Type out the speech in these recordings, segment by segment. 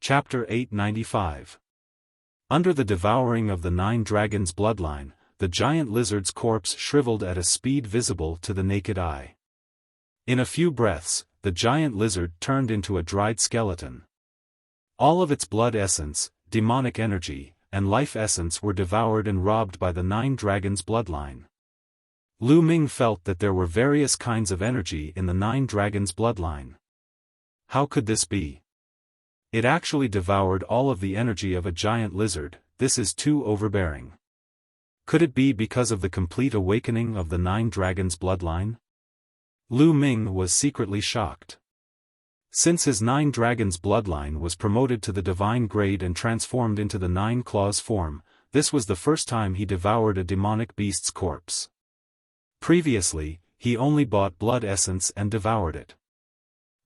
Chapter 895. Under the devouring of the 9 dragons' bloodline, the giant lizard's corpse shriveled at a speed visible to the naked eye. In a few breaths, the giant lizard turned into a dried skeleton. All of its blood essence, demonic energy, and life essence were devoured and robbed by the 9 dragons' bloodline. Lu Ming felt that there were various kinds of energy in the 9 dragons' bloodline. How could this be? It actually devoured all of the energy of a giant lizard. This is too overbearing. Could it be because of the complete awakening of the 9 dragons' bloodline? Lu Ming was secretly shocked. Since his 9 dragons' bloodline was promoted to the divine grade and transformed into the 9 claws form, this was the first time he devoured a demonic beast's corpse. Previously, he only bought blood essence and devoured it.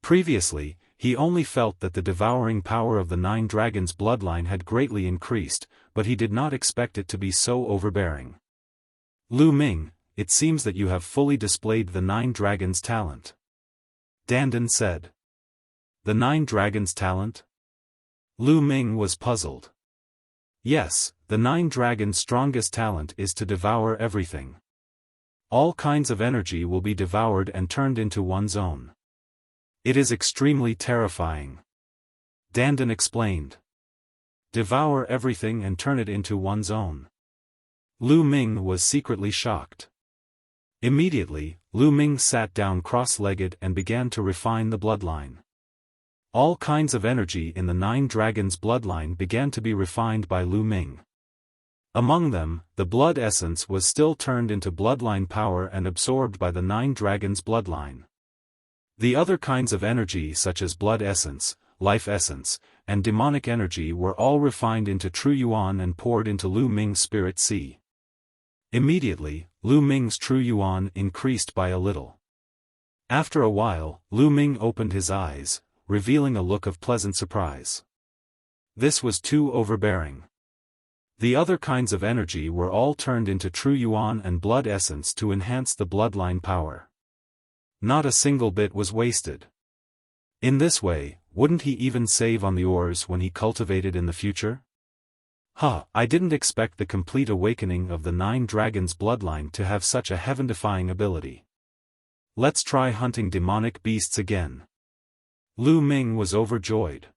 Previously, he only felt that the devouring power of the 9 dragons' bloodline had greatly increased, but he did not expect it to be so overbearing. Lu Ming, it seems that you have fully displayed the 9 dragons' talent. Dandan said. The 9 dragons' talent? Lu Ming was puzzled. Yes, the 9 dragons' strongest talent is to devour everything. All kinds of energy will be devoured and turned into one's own. It is extremely terrifying. Dandan explained. Devour everything and turn it into one's own. Lu Ming was secretly shocked. Immediately, Lu Ming sat down cross-legged and began to refine the bloodline. All kinds of energy in the 9 dragons' bloodline began to be refined by Lu Ming. Among them, the blood essence was still turned into bloodline power and absorbed by the 9 dragons' bloodline. The other kinds of energy such as blood essence, life essence, and demonic energy were all refined into true yuan and poured into Lu Ming's spirit sea. Immediately, Lu Ming's true yuan increased by a little. After a while, Lu Ming opened his eyes, revealing a look of pleasant surprise. This was too overbearing. The other kinds of energy were all turned into true yuan and blood essence to enhance the bloodline power. Not a single bit was wasted. In this way, wouldn't he even save on the ores when he cultivated in the future? I didn't expect the complete awakening of the 9 dragons' bloodline to have such a heaven-defying ability. Let's try hunting demonic beasts again. Lu Ming was overjoyed.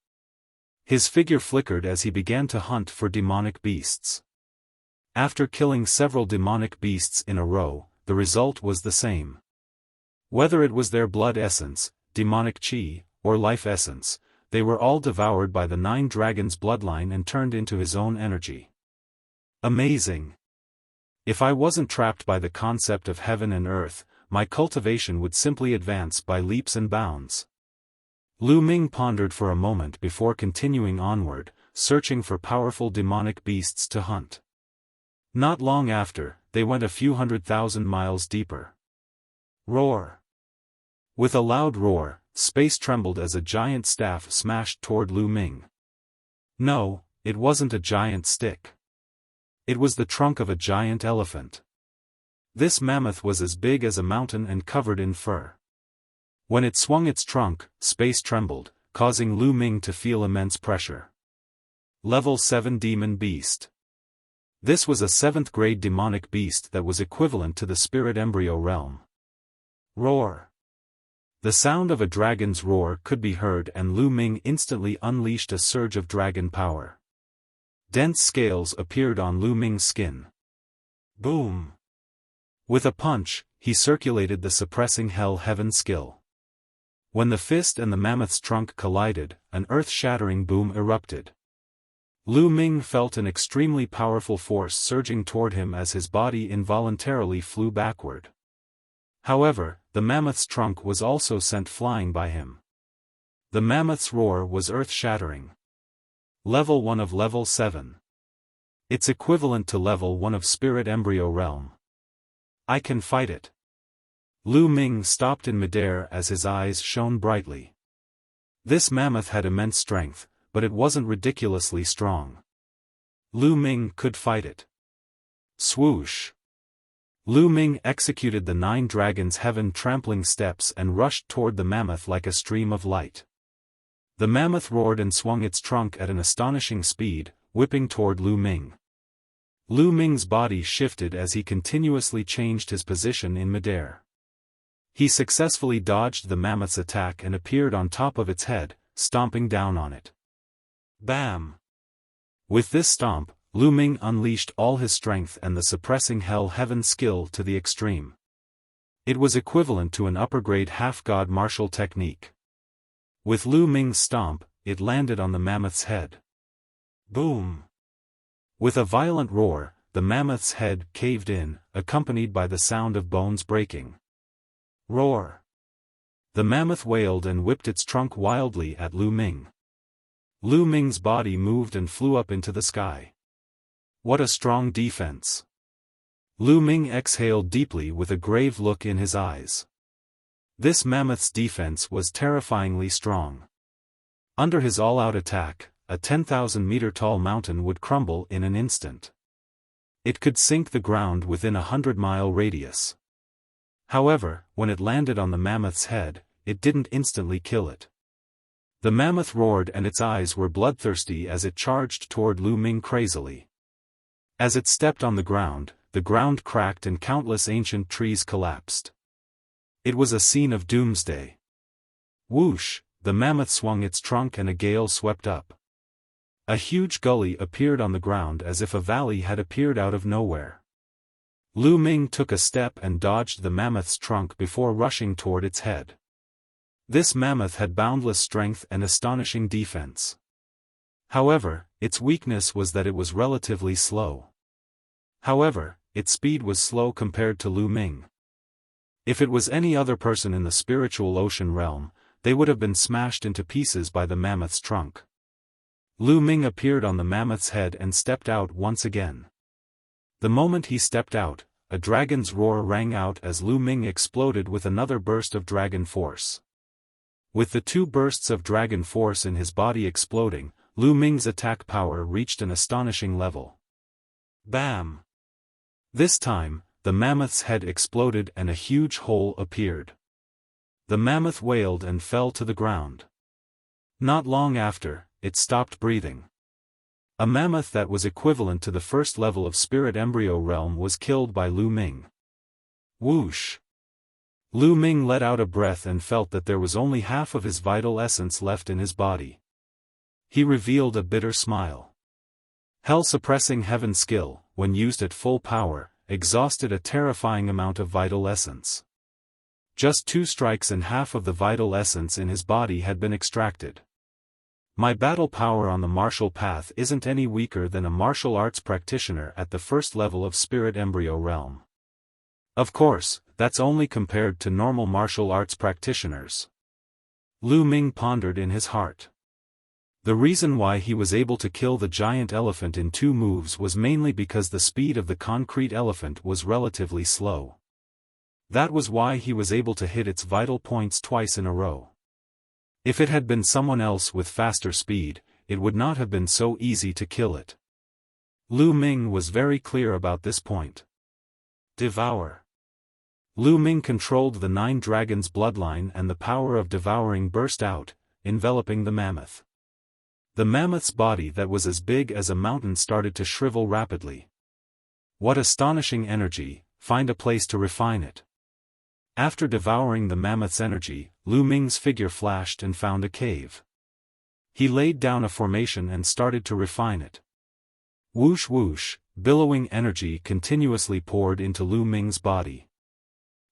His figure flickered as he began to hunt for demonic beasts. After killing several demonic beasts in a row, the result was the same. Whether it was their blood essence, demonic chi, or life essence, they were all devoured by the 9 dragons' bloodline and turned into his own energy. Amazing! If I wasn't trapped by the concept of heaven and earth, my cultivation would simply advance by leaps and bounds. Lu Ming pondered for a moment before continuing onward, searching for powerful demonic beasts to hunt. Not long after, they went a few 100,000 miles deeper. Roar! With a loud roar, space trembled as a giant staff smashed toward Lu Ming. No, it wasn't a giant stick. It was the trunk of a giant elephant. This mammoth was as big as a mountain and covered in fur. When it swung its trunk, space trembled, causing Lu Ming to feel immense pressure. Level 7 Demon Beast. This was a 7th grade demonic beast that was equivalent to the spirit embryo realm. Roar! The sound of a dragon's roar could be heard and Lu Ming instantly unleashed a surge of dragon power. Dense scales appeared on Lu Ming's skin. Boom! With a punch, he circulated the suppressing hell heaven skill. When the fist and the mammoth's trunk collided, an earth-shattering boom erupted. Lu Ming felt an extremely powerful force surging toward him as his body involuntarily flew backward. However, the mammoth's trunk was also sent flying by him. The mammoth's roar was earth-shattering. Level 1 of Level 7. It's equivalent to Level 1 of Spirit Embryo Realm. I can fight it. Lu Ming stopped in midair as his eyes shone brightly. This mammoth had immense strength, but it wasn't ridiculously strong. Lu Ming could fight it. Swoosh! Lu Ming executed the 9 dragons' heaven trampling steps and rushed toward the mammoth like a stream of light. The mammoth roared and swung its trunk at an astonishing speed, whipping toward Lu Ming. Lu Ming's body shifted as he continuously changed his position in midair. He successfully dodged the mammoth's attack and appeared on top of its head, stomping down on it. Bam! With this stomp, Lu Ming unleashed all his strength and the suppressing hell-heaven skill to the extreme. It was equivalent to an upper-grade half-god martial technique. With Lu Ming's stomp, it landed on the mammoth's head. Boom! With a violent roar, the mammoth's head caved in, accompanied by the sound of bones breaking. Roar! The mammoth wailed and whipped its trunk wildly at Lu Ming. Lu Ming's body moved and flew up into the sky. What a strong defense! Lu Ming exhaled deeply with a grave look in his eyes. This mammoth's defense was terrifyingly strong. Under his all-out attack, a 10,000-meter-tall mountain would crumble in an instant. It could sink the ground within a 100-mile radius. However, when it landed on the mammoth's head, it didn't instantly kill it. The mammoth roared and its eyes were bloodthirsty as it charged toward Lu Ming crazily. As it stepped on the ground cracked and countless ancient trees collapsed. It was a scene of doomsday. Whoosh! The mammoth swung its trunk and a gale swept up. A huge gully appeared on the ground as if a valley had appeared out of nowhere. Lu Ming took a step and dodged the mammoth's trunk before rushing toward its head. This mammoth had boundless strength and astonishing defense. However, its weakness was that it was relatively slow. However, its speed was slow compared to Lu Ming. If it was any other person in the spiritual ocean realm, they would have been smashed into pieces by the mammoth's trunk. Lu Ming appeared on the mammoth's head and stepped out once again. The moment he stepped out, a dragon's roar rang out as Lu Ming exploded with another burst of dragon force. With the two bursts of dragon force in his body exploding, Lu Ming's attack power reached an astonishing level. Bam! This time, the mammoth's head exploded and a huge hole appeared. The mammoth wailed and fell to the ground. Not long after, it stopped breathing. A mammoth that was equivalent to the first level of spirit embryo realm was killed by Lu Ming. Whoosh! Lu Ming let out a breath and felt that there was only half of his vital essence left in his body. He revealed a bitter smile. Hell-suppressing heaven skill, when used at full power, exhausted a terrifying amount of vital essence. Just 2 strikes and half of the vital essence in his body had been extracted. My battle power on the martial path isn't any weaker than a martial arts practitioner at the first level of spirit embryo realm. Of course, that's only compared to normal martial arts practitioners. Lu Ming pondered in his heart. The reason why he was able to kill the giant elephant in 2 moves was mainly because the speed of the concrete elephant was relatively slow. That was why he was able to hit its vital points twice in a row. If it had been someone else with faster speed, it would not have been so easy to kill it. Lu Ming was very clear about this point. Devour. Lu Ming controlled the 9 dragons' bloodline and the power of devouring burst out, enveloping the mammoth. The mammoth's body that was as big as a mountain started to shrivel rapidly. What astonishing energy, find a place to refine it. After devouring the mammoth's energy, Lu Ming's figure flashed and found a cave. He laid down a formation and started to refine it. Whoosh whoosh, billowing energy continuously poured into Lu Ming's body.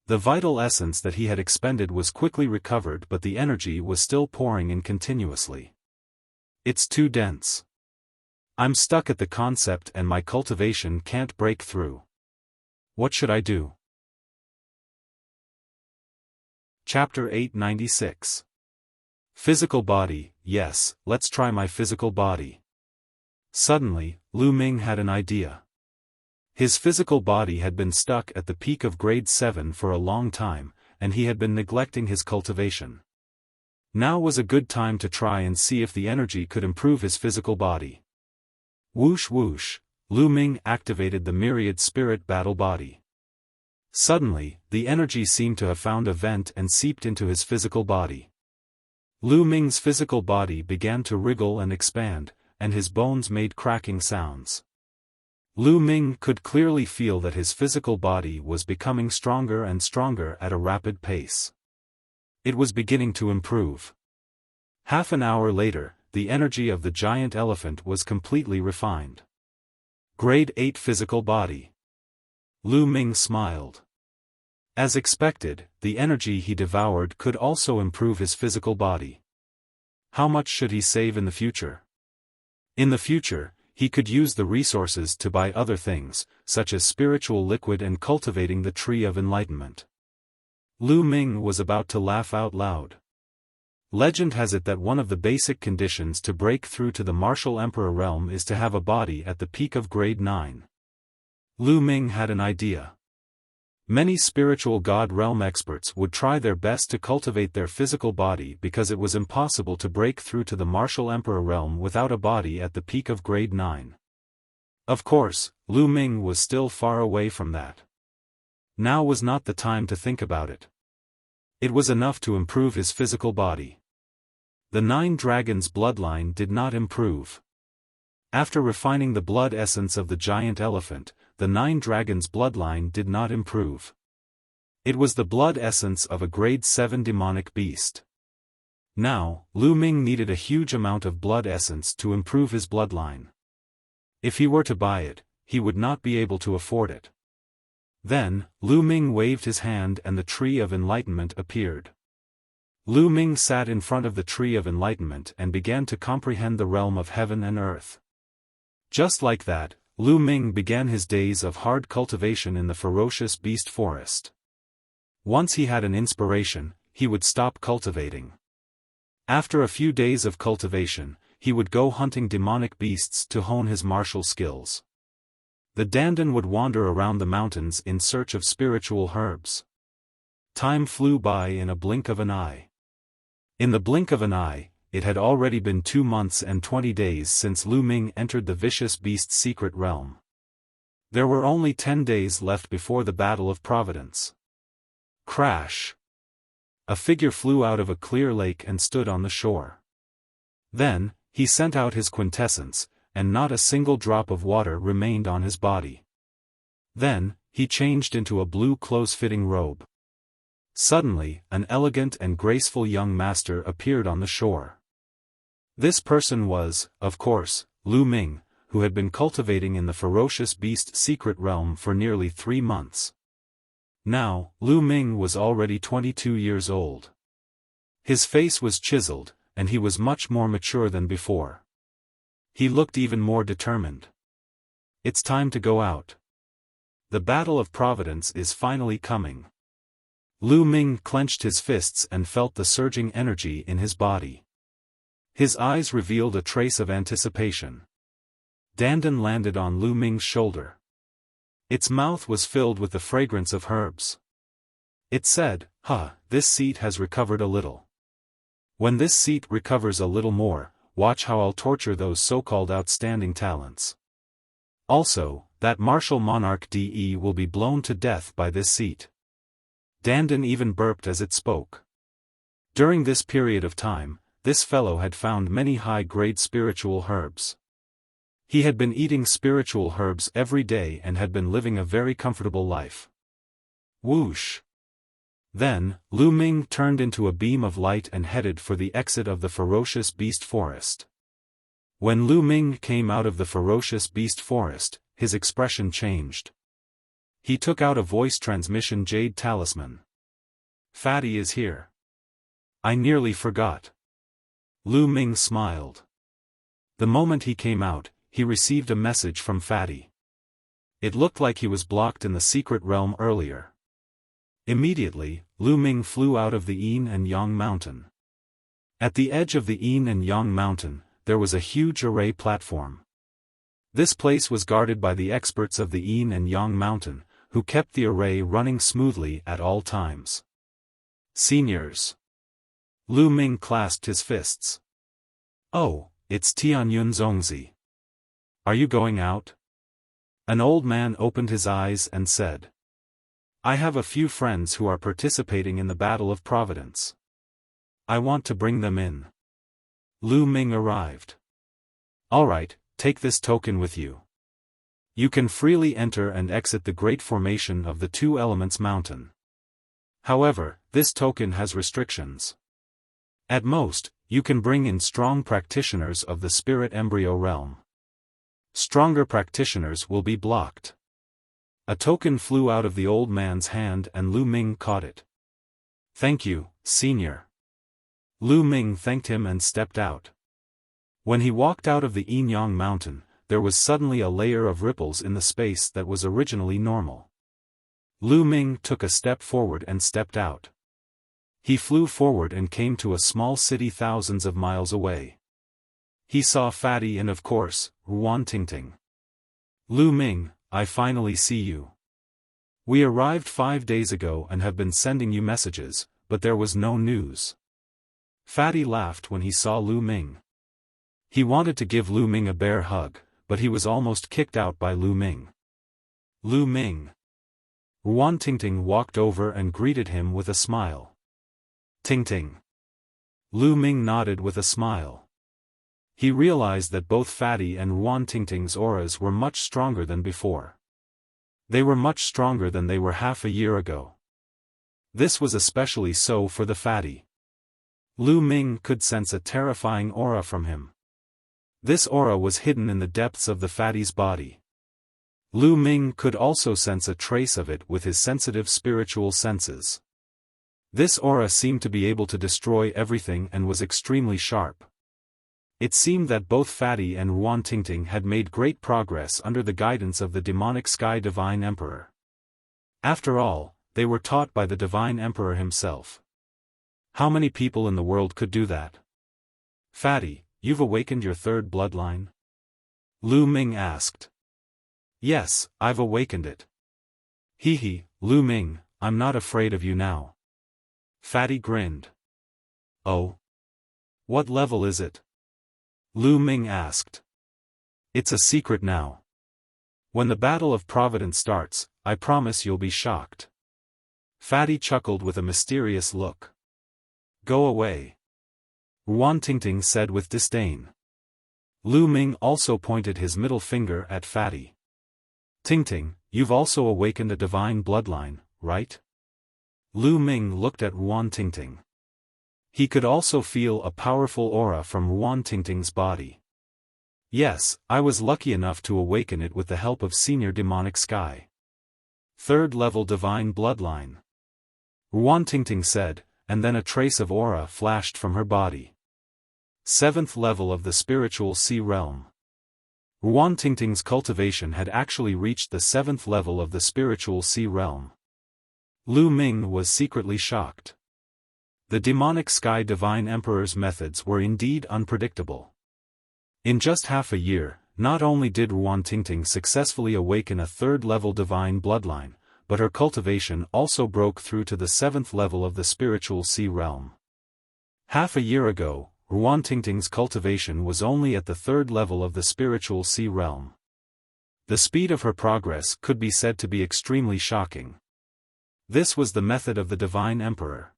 The vital essence that he had expended was quickly recovered, but the energy was still pouring in continuously. It's too dense. I'm stuck at the concept and my cultivation can't break through. What should I do? Chapter 896. Physical body, yes, let's try my physical body. Suddenly, Lu Ming had an idea. His physical body had been stuck at the peak of grade 7 for a long time, and he had been neglecting his cultivation. Now was a good time to try and see if the energy could improve his physical body. Whoosh whoosh, Lu Ming activated the myriad spirit battle body. Suddenly, the energy seemed to have found a vent and seeped into his physical body. Lu Ming's physical body began to wriggle and expand, and his bones made cracking sounds. Lu Ming could clearly feel that his physical body was becoming stronger and stronger at a rapid pace. It was beginning to improve. Half an hour later, the energy of the giant elephant was completely refined. Grade 8 physical body. Lu Ming smiled. As expected, the energy he devoured could also improve his physical body. How much should he save in the future? In the future, he could use the resources to buy other things, such as spiritual liquid and cultivating the tree of enlightenment. Lu Ming was about to laugh out loud. Legend has it that one of the basic conditions to break through to the martial emperor realm is to have a body at the peak of grade 9. Lu Ming had an idea. Many spiritual god realm experts would try their best to cultivate their physical body because it was impossible to break through to the martial emperor realm without a body at the peak of grade 9. Of course, Lu Ming was still far away from that. Now was not the time to think about it. It was enough to improve his physical body. The 9 dragons' bloodline did not improve. After refining the blood essence of the giant elephant, the 9 dragons' bloodline did not improve. It was the blood essence of a grade 7 demonic beast. Now, Lu Ming needed a huge amount of blood essence to improve his bloodline. If he were to buy it, he would not be able to afford it. Then, Lu Ming waved his hand and the tree of enlightenment appeared. Lu Ming sat in front of the tree of enlightenment and began to comprehend the realm of heaven and earth. Just like that, Lu Ming began his days of hard cultivation in the ferocious beast forest. Once he had an inspiration, he would stop cultivating. After a few days of cultivation, he would go hunting demonic beasts to hone his martial skills. The dandan would wander around the mountains in search of spiritual herbs. Time flew by in a blink of an eye. In the blink of an eye, it had already been 2 months and 20 days since Lu Ming entered the vicious beast's secret realm. There were only 10 days left before the Battle of Providence. Crash! A figure flew out of a clear lake and stood on the shore. Then, he sent out his quintessence, and not a single drop of water remained on his body. Then, he changed into a blue close-fitting robe. Suddenly, an elegant and graceful young master appeared on the shore. This person was, of course, Lu Ming, who had been cultivating in the ferocious beast secret realm for nearly 3 months. Now, Lu Ming was already 22 years old. His face was chiseled, and he was much more mature than before. He looked even more determined. It's time to go out. The Battle of Providence is finally coming. Lu Ming clenched his fists and felt the surging energy in his body. His eyes revealed a trace of anticipation. Dandan landed on Lu Ming's shoulder. Its mouth was filled with the fragrance of herbs. It said, this seat has recovered a little. When this seat recovers a little more, watch how I'll torture those so-called outstanding talents. Also, that martial monarch DE will be blown to death by this seat. Dandan even burped as it spoke. During this period of time, this fellow had found many high-grade spiritual herbs. He had been eating spiritual herbs every day and had been living a very comfortable life. Whoosh! Then, Lu Ming turned into a beam of light and headed for the exit of the ferocious beast forest. When Lu Ming came out of the ferocious beast forest, his expression changed. He took out a voice transmission jade talisman. Fatty is here. I nearly forgot. Lu Ming smiled. The moment he came out, he received a message from Fatty. It looked like he was blocked in the secret realm earlier. Immediately, Lu Ming flew out of the Yin and Yang mountain. At the edge of the Yin and Yang mountain, there was a huge array platform. This place was guarded by the experts of the Yin and Yang mountain, who kept the array running smoothly at all times. Seniors. Lu Ming clasped his fists. Oh, it's Tianyun Zongzi. Are you going out? An old man opened his eyes and said. I have a few friends who are participating in the Battle of Providence. I want to bring them in. Lu Ming arrived. Alright, take this token with you. You can freely enter and exit the Great Formation of the Two Elements Mountain. However, this token has restrictions. At most, you can bring in strong practitioners of the Spirit Embryo realm. Stronger practitioners will be blocked. A token flew out of the old man's hand and Lu Ming caught it. Thank you, Senior. Lu Ming thanked him and stepped out. When he walked out of the Yinyang mountain, there was suddenly a layer of ripples in the space that was originally normal. Lu Ming took a step forward and stepped out. He flew forward and came to a small city thousands of miles away. He saw Fatty and of course, Ruan Tingting. Lu Ming, I finally see you. We arrived 5 days ago and have been sending you messages, but there was no news. Fatty laughed when he saw Lu Ming. He wanted to give Lu Ming a bear hug, but he was almost kicked out by Lu Ming. Lu Ming. Ruan Tingting walked over and greeted him with a smile. Tingting. Lu Ming nodded with a smile. He realized that both Fatty and Ruan Tingting's auras were much stronger than before. They were much stronger than they were half a year ago. This was especially so for the Fatty. Lu Ming could sense a terrifying aura from him. This aura was hidden in the depths of the Fatty's body. Lu Ming could also sense a trace of it with his sensitive spiritual senses. This aura seemed to be able to destroy everything and was extremely sharp. It seemed that both Fatty and Ruan Tingting had made great progress under the guidance of the demonic Sky Divine Emperor. After all, they were taught by the Divine Emperor himself. How many people in the world could do that? Fatty, you've awakened your third bloodline? Lu Ming asked. Yes, I've awakened it. Hee, Lu Ming, I'm not afraid of you now. Fatty grinned. Oh? What level is it? Lu Ming asked. It's a secret now. When the Battle of Providence starts, I promise you'll be shocked. Fatty chuckled with a mysterious look. Go away. Ruan Tingting said with disdain. Lu Ming also pointed his middle finger at Fatty. Tingting, you've also awakened a divine bloodline, right? Lu Ming looked at Ruan Tingting. He could also feel a powerful aura from Ruan Tingting's body. Yes, I was lucky enough to awaken it with the help of Senior Demonic Sky. Third level divine bloodline. Ruan Tingting said, and then a trace of aura flashed from her body. 7th level of the spiritual sea realm. Ruan Tingting's cultivation had actually reached the 7th level of the spiritual sea realm. Lu Ming was secretly shocked. The demonic Sky Divine Emperor's methods were indeed unpredictable. In just half a year, not only did Ruan Tingting successfully awaken a 3rd level divine bloodline, but her cultivation also broke through to the 7th level of the spiritual sea realm. Half a year ago, Ruan Tingting's cultivation was only at the 3rd level of the spiritual sea realm. The speed of her progress could be said to be extremely shocking. This was the method of the Divine Emperor.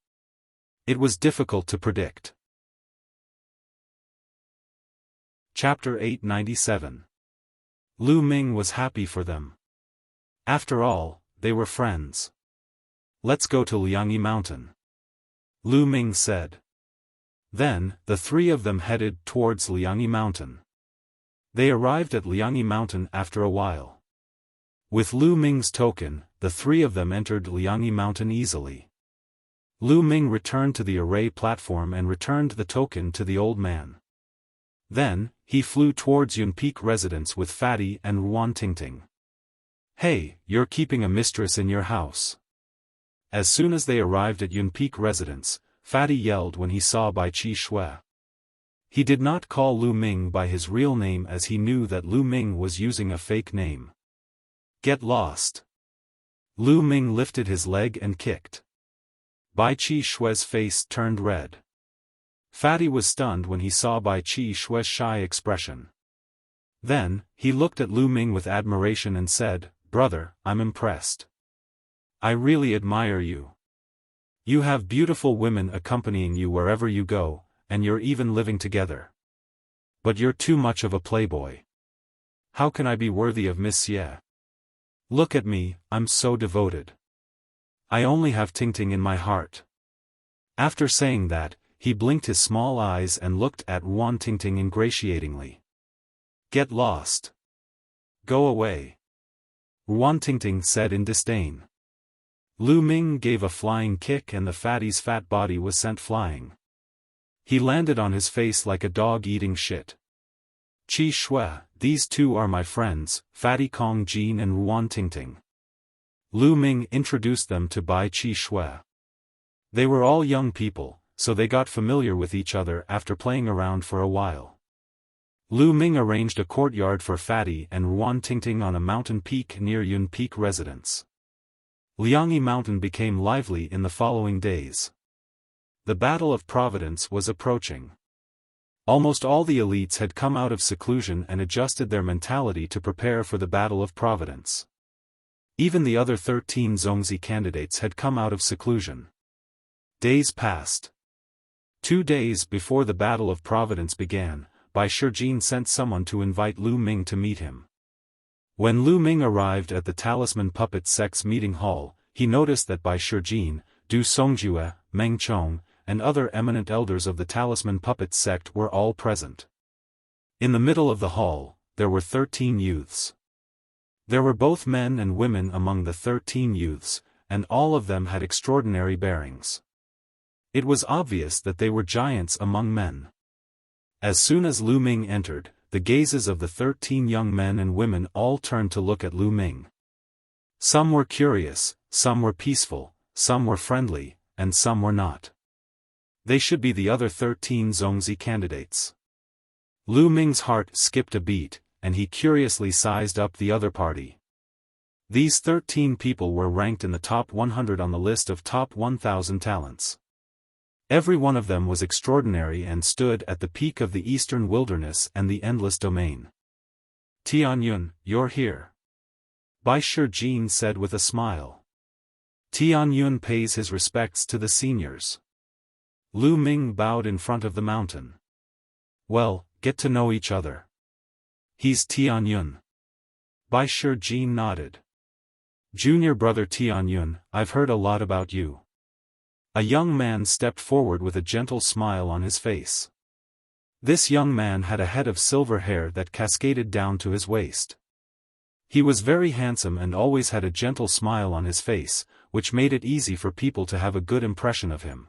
It was difficult to predict. Chapter 897. Lu Ming was happy for them. After all, they were friends. Let's go to Liangyi Mountain. Lu Ming said. Then, the three of them headed towards Liangyi Mountain. They arrived at Liangyi Mountain after a while. With Lu Ming's token, the three of them entered Liangyi Mountain easily. Lu Ming returned to the array platform and returned the token to the old man. Then, he flew towards Yun Peak residence with Fatty and Ruan Tingting. Hey, you're keeping a mistress in your house. As soon as they arrived at Yun Peak residence, Fatty yelled when he saw Bai Qi Shui. He did not call Lu Ming by his real name as he knew that Lu Ming was using a fake name. Get lost. Lu Ming lifted his leg and kicked. Bai Qi Shui's face turned red. Fatty was stunned when he saw Bai Qi Shui's shy expression. Then, he looked at Lu Ming with admiration and said, "Brother, I'm impressed. I really admire you. You have beautiful women accompanying you wherever you go, and you're even living together. But you're too much of a playboy. How can I be worthy of Miss Xie? Look at me, I'm so devoted. I only have Tingting in my heart. After saying that, he blinked his small eyes and looked at Wan Tingting ingratiatingly. Get lost. Go away. Wan Tingting said in disdain. Lu Ming gave a flying kick and the fatty's fat body was sent flying. He landed on his face like a dog eating shit. Qi Shui, these two are my friends, Fatty Kong Jin and Wan Tingting. Lu Ming introduced them to Bai Qi Shui. They were all young people, so they got familiar with each other after playing around for a while. Lu Ming arranged a courtyard for Fatty and Wan Tingting on a mountain peak near Yun Peak residence. Liangyi Mountain became lively in the following days. The Battle of Providence was approaching. Almost all the elites had come out of seclusion and adjusted their mentality to prepare for the Battle of Providence. Even the other 13 Zongzi candidates had come out of seclusion. Days passed. 2 days before the Battle of Providence began, Bai Shijin sent someone to invite Lu Ming to meet him. When Lu Ming arrived at the Talisman Puppet Sect's meeting hall, he noticed that Bai Shijin, Du Songjue, Meng Chong, and other eminent elders of the Talisman Puppet Sect were all present. In the middle of the hall, there were 13 youths. There were both men and women among the 13 youths, and all of them had extraordinary bearings. It was obvious that they were giants among men. As soon as Lu Ming entered, the gazes of the 13 young men and women all turned to look at Lu Ming. Some were curious, some were peaceful, some were friendly, and some were not. They should be the other 13 Zongzi candidates. Lu Ming's heart skipped a beat, and he curiously sized up the other party. These 13 people were ranked in the top 100 on the list of top 1,000 talents. Every one of them was extraordinary and stood at the peak of the eastern wilderness and the endless domain. Tianyun, you're here. Bai Shijin said with a smile. Tianyun pays his respects to the seniors. Lu Ming bowed in front of the mountain. Well, get to know each other. He's Tianyun. Bai Shijin nodded. Junior brother Tianyun, I've heard a lot about you. A young man stepped forward with a gentle smile on his face. This young man had a head of silver hair that cascaded down to his waist. He was very handsome and always had a gentle smile on his face, which made it easy for people to have a good impression of him.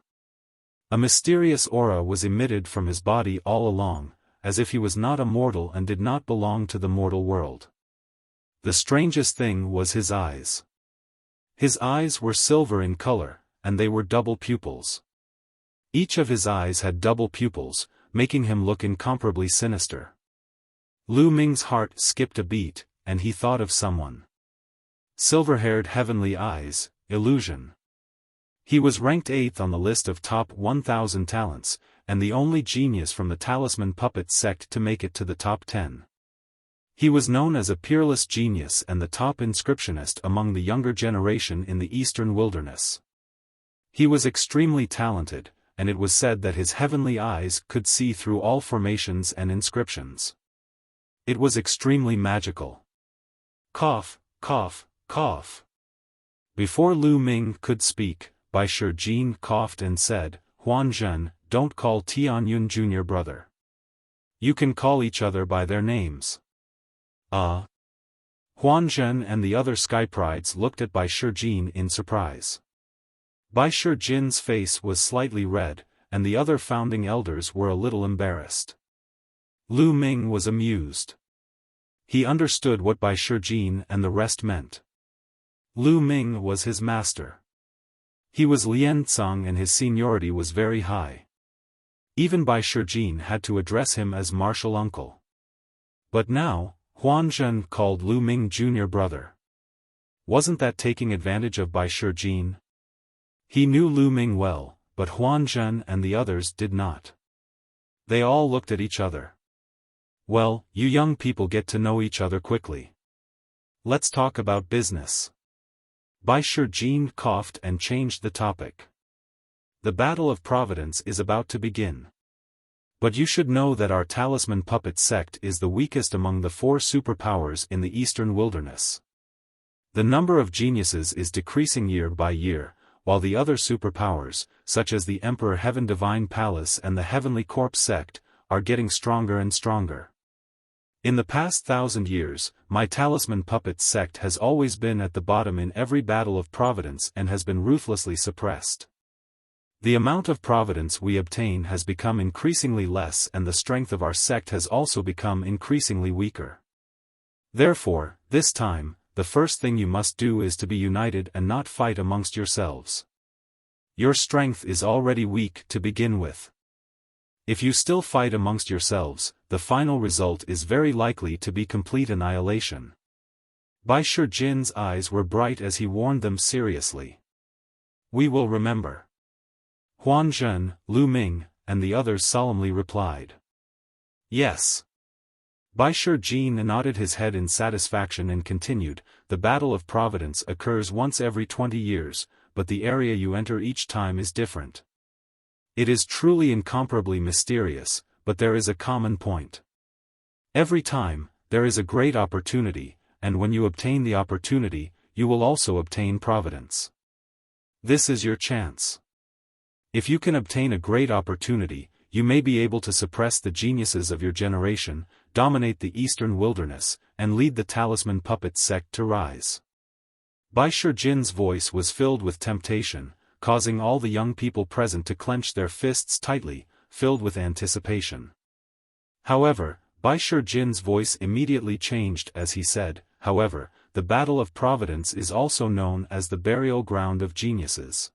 A mysterious aura was emitted from his body all along, as if he was not a mortal and did not belong to the mortal world. The strangest thing was his eyes. His eyes were silver in color, and they were double pupils. Each of his eyes had double pupils, making him look incomparably sinister. Lu Ming's heart skipped a beat, and he thought of someone. Silver-haired heavenly eyes, illusion. He was ranked 8th on the list of top 1,000 talents, and the only genius from the Talisman Puppet Sect to make it to the top 10. He was known as a peerless genius and the top inscriptionist among the younger generation in the eastern wilderness. He was extremely talented, and it was said that his heavenly eyes could see through all formations and inscriptions. It was extremely magical. Cough, cough, cough. Before Lu Ming could speak, Bai Shijin coughed and said, Huanzhen, don't call Tianyun junior brother. You can call each other by their names. Huanzhen and the other Sky Prides looked at Bai Shijin in surprise. Bai Shijin's face was slightly red, and the other founding elders were a little embarrassed. Lu Ming was amused. He understood what Bai Shijin and the rest meant. Lu Ming was his master. He was Lian Cang and his seniority was very high. Even Bai Shijin had to address him as martial uncle. But now, Huanzhen called Lu Ming junior brother. Wasn't that taking advantage of Bai Shijin? He knew Lu Ming well, but Huanzhen and the others did not. They all looked at each other. Well, you young people get to know each other quickly. Let's talk about business. Bai Shijin coughed and changed the topic. The battle of Providence is about to begin. But you should know that our talisman puppet sect is the weakest among the 4 superpowers in the eastern wilderness. The number of geniuses is decreasing year by year, while the other superpowers, such as the Emperor Heaven Divine Palace and the Heavenly Corpse sect, are getting stronger and stronger. In the past 1,000 years, my talisman puppet sect has always been at the bottom in every battle of Providence and has been ruthlessly suppressed. The amount of providence we obtain has become increasingly less and the strength of our sect has also become increasingly weaker. Therefore, this time, the first thing you must do is to be united and not fight amongst yourselves. Your strength is already weak to begin with. If you still fight amongst yourselves, the final result is very likely to be complete annihilation. Bai Shijin's eyes were bright as he warned them seriously. We will remember. Huan Zhen, Lu Ming, and the others solemnly replied. Yes. Bai Shijin nodded his head in satisfaction and continued, the Battle of Providence occurs once every 20 years, but the area you enter each time is different. It is truly incomparably mysterious, but there is a common point. Every time, there is a great opportunity, and when you obtain the opportunity, you will also obtain providence. This is your chance. If you can obtain a great opportunity, you may be able to suppress the geniuses of your generation, dominate the eastern wilderness, and lead the talisman puppet sect to rise. Bai Shijin's voice was filled with temptation, causing all the young people present to clench their fists tightly, filled with anticipation. However, Bai Shijin's voice immediately changed as he said, however, the Battle of Providence is also known as the burial ground of geniuses.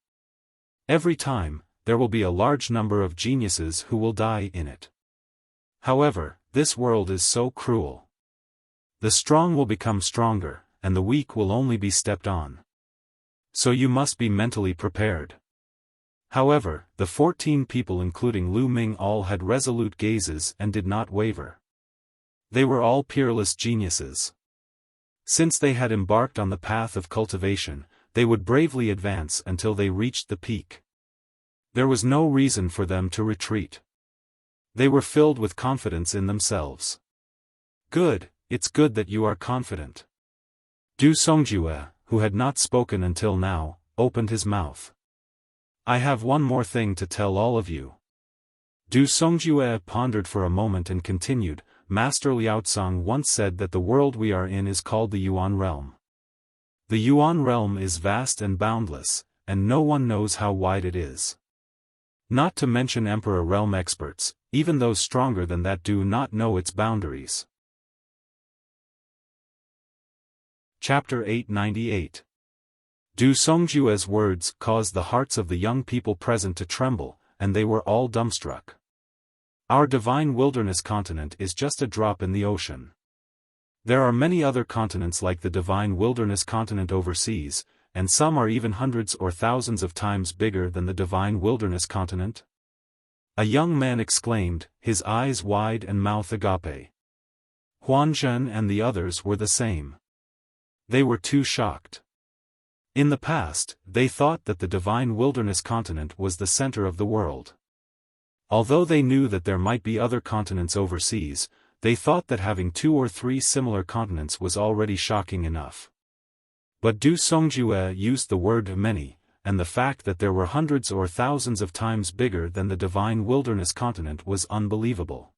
Every time, there will be a large number of geniuses who will die in it. However, this world is so cruel. The strong will become stronger, and the weak will only be stepped on. So you must be mentally prepared. However, the 14 people including Lu Ming all had resolute gazes and did not waver. They were all peerless geniuses. Since they had embarked on the path of cultivation, they would bravely advance until they reached the peak. There was no reason for them to retreat. They were filled with confidence in themselves. Good, it's good that you are confident. Du Songjue, who had not spoken until now, opened his mouth. I have one more thing to tell all of you. Du Songjue pondered for a moment and continued, Master Liaozong once said that the world we are in is called the Yuan realm. The Yuan realm is vast and boundless, and no one knows how wide it is. Not to mention Emperor realm experts, even those stronger than that do not know its boundaries. Chapter 898. Du Songjue's words caused the hearts of the young people present to tremble, and they were all dumbstruck. Our divine wilderness continent is just a drop in the ocean. There are many other continents like the divine wilderness continent overseas, and some are even hundreds or thousands of times bigger than the divine wilderness continent. A young man exclaimed, his eyes wide and mouth agape. Huan Zhen and the others were the same. They were too shocked. In the past, they thought that the divine wilderness continent was the center of the world. Although they knew that there might be other continents overseas, they thought that having 2 or 3 similar continents was already shocking enough. But Du Songjue used the word many, and the fact that there were hundreds or thousands of times bigger than the divine wilderness continent was unbelievable.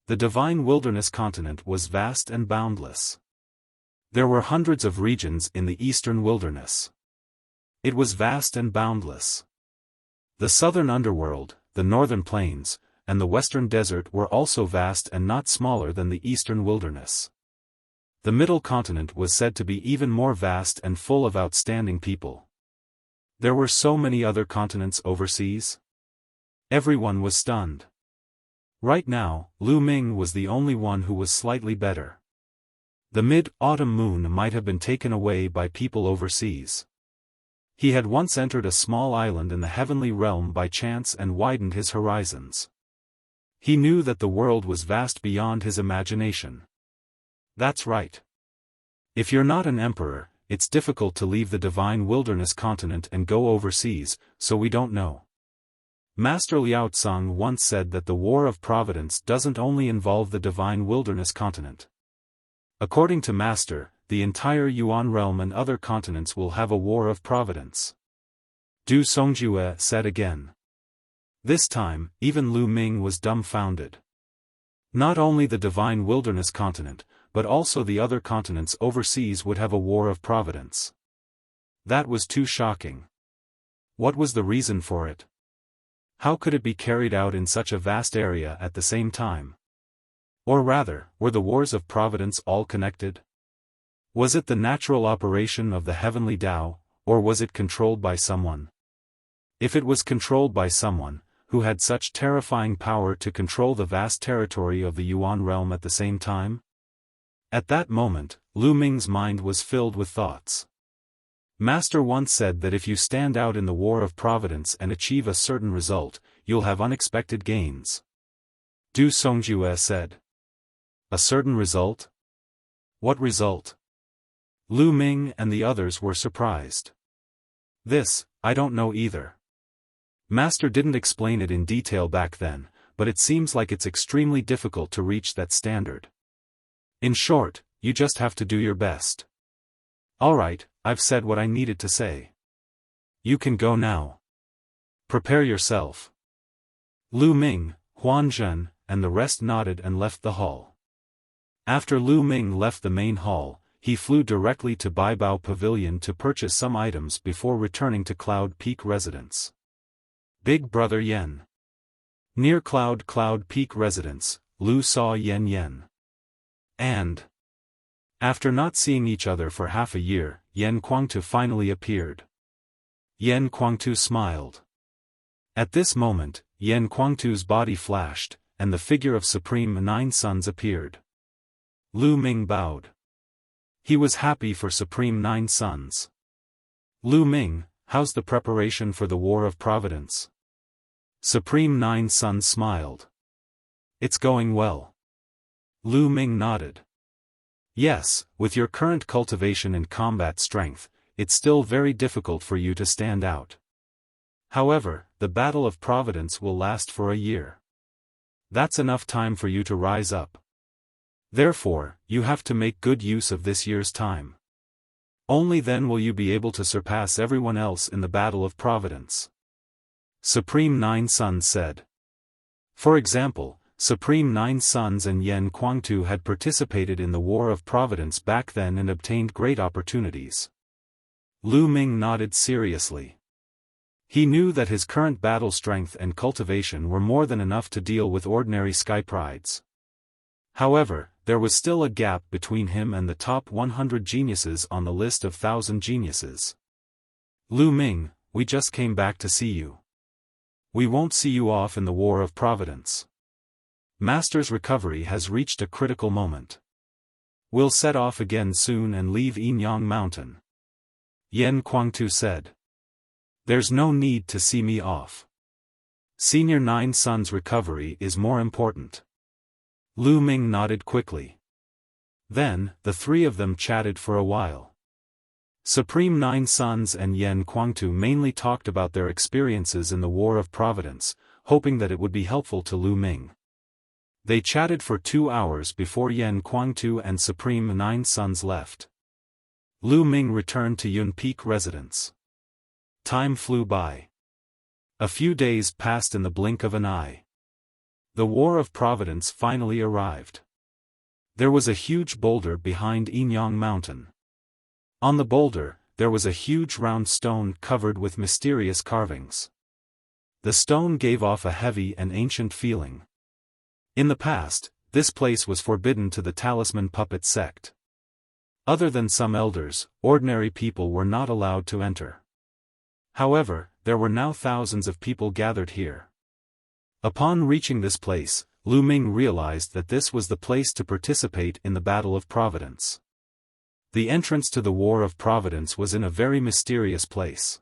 The divine wilderness continent was vast and boundless. There were hundreds of regions in the eastern wilderness. It was vast and boundless. The southern underworld, the northern plains, and the western desert were also vast and not smaller than the eastern wilderness. The middle continent was said to be even more vast and full of outstanding people. There were so many other continents overseas. Everyone was stunned. Right now, Lu Ming was the only one who was slightly better. The mid-autumn moon might have been taken away by people overseas. He had once entered a small island in the heavenly realm by chance and widened his horizons. He knew that the world was vast beyond his imagination. That's right. If you're not an emperor, it's difficult to leave the divine wilderness continent and go overseas, so we don't know. Master Liaotsang once said that the War of Providence doesn't only involve the divine wilderness continent. According to Master, the entire Yuan realm and other continents will have a War of Providence. Du Songjue said again. This time, even Lu Ming was dumbfounded. Not only the divine wilderness continent, but also the other continents overseas would have a War of Providence. That was too shocking. What was the reason for it? How could it be carried out in such a vast area at the same time? Or rather, were the wars of providence all connected? Was it the natural operation of the heavenly Tao, or was it controlled by someone? If it was controlled by someone, who had such terrifying power to control the vast territory of the Yuan realm at the same time? At that moment, Lu Ming's mind was filled with thoughts. Master once said that if you stand out in the War of Providence and achieve a certain result, you'll have unexpected gains. Du Songjue said. A certain result? What result? Lu Ming and the others were surprised. This, I don't know either. Master didn't explain it in detail back then, but it seems like it's extremely difficult to reach that standard. In short, you just have to do your best. Alright, I've said what I needed to say. You can go now. Prepare yourself. Lu Ming, Huan Zhen, and the rest nodded and left the hall. After Lu Ming left the main hall, he flew directly to Baibao Pavilion to purchase some items before returning to Cloud Peak Residence. Big Brother Yen. Near Cloud Peak Residence, Lu saw Yen. And after not seeing each other for half a year, Yen Kuangtu finally appeared. Yen Kuangtu smiled. At this moment, Yen Kuangtu's body flashed, and the figure of Supreme Nine Suns appeared. Lu Ming bowed. He was happy for Supreme Nine Suns. Lu Ming, how's the preparation for the War of Providence? Supreme Nine Suns smiled. It's going well. Lu Ming nodded. Yes, with your current cultivation and combat strength, it's still very difficult for you to stand out. However, the Battle of Providence will last for a year. That's enough time for you to rise up. Therefore, you have to make good use of this year's time. Only then will you be able to surpass everyone else in the Battle of Providence. Supreme Nine Suns said. For example, Supreme Nine Suns and Yen Kuangtu had participated in the War of Providence back then and obtained great opportunities. Lu Ming nodded seriously. He knew that his current battle strength and cultivation were more than enough to deal with ordinary sky prides. However, there was still a gap between him and the top 100 geniuses on the list of 1,000 geniuses. Lu Ming, we just came back to see you. We won't see you off in the War of Providence. Master's recovery has reached a critical moment. We'll set off again soon and leave Yinyang Mountain. Yen Kuangtu said. There's no need to see me off. Senior Nine Suns' recovery is more important. Lu Ming nodded quickly. Then, the three of them chatted for a while. Supreme Nine Suns and Yen Kuangtu mainly talked about their experiences in the War of Providence, hoping that it would be helpful to Lu Ming. They chatted for 2 hours before Yen Kuangtu and Supreme Nine Suns left. Lu Ming returned to Yun Peak Residence. Time flew by. A few days passed in the blink of an eye. The War of Providence finally arrived. There was a huge boulder behind Yinyang Mountain. On the boulder, there was a huge round stone covered with mysterious carvings. The stone gave off a heavy and ancient feeling. In the past, this place was forbidden to the Talisman Puppet sect. Other than some elders, ordinary people were not allowed to enter. However, there were now thousands of people gathered here. Upon reaching this place, Lu Ming realized that this was the place to participate in the Battle of Providence. The entrance to the War of Providence was in a very mysterious place.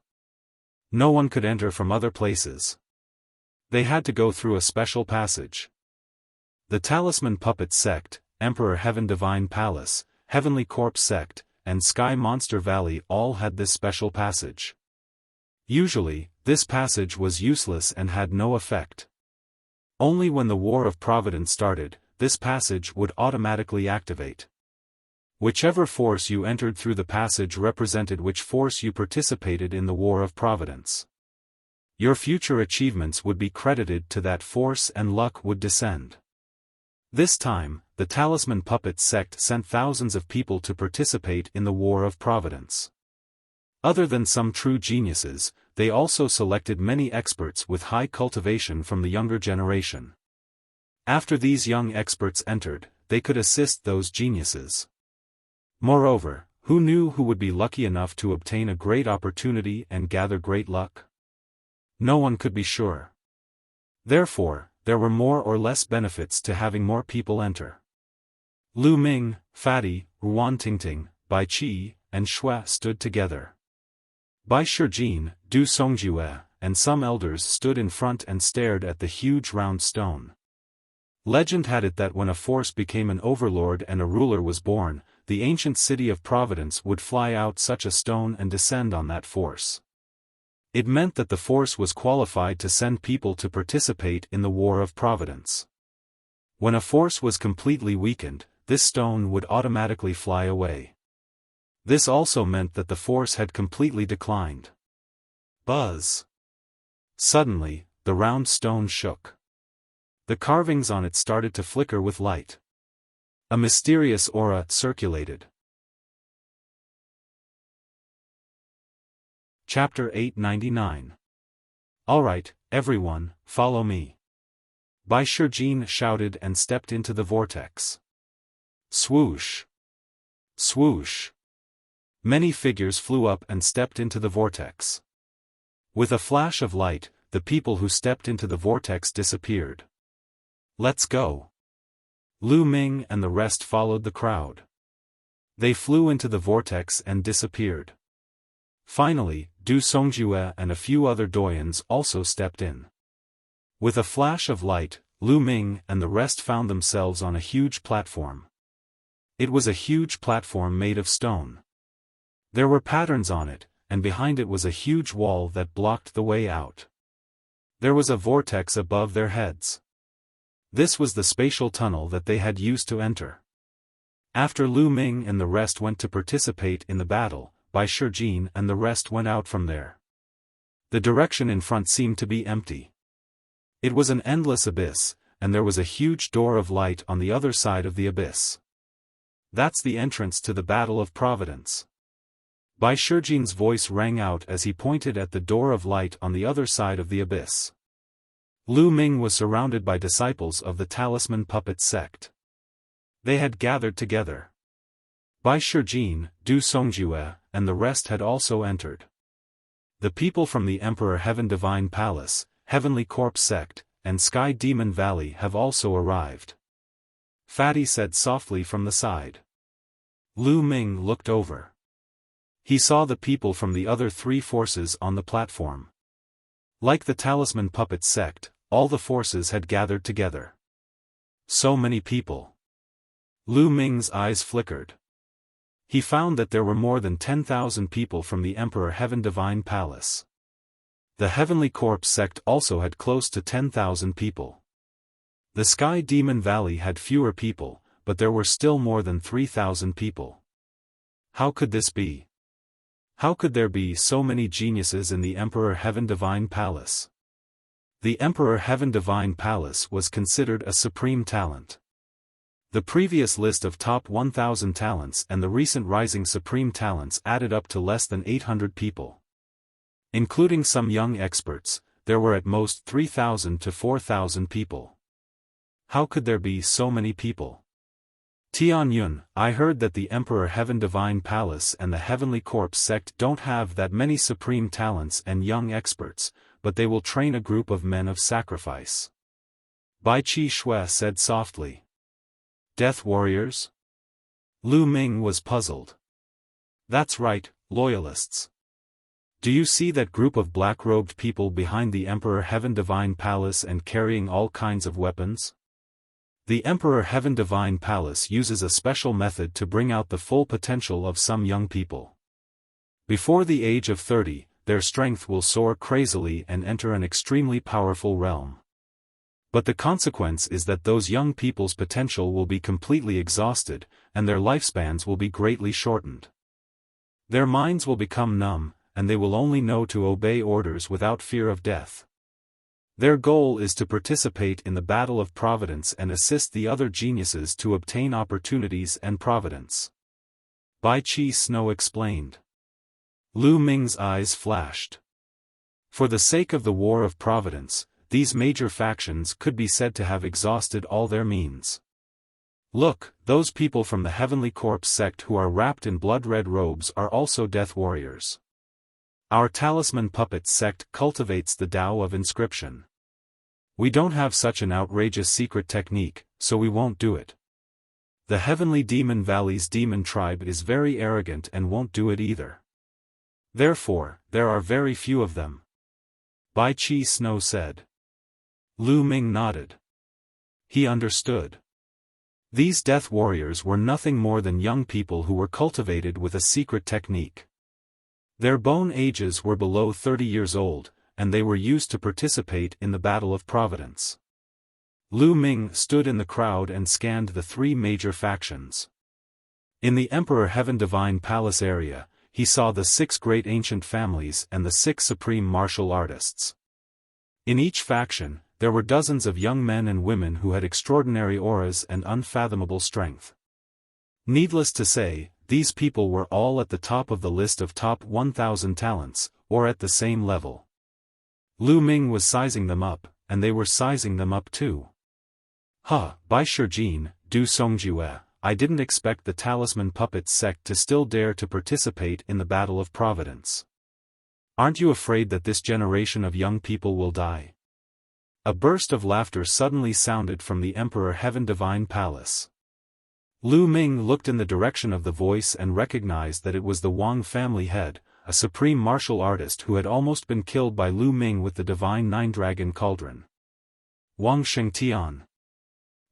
No one could enter from other places. They had to go through a special passage. The Talisman Puppet sect, Emperor Heaven Divine Palace, Heavenly Corpse sect, and Sky Monster Valley all had this special passage. Usually, this passage was useless and had no effect. Only when the War of Providence started, this passage would automatically activate. Whichever force you entered through the passage represented which force you participated in the War of Providence. Your future achievements would be credited to that force and luck would descend. This time, the Talisman Puppet sect sent thousands of people to participate in the War of Providence. Other than some true geniuses, they also selected many experts with high cultivation from the younger generation. After these young experts entered, they could assist those geniuses. Moreover, who knew who would be lucky enough to obtain a great opportunity and gather great luck? No one could be sure. Therefore, there were more or less benefits to having more people enter. Lu Ming, Fatty, Ruan Tingting, Bai Qi, and Shui stood together. Bai Shijin, Du Songjue, and some elders stood in front and stared at the huge round stone. Legend had it that when a force became an overlord and a ruler was born, the ancient city of Providence would fly out such a stone and descend on that force. It meant that the force was qualified to send people to participate in the War of Providence. When a force was completely weakened, this stone would automatically fly away. This also meant that the force had completely declined. Buzz! Suddenly, the round stone shook. The carvings on it started to flicker with light. A mysterious aura circulated. Chapter 899. Alright, everyone, follow me. Bai Shijin shouted and stepped into the vortex. Swoosh! Swoosh! Many figures flew up and stepped into the vortex. With a flash of light, the people who stepped into the vortex disappeared. Let's go! Lu Ming and the rest followed the crowd. They flew into the vortex and disappeared. Finally, Du Songjue and a few other doyens also stepped in. With a flash of light, Lu Ming and the rest found themselves on a huge platform. It was a huge platform made of stone. There were patterns on it, and behind it was a huge wall that blocked the way out. There was a vortex above their heads. This was the spatial tunnel that they had used to enter. After Lu Ming and the rest went to participate in the battle, Bai Shijin and the rest went out from there. The direction in front seemed to be empty. It was an endless abyss, and there was a huge door of light on the other side of the abyss. That's the entrance to the Battle of Providence. Bai Shijin's voice rang out as he pointed at the door of light on the other side of the abyss. Lu Ming was surrounded by disciples of the Talisman Puppet sect. They had gathered together. Bai Shijin, Du Songjue, and the rest had also entered. The people from the Emperor Heaven Divine Palace, Heavenly Corpse sect, and Sky Demon Valley have also arrived. Fatty said softly from the side. Lu Ming looked over. He saw the people from the other three forces on the platform. Like the Talisman Puppet sect, all the forces had gathered together. So many people. Lu Ming's eyes flickered. He found that there were more than 10,000 people from the Emperor Heaven Divine Palace. The Heavenly Corpse sect also had close to 10,000 people. The Sky Demon Valley had fewer people, but there were still more than 3,000 people. How could this be? How could there be so many geniuses in the Emperor Heaven Divine Palace? The Emperor Heaven Divine Palace was considered a supreme talent. The previous list of top 1,000 talents and the recent rising supreme talents added up to less than 800 people. Including some young experts, there were at most 3,000 to 4,000 people. How could there be so many people? Tian Yun, I heard that the Emperor Heaven Divine Palace and the Heavenly Corpse sect don't have that many supreme talents and young experts, but they will train a group of men of sacrifice. Bai Qi Shui said softly. Death warriors? Lu Ming was puzzled. That's right, loyalists. Do you see that group of black-robed people behind the Emperor Heaven Divine Palace and carrying all kinds of weapons? The Emperor Heaven Divine Palace uses a special method to bring out the full potential of some young people. Before the age of 30, their strength will soar crazily and enter an extremely powerful realm. But the consequence is that those young people's potential will be completely exhausted, and their lifespans will be greatly shortened. Their minds will become numb, and they will only know to obey orders without fear of death. Their goal is to participate in the battle of providence and assist the other geniuses to obtain opportunities and providence. Bai Chi Snow explained. Lu Ming's eyes flashed. For the sake of the war of providence, these major factions could be said to have exhausted all their means. Look, those people from the Heavenly Corpse sect who are wrapped in blood-red robes are also death warriors. Our Talisman Puppet sect cultivates the Tao of inscription. We don't have such an outrageous secret technique, so we won't do it. The Heavenly Demon Valley's demon tribe is very arrogant and won't do it either. Therefore, there are very few of them. Bai Chi Snow said. Lu Ming nodded. He understood. These death warriors were nothing more than young people who were cultivated with a secret technique. Their bone ages were below 30 years old, and they were used to participate in the battle of providence. Lu Ming stood in the crowd and scanned the three major factions. In the Emperor Heaven Divine Palace area, he saw the 6 great ancient families and the 6 supreme martial artists. In each faction, there were dozens of young men and women who had extraordinary auras and unfathomable strength. Needless to say, these people were all at the top of the list of top 1,000 talents, or at the same level. Lu Ming was sizing them up, and they were sizing them up too. Bai Shijin, Du Songjue, I didn't expect the Talisman Puppet sect to still dare to participate in the battle of providence. Aren't you afraid that this generation of young people will die? A burst of laughter suddenly sounded from the Emperor Heaven Divine Palace. Lu Ming looked in the direction of the voice and recognized that it was the Wang family head, a supreme martial artist who had almost been killed by Lu Ming with the divine nine-dragon cauldron. Wang Shengtian.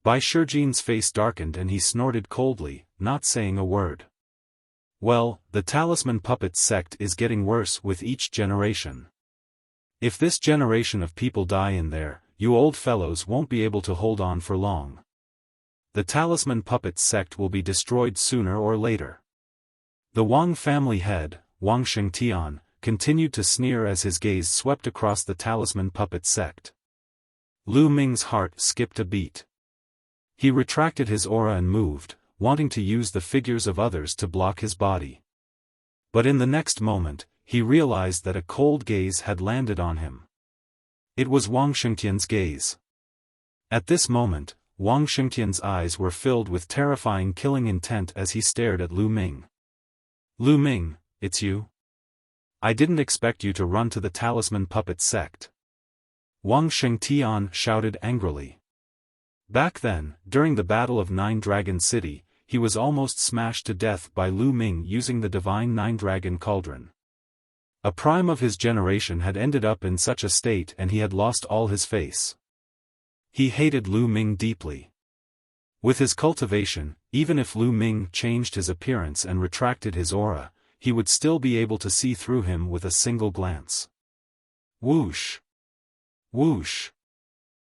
Bai Shijin's face darkened and he snorted coldly, not saying a word. Well, the Talisman Puppet sect is getting worse with each generation. If this generation of people die in there, you old fellows won't be able to hold on for long. The Talisman Puppet sect will be destroyed sooner or later. The Wang family head, Wang Shengtian, continued to sneer as his gaze swept across the Talisman Puppet sect. Lu Ming's heart skipped a beat. He retracted his aura and moved, wanting to use the figures of others to block his body. But in the next moment, he realized that a cold gaze had landed on him. It was Wang Shengtian's gaze. At this moment, Wang Shengtian's eyes were filled with terrifying killing intent as he stared at Lu Ming. Lu Ming, it's you? I didn't expect you to run to the Talisman Puppet sect. Wang Shengtian shouted angrily. Back then, during the Battle of Nine Dragon City, he was almost smashed to death by Lu Ming using the divine nine-dragon cauldron. A prime of his generation had ended up in such a state and he had lost all his face. He hated Lu Ming deeply. With his cultivation, even if Lu Ming changed his appearance and retracted his aura, he would still be able to see through him with a single glance. Whoosh! Whoosh!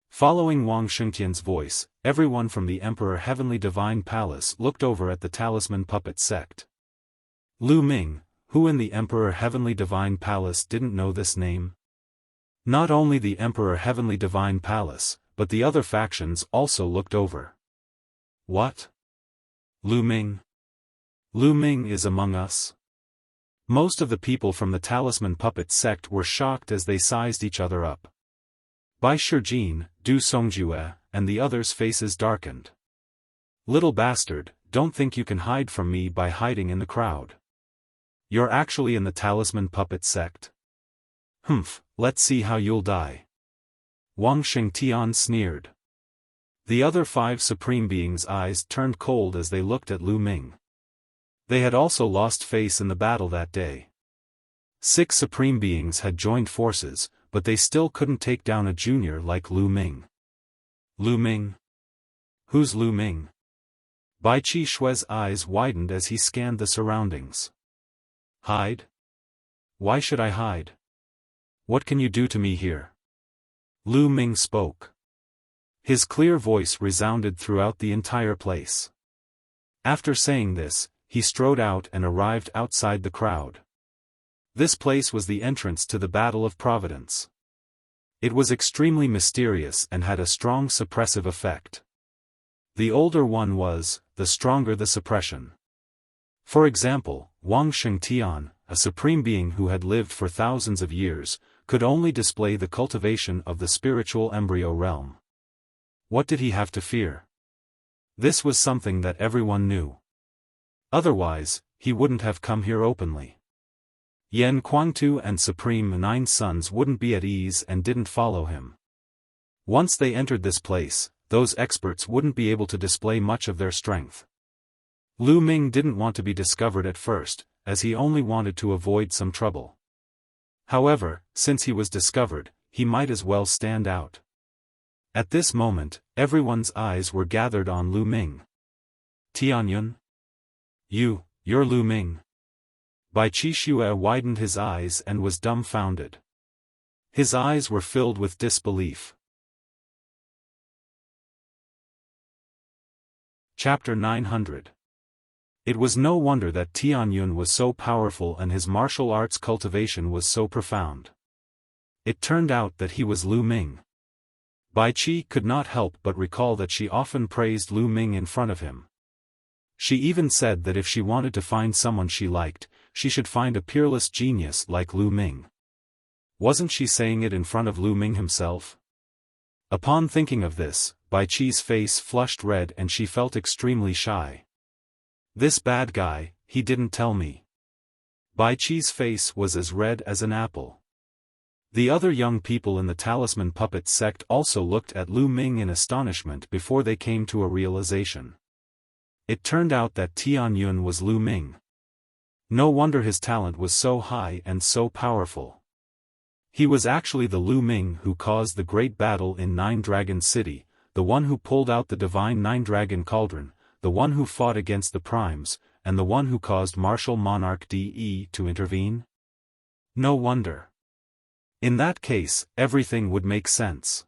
Following Wang Shengtian's voice, everyone from the Emperor Heavenly Divine Palace looked over at the Talisman Puppet sect. Lu Ming, who in the Emperor Heavenly Divine Palace didn't know this name? Not only the Emperor Heavenly Divine Palace, but the other factions also looked over. What? Lu Ming? Lu Ming is among us? Most of the people from the Talisman Puppet sect were shocked as they sized each other up. Bai Shijin, Du Songjue, and the others' faces darkened. Little bastard, don't think you can hide from me by hiding in the crowd. You're actually in the Talisman Puppet sect? Humph, let's see how you'll die. Wang Shengtian sneered. The other 5 supreme beings' eyes turned cold as they looked at Lu Ming. They had also lost face in the battle that day. 6 supreme beings had joined forces, but they still couldn't take down a junior like Lu Ming. Lu Ming? Who's Lu Ming? Bai Chi Shui's eyes widened as he scanned the surroundings. Hide? Why should I hide? What can you do to me here? Lu Ming spoke. His clear voice resounded throughout the entire place. After saying this, he strode out and arrived outside the crowd. This place was the entrance to the Battle of Providence. It was extremely mysterious and had a strong suppressive effect. The older one was, the stronger the suppression. For example, Wang Shengtian, a supreme being who had lived for thousands of years, could only display the cultivation of the spiritual embryo realm. What did he have to fear? This was something that everyone knew. Otherwise, he wouldn't have come here openly. Yan Kuangtu and Supreme Nine Sons wouldn't be at ease and didn't follow him. Once they entered this place, those experts wouldn't be able to display much of their strength. Lu Ming didn't want to be discovered at first, as he only wanted to avoid some trouble. However, since he was discovered, he might as well stand out. At this moment, everyone's eyes were gathered on Lu Ming. Tianyun? You're Lu Ming. Bai Qixue widened his eyes and was dumbfounded. His eyes were filled with disbelief. Chapter 900. It was no wonder that Tianyun was so powerful and his martial arts cultivation was so profound. It turned out that he was Lu Ming. Bai Qi could not help but recall that she often praised Lu Ming in front of him. She even said that if she wanted to find someone she liked, she should find a peerless genius like Lu Ming. Wasn't she saying it in front of Lu Ming himself? Upon thinking of this, Bai Qi's face flushed red and she felt extremely shy. This bad guy, he didn't tell me. Bai Qi's face was as red as an apple. The other young people in the Talisman Puppet sect also looked at Lu Ming in astonishment before they came to a realization. It turned out that Tianyun was Lu Ming. No wonder his talent was so high and so powerful. He was actually the Lu Ming who caused the great battle in Nine Dragon City, the one who pulled out the divine Nine Dragon Cauldron, the one who fought against the Primes, and the one who caused Martial Monarch De to intervene? No wonder. In that case, everything would make sense.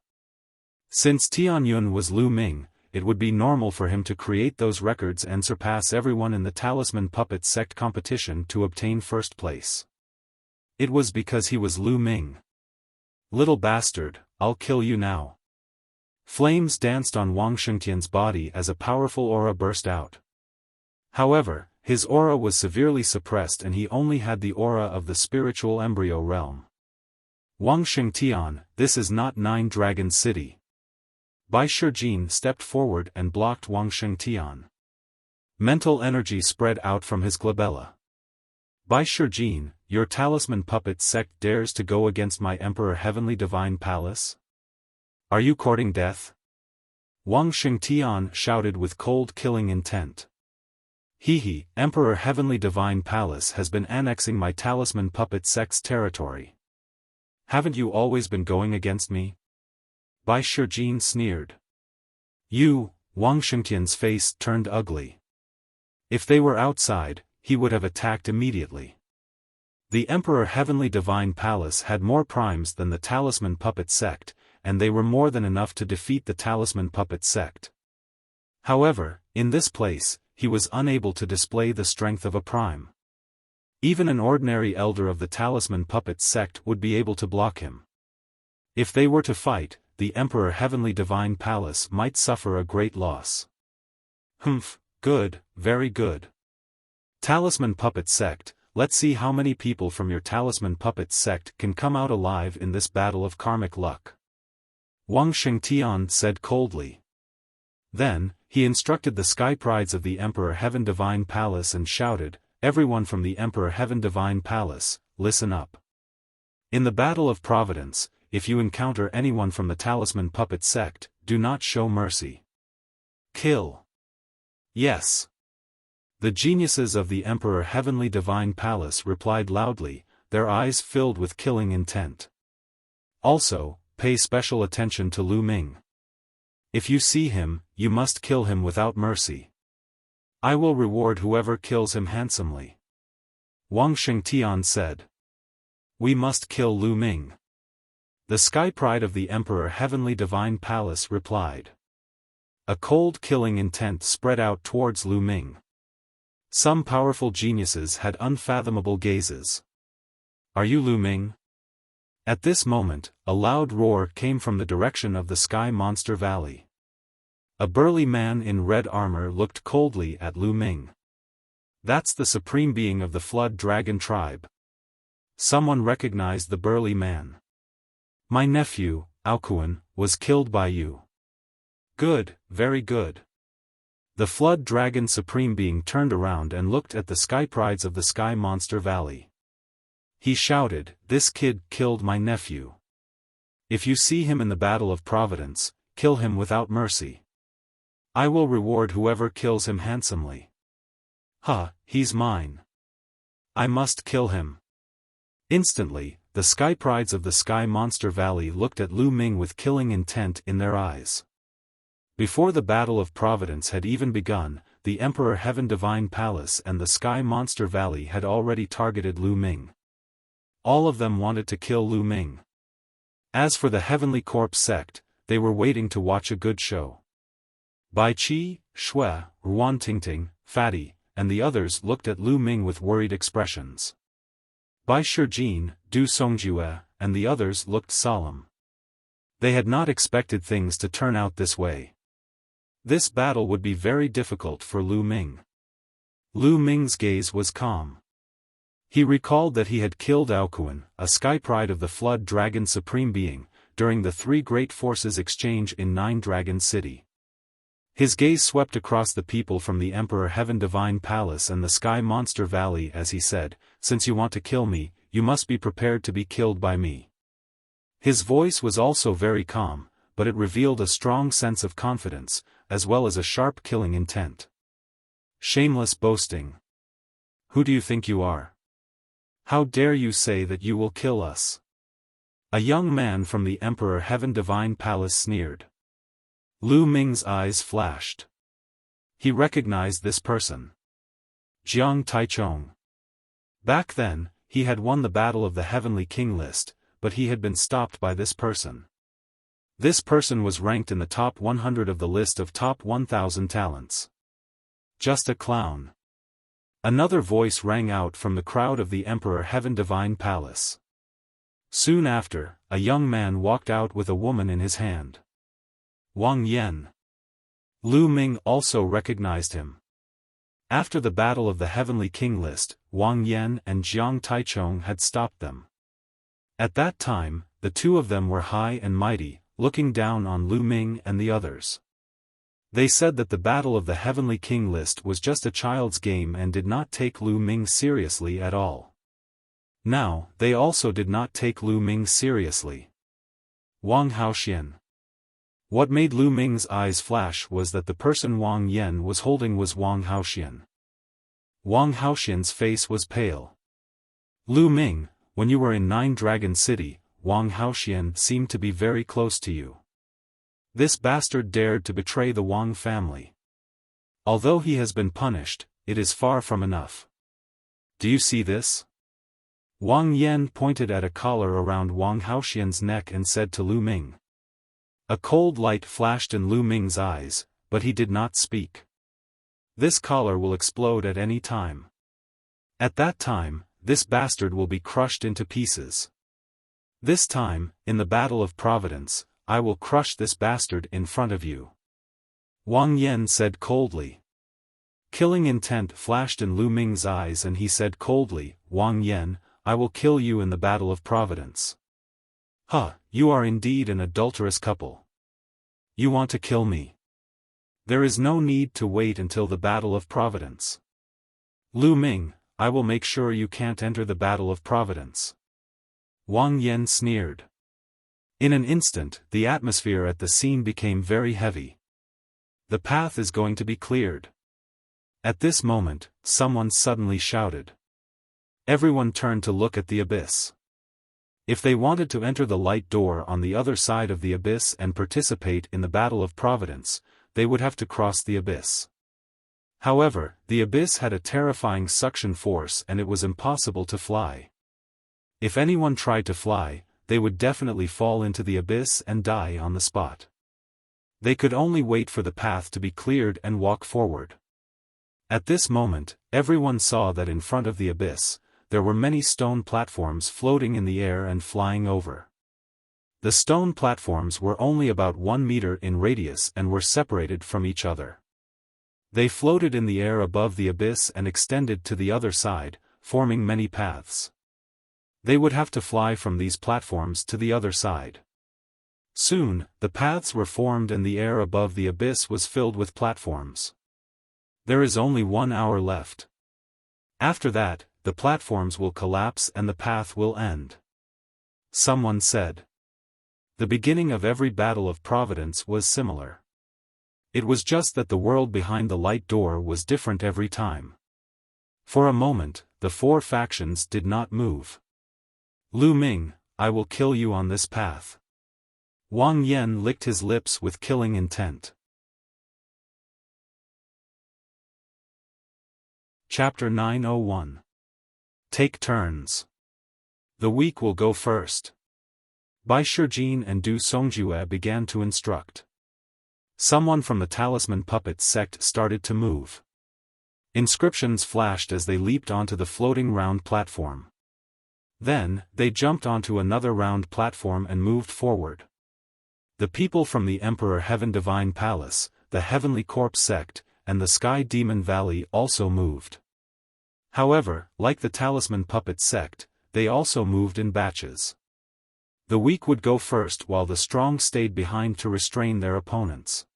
Since Tianyun was Lu Ming, it would be normal for him to create those records and surpass everyone in the Talisman Puppet sect competition to obtain first place. It was because he was Lu Ming. Little bastard, I'll kill you now. Flames danced on Wang Shengtian's body as a powerful aura burst out. However, his aura was severely suppressed and he only had the aura of the spiritual embryo realm. Wang Shengtian, this is not Nine Dragon City. Bai Shijin stepped forward and blocked Wang Shengtian. Mental energy spread out from his glabella. Bai Shijin, your Talisman Puppet sect dares to go against my Emperor Heavenly Divine Palace? Are you courting death? Wang Shengtian shouted with cold killing intent. He, Emperor Heavenly Divine Palace has been annexing my Talisman Puppet sect's territory. Haven't you always been going against me? Bai Shijin sneered. Wang Shengtian's face turned ugly. If they were outside, he would have attacked immediately. The Emperor Heavenly Divine Palace had more primes than the Talisman Puppet sect, and they were more than enough to defeat the Talisman Puppet sect. However, in this place, he was unable to display the strength of a prime. Even an ordinary elder of the Talisman Puppet sect would be able to block him. If they were to fight, the Emperor Heavenly Divine Palace might suffer a great loss. Good, very good. Talisman Puppet sect, let's see how many people from your Talisman Puppet sect can come out alive in this battle of karmic luck. Wang Shengtian said coldly. Then, he instructed the Sky Prides of the Emperor Heaven Divine Palace and shouted, everyone from the Emperor Heaven Divine Palace, listen up. In the Battle of Providence, if you encounter anyone from the Talisman Puppet sect, do not show mercy. Kill. Yes. The geniuses of the Emperor Heavenly Divine Palace replied loudly, their eyes filled with killing intent. Also, pay special attention to Lu Ming. If you see him, you must kill him without mercy. I will reward whoever kills him handsomely. Wang Shengtian said. We must kill Lu Ming. The sky pride of the Emperor Heavenly Divine Palace replied. A cold killing intent spread out towards Lu Ming. Some powerful geniuses had unfathomable gazes. Are you Lu Ming? At this moment, a loud roar came from the direction of the Sky Monster Valley. A burly man in red armor looked coldly at Lu Ming. That's the supreme being of the Flood Dragon tribe. Someone recognized the burly man. My nephew, Aokuan, was killed by you. Good, very good. The Flood Dragon Supreme Being turned around and looked at the sky prides of the Sky Monster Valley. He shouted, "This kid killed my nephew. If you see him in the Battle of Providence, kill him without mercy. I will reward whoever kills him handsomely." "Ha, he's mine. I must kill him." Instantly, the sky prides of the Sky Monster Valley looked at Lu Ming with killing intent in their eyes. Before the Battle of Providence had even begun, the Emperor Heaven Divine Palace and the Sky Monster Valley had already targeted Lu Ming. All of them wanted to kill Lu Ming. As for the Heavenly Corpse sect, they were waiting to watch a good show. Bai Qi, Shui, Ruan Tingting, Fatty, and the others looked at Lu Ming with worried expressions. Bai Shijin, Du Songjue, and the others looked solemn. They had not expected things to turn out this way. This battle would be very difficult for Lu Ming. Lu Ming's gaze was calm. He recalled that he had killed Aokuan, a sky pride of the Flood Dragon Supreme Being, during the Three Great Forces exchange in Nine Dragon City. His gaze swept across the people from the Emperor Heaven Divine Palace and the Sky Monster Valley as he said, "Since you want to kill me, you must be prepared to be killed by me." His voice was also very calm, but it revealed a strong sense of confidence, as well as a sharp killing intent. Shameless boasting. Who do you think you are? How dare you say that you will kill us? A young man from the Emperor Heaven Divine Palace sneered. Lu Ming's eyes flashed. He recognized this person. Jiang Taichong. Back then, he had won the Battle of the Heavenly King list, but he had been stopped by this person. This person was ranked in the top 100 of the list of top 1,000 talents. Just a clown. Another voice rang out from the crowd of the Emperor Heaven Divine Palace. Soon after, a young man walked out with a woman in his hand. Wang Yan. Lu Ming also recognized him. After the Battle of the Heavenly King list, Wang Yan and Jiang Taichong had stopped them. At that time, the two of them were high and mighty, looking down on Lu Ming and the others. They said that the Battle of the Heavenly King list was just a child's game and did not take Lu Ming seriously at all. Now, they also did not take Lu Ming seriously. Wang Haoxian. What made Lu Ming's eyes flash was that the person Wang Yan was holding was Wang Haoxian. Wang Haoxian's face was pale. Lu Ming, when you were in Nine Dragon City, Wang Haoxian seemed to be very close to you. This bastard dared to betray the Wang family. Although he has been punished, it is far from enough. Do you see this? Wang Yan pointed at a collar around Wang Haoxian's neck and said to Lu Ming. A cold light flashed in Lu Ming's eyes, but he did not speak. This collar will explode at any time. At that time, this bastard will be crushed into pieces. This time, in the Battle of Providence, I will crush this bastard in front of you. Wang Yan said coldly. Killing intent flashed in Lu Ming's eyes and he said coldly, Wang Yan, I will kill you in the Battle of Providence. Huh, you are indeed an adulterous couple. You want to kill me. There is no need to wait until the Battle of Providence. Lu Ming, I will make sure you can't enter the Battle of Providence. Wang Yan sneered. In an instant, the atmosphere at the scene became very heavy. The path is going to be cleared. At this moment, someone suddenly shouted. Everyone turned to look at the abyss. If they wanted to enter the light door on the other side of the abyss and participate in the Battle of Providence, they would have to cross the abyss. However, the abyss had a terrifying suction force and it was impossible to fly. If anyone tried to fly, they would definitely fall into the abyss and die on the spot. They could only wait for the path to be cleared and walk forward. At this moment, everyone saw that in front of the abyss, there were many stone platforms floating in the air and flying over. The stone platforms were only about 1 meter in radius and were separated from each other. They floated in the air above the abyss and extended to the other side, forming many paths. They would have to fly from these platforms to the other side. Soon, the paths were formed and the air above the abyss was filled with platforms. There is only 1 hour left. After that, the platforms will collapse and the path will end. Someone said. The beginning of every battle of Providence was similar. It was just that the world behind the light door was different every time. For a moment, the 4 factions did not move. Lu Ming, I will kill you on this path. Wang Yan licked his lips with killing intent. Chapter 901. Take turns. The weak will go first. Bai Shijin and Du Songjue began to instruct. Someone from the Talisman Puppet sect started to move. Inscriptions flashed as they leaped onto the floating round platform. Then, they jumped onto another round platform and moved forward. The people from the Emperor Heaven Divine Palace, the Heavenly Corpse sect, and the Sky Demon Valley also moved. However, like the Talisman Puppet sect, they also moved in batches. The weak would go first while the strong stayed behind to restrain their opponents.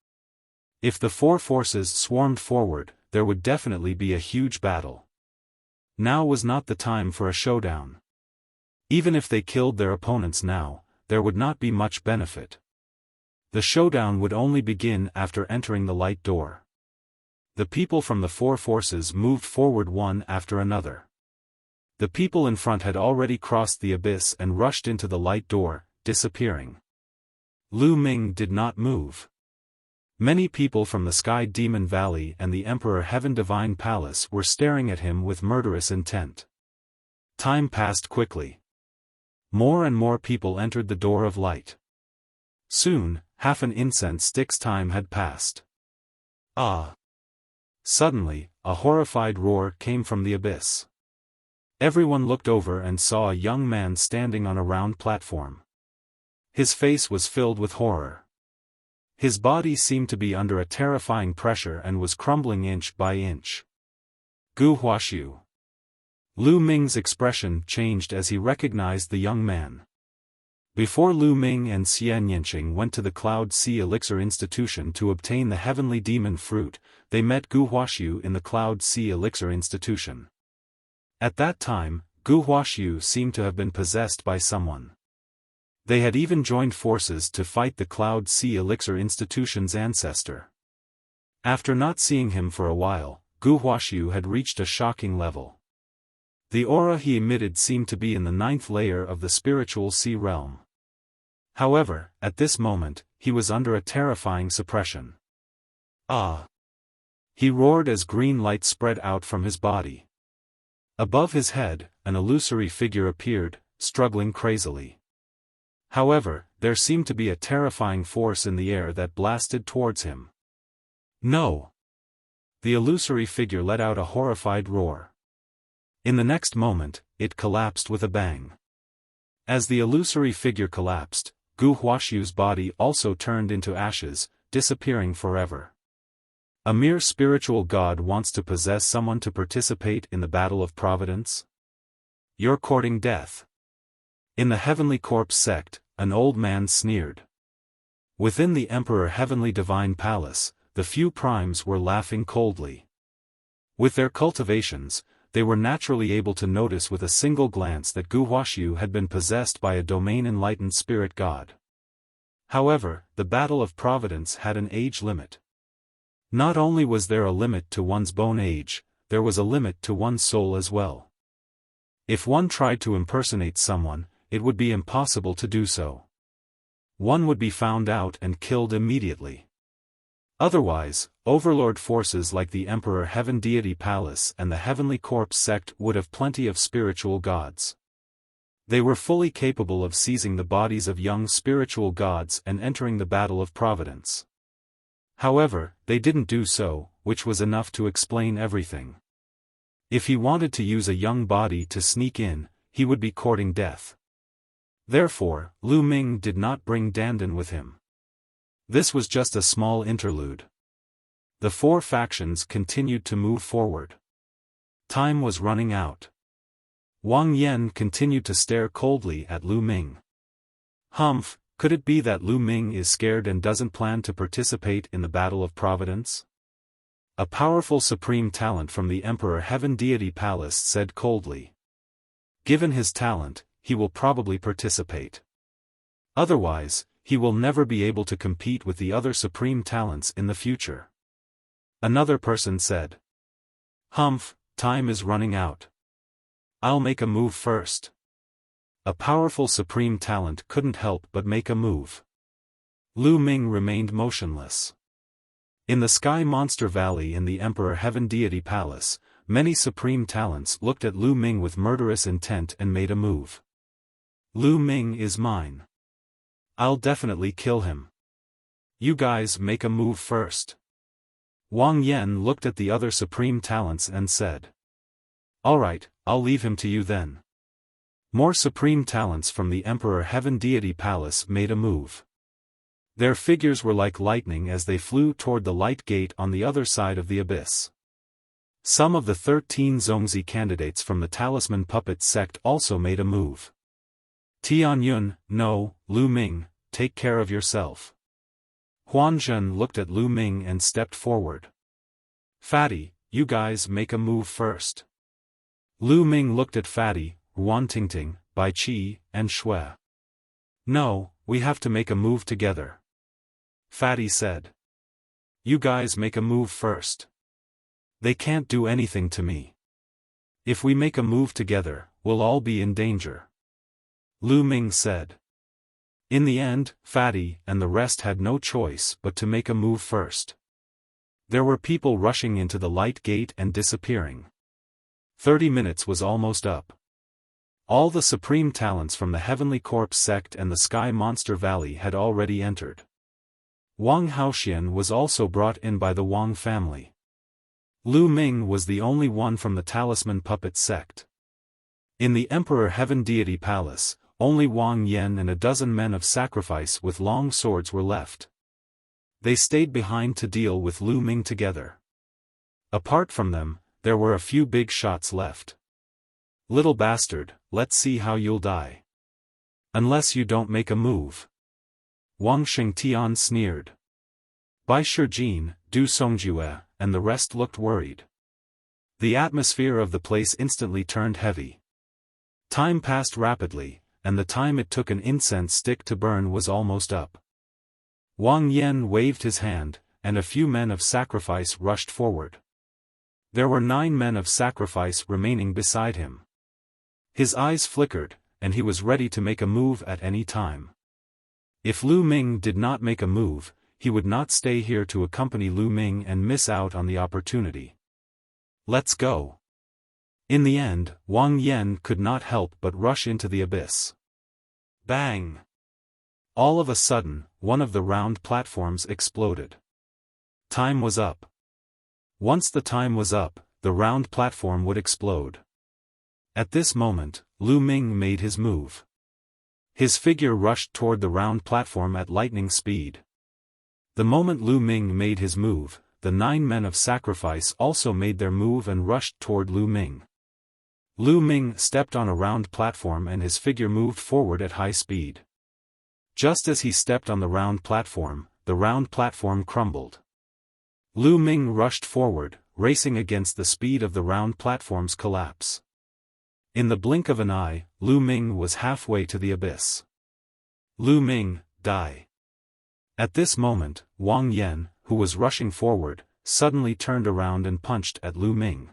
If the 4 forces swarmed forward, there would definitely be a huge battle. Now was not the time for a showdown. Even if they killed their opponents now, there would not be much benefit. The showdown would only begin after entering the light door. The people from the 4 forces moved forward one after another. The people in front had already crossed the abyss and rushed into the light door, disappearing. Lu Ming did not move. Many people from the Sky Demon Valley and the Emperor Heaven Divine Palace were staring at him with murderous intent. Time passed quickly. More and more people entered the door of light. Soon, half an incense stick's time had passed. Ah! Suddenly, a horrified roar came from the abyss. Everyone looked over and saw a young man standing on a round platform. His face was filled with horror. His body seemed to be under a terrifying pressure and was crumbling inch by inch. Gu Huaxiu. Lu Ming's expression changed as he recognized the young man. Before Lu Ming and Xian Yanqing went to the Cloud Sea Elixir Institution to obtain the Heavenly Demon Fruit, they met Gu Huaxiu in the Cloud Sea Elixir Institution. At that time, Gu Huaxiu seemed to have been possessed by someone. They had even joined forces to fight the Cloud Sea Elixir Institution's ancestor. After not seeing him for a while, Gu Huaxiu had reached a shocking level. The aura he emitted seemed to be in the 9th layer of the spiritual sea realm. However, at this moment, he was under a terrifying suppression. Ah! He roared as green light spread out from his body. Above his head, an illusory figure appeared, struggling crazily. However, there seemed to be a terrifying force in the air that blasted towards him. No! The illusory figure let out a horrified roar. In the next moment, it collapsed with a bang. As the illusory figure collapsed, Gu Huaxiu's body also turned into ashes, disappearing forever. A mere spiritual god wants to possess someone to participate in the battle of Providence? You're courting death. In the Heavenly Corpse sect, an old man sneered. Within the Emperor Heavenly Divine Palace, the few primes were laughing coldly. With their cultivations, they were naturally able to notice with a single glance that Gu Huaxiu had been possessed by a domain-enlightened spirit god. However, the Battle of Providence had an age limit. Not only was there a limit to one's bone age, there was a limit to one's soul as well. If one tried to impersonate someone, it would be impossible to do so. One would be found out and killed immediately. Otherwise, overlord forces like the Emperor Heaven Deity Palace and the Heavenly Corpse sect would have plenty of spiritual gods. They were fully capable of seizing the bodies of young spiritual gods and entering the battle of providence. However, they didn't do so, which was enough to explain everything. If he wanted to use a young body to sneak in, he would be courting death. Therefore, Lu Ming did not bring Dandan with him. This was just a small interlude. The four factions continued to move forward. Time was running out. Wang Yan continued to stare coldly at Lu Ming. Humph, could it be that Lu Ming is scared and doesn't plan to participate in the Battle of Providence? A powerful supreme talent from the Emperor Heaven Deity Palace said coldly. Given his talent, he will probably participate. Otherwise, he will never be able to compete with the other supreme talents in the future. Another person said. Humph, time is running out. I'll make a move first. A powerful supreme talent couldn't help but make a move. Lu Ming remained motionless. In the Sky Monster Valley in the Emperor Heaven Deity Palace, many supreme talents looked at Lu Ming with murderous intent and made a move. Lu Ming is mine. I'll definitely kill him. You guys make a move first. Wang Yan looked at the other supreme talents and said. Alright, I'll leave him to you then. More supreme talents from the Emperor Heaven Deity Palace made a move. Their figures were like lightning as they flew toward the light gate on the other side of the abyss. Some of the 13 Zongzi candidates from the Talisman Puppet sect also made a move. Tianyun, no, Lu Ming, take care of yourself. Huanzhen looked at Lu Ming and stepped forward. Fatty, you guys make a move first. Lu Ming looked at Fatty, Ruan Tingting, Bai Qi, and Shui. No, we have to make a move together. Fatty said. You guys make a move first. They can't do anything to me. If we make a move together, we'll all be in danger. Lu Ming said. In the end, Fatty and the rest had no choice but to make a move first. There were people rushing into the light gate and disappearing. 30 minutes was almost up. All the supreme talents from the Heavenly Corpse sect and the Sky Monster Valley had already entered. Wang Haoxian was also brought in by the Wang family. Lu Ming was the only one from the Talisman Puppet sect. In the Emperor Heaven Deity Palace, only Wang Yan and a dozen men of sacrifice with long swords were left. They stayed behind to deal with Lu Ming together. Apart from them, there were a few big shots left. Little bastard, let's see how you'll die. Unless you don't make a move. Wang Xingtian sneered. Bai Shijin, Du Songjue, and the rest looked worried. The atmosphere of the place instantly turned heavy. Time passed rapidly, and the time it took an incense stick to burn was almost up. Wang Yan waved his hand, and a few men of sacrifice rushed forward. There were 9 men of sacrifice remaining beside him. His eyes flickered, and he was ready to make a move at any time. If Lu Ming did not make a move, he would not stay here to accompany Lu Ming and miss out on the opportunity. Let's go. In the end, Wang Yan could not help but rush into the abyss. Bang! All of a sudden, one of the round platforms exploded. Time was up. Once the time was up, the round platform would explode. At this moment, Lu Ming made his move. His figure rushed toward the round platform at lightning speed. The moment Lu Ming made his move, the 9 men of sacrifice also made their move and rushed toward Lu Ming. Lu Ming stepped on a round platform and his figure moved forward at high speed. Just as he stepped on the round platform crumbled. Lu Ming rushed forward, racing against the speed of the round platform's collapse. In the blink of an eye, Lu Ming was halfway to the abyss. Lu Ming, die. At this moment, Wang Yan, who was rushing forward, suddenly turned around and punched at Lu Ming.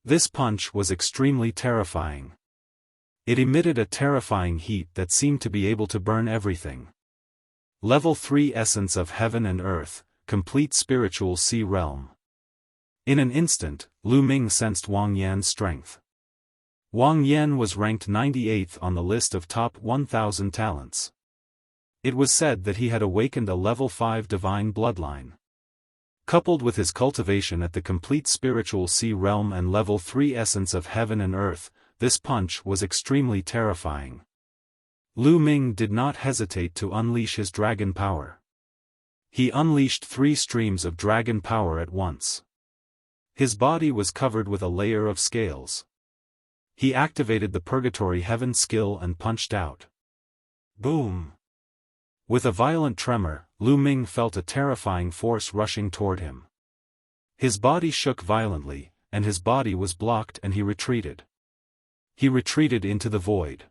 This punch was extremely terrifying. It emitted a terrifying heat that seemed to be able to burn everything. Level 3 Essence of Heaven and Earth, Complete Spiritual Sea Realm. In an instant, Lu Ming sensed Wang Yan's strength. Wang Yan was ranked 98th on the list of top 1,000 talents. It was said that he had awakened a level 5 divine bloodline. Coupled with his cultivation at the complete spiritual sea realm and level 3 essence of heaven and earth, this punch was extremely terrifying. Lu Ming did not hesitate to unleash his dragon power. He unleashed 3 streams of dragon power at once. His body was covered with a layer of scales. He activated the Purgatory Heaven skill and punched out. Boom! With a violent tremor, Lu Ming felt a terrifying force rushing toward him. His body shook violently, and his body was blocked and he retreated. He retreated into the void.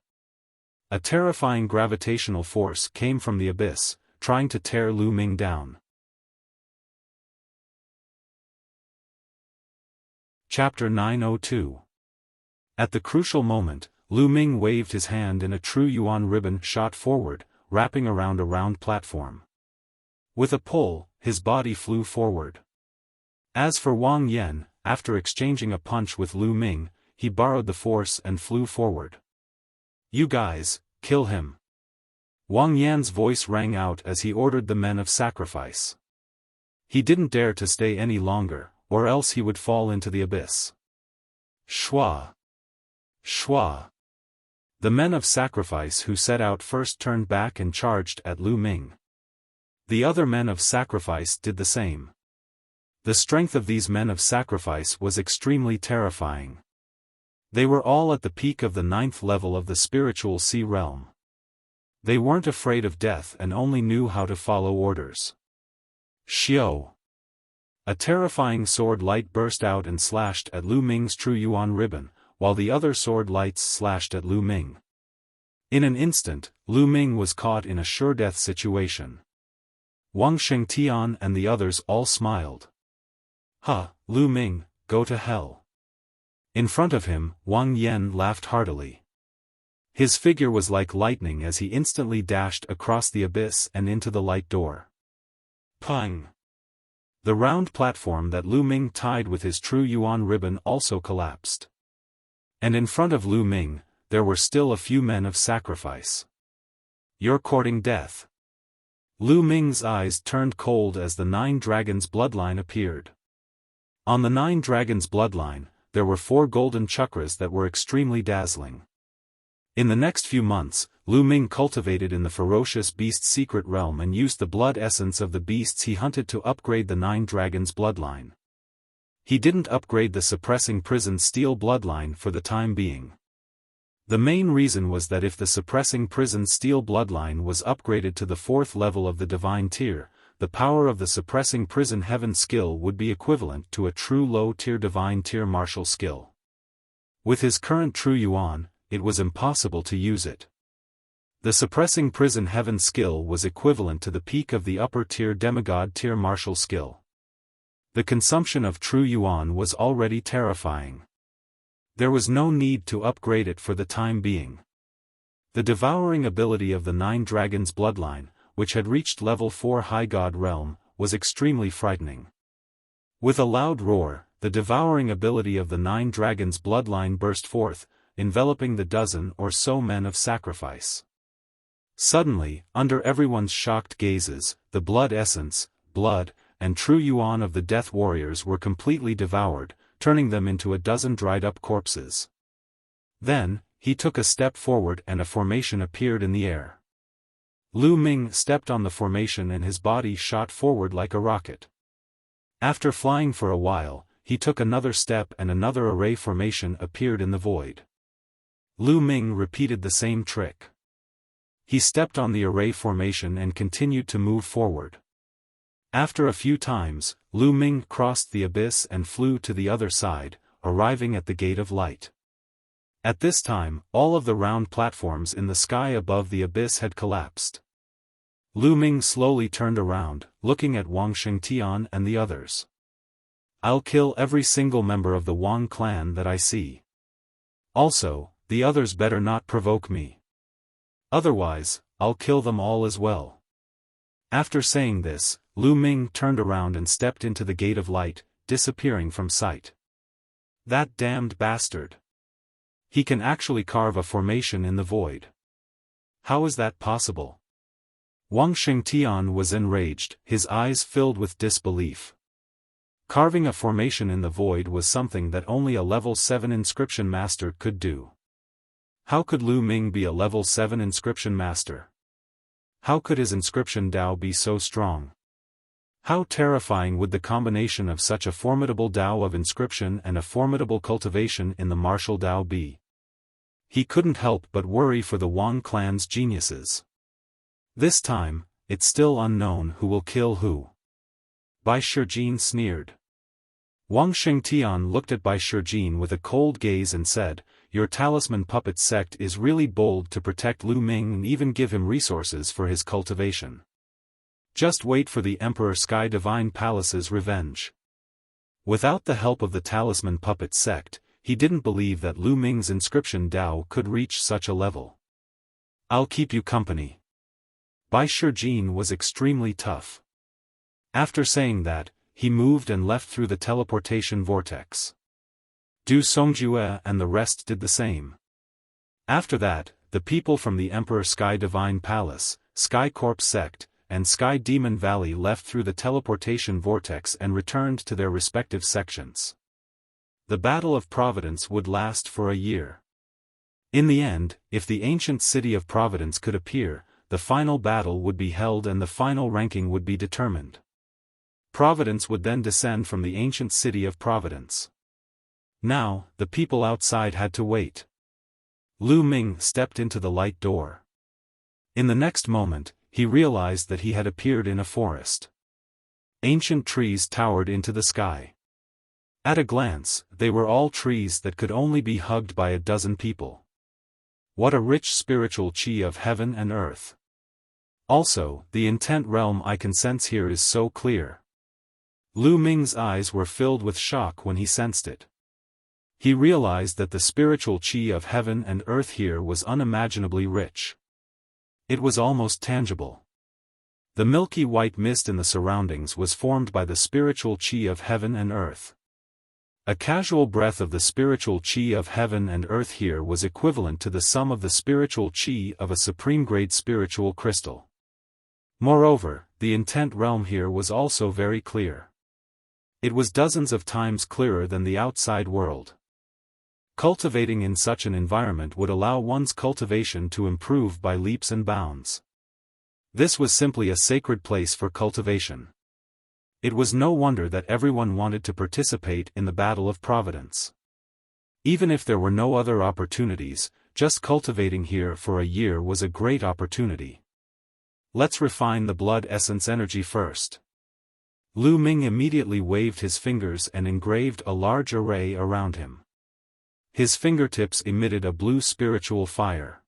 A terrifying gravitational force came from the abyss, trying to tear Lu Ming down. Chapter 902. At the crucial moment, Lu Ming waved his hand and a true yuan ribbon shot forward, wrapping around a round platform. With a pull, his body flew forward. As for Wang Yan, after exchanging a punch with Lu Ming, he borrowed the force and flew forward. "You guys, kill him." Wang Yan's voice rang out as he ordered the men of sacrifice. He didn't dare to stay any longer, or else he would fall into the abyss. Shua! Shua! The men of sacrifice who set out first turned back and charged at Lu Ming. The other men of sacrifice did the same. The strength of these men of sacrifice was extremely terrifying. They were all at the peak of the 9th level of the spiritual sea realm. They weren't afraid of death and only knew how to follow orders. Xiao! A terrifying sword light burst out and slashed at Lu Ming's true yuan ribbon, while the other sword lights slashed at Lu Ming. In an instant, Lu Ming was caught in a sure-death situation. Wang Shengtian and the others all smiled. "Ha, Lu Ming, go to hell." In front of him, Wang Yan laughed heartily. His figure was like lightning as he instantly dashed across the abyss and into the light door. Pang! The round platform that Lu Ming tied with his true yuan ribbon also collapsed. And in front of Lu Ming, there were still a few men of sacrifice. "You're courting death." Lu Ming's eyes turned cold as the 9 dragons bloodline appeared. On the 9 dragons bloodline, there were 4 golden chakras that were extremely dazzling. In the next few months, Lu Ming cultivated in the ferocious beast secret realm and used the blood essence of the beasts he hunted to upgrade the 9 dragons bloodline. He didn't upgrade the suppressing prison steel bloodline for the time being. The main reason was that if the suppressing prison steel bloodline was upgraded to the 4th level of the divine tier, the power of the suppressing prison heaven skill would be equivalent to a true low-tier divine tier martial skill. With his current true yuan, it was impossible to use it. The suppressing prison heaven skill was equivalent to the peak of the upper-tier demigod tier martial skill. The consumption of true yuan was already terrifying. There was no need to upgrade it for the time being. The devouring ability of the 9 dragons bloodline, which had reached level 4 high god realm, was extremely frightening. With a loud roar, the devouring ability of the 9 dragons bloodline burst forth, enveloping the dozen or so men of sacrifice. Suddenly, under everyone's shocked gazes, the blood essence, blood, and true yuan of the death warriors were completely devoured, turning them into a dozen dried-up corpses. Then, he took a step forward and a formation appeared in the air. Lu Ming stepped on the formation and his body shot forward like a rocket. After flying for a while, he took another step and another array formation appeared in the void. Lu Ming repeated the same trick. He stepped on the array formation and continued to move forward. After a few times, Lu Ming crossed the abyss and flew to the other side, arriving at the Gate of Light. At this time, all of the round platforms in the sky above the abyss had collapsed. Lu Ming slowly turned around, looking at Wang Shengtian and the others. "I'll kill every single member of the Wang clan that I see. Also, the others better not provoke me. Otherwise, I'll kill them all as well." After saying this, Lu Ming turned around and stepped into the Gate of Light, disappearing from sight. "That damned bastard!" He can actually carve a formation in the void. How is that possible? Wang Xingtian was enraged, his eyes filled with disbelief. Carving a formation in the void was something that only a level 7 inscription master could do. How could Lu Ming be a level 7 inscription master? How could his inscription Dao be so strong? How terrifying would the combination of such a formidable Dao of inscription and a formidable cultivation in the martial Dao be? He couldn't help but worry for the Wang clan's geniuses. This time, it's still unknown who will kill who. Bai Shijin sneered. Wang Xingtian looked at Bai Shijin with a cold gaze and said, "Your talisman puppet sect is really bold to protect Lu Ming and even give him resources for his cultivation. Just wait for the Emperor Sky Divine Palace's revenge." Without the help of the talisman puppet sect, he didn't believe that Lu Ming's inscription Dao could reach such a level. "I'll keep you company." Bai Shijin was extremely tough. After saying that, he moved and left through the teleportation vortex. Du Songjue and the rest did the same. After that, the people from the Emperor Sky Divine Palace, Sky Corp sect, and Sky Demon Valley left through the teleportation vortex and returned to their respective sections. The Battle of Providence would last for a year. In the end, if the ancient city of Providence could appear, the final battle would be held and the final ranking would be determined. Providence would then descend from the ancient city of Providence. Now, the people outside had to wait. Lu Ming stepped into the light door. In the next moment, he realized that he had appeared in a forest. Ancient trees towered into the sky. At a glance, they were all trees that could only be hugged by a dozen people. What a rich spiritual qi of heaven and earth. Also, the intent realm I can sense here is so clear. Lu Ming's eyes were filled with shock when he sensed it. He realized that the spiritual qi of heaven and earth here was unimaginably rich. It was almost tangible. The milky white mist in the surroundings was formed by the spiritual qi of heaven and earth. A casual breath of the spiritual qi of heaven and earth here was equivalent to the sum of the spiritual qi of a supreme-grade spiritual crystal. Moreover, the intent realm here was also very clear. It was dozens of times clearer than the outside world. Cultivating in such an environment would allow one's cultivation to improve by leaps and bounds. This was simply a sacred place for cultivation. It was no wonder that everyone wanted to participate in the Battle of Providence. Even if there were no other opportunities, just cultivating here for a year was a great opportunity. Let's refine the blood essence energy first. Lu Ming immediately waved his fingers and engraved a large array around him. His fingertips emitted a blue spiritual fire.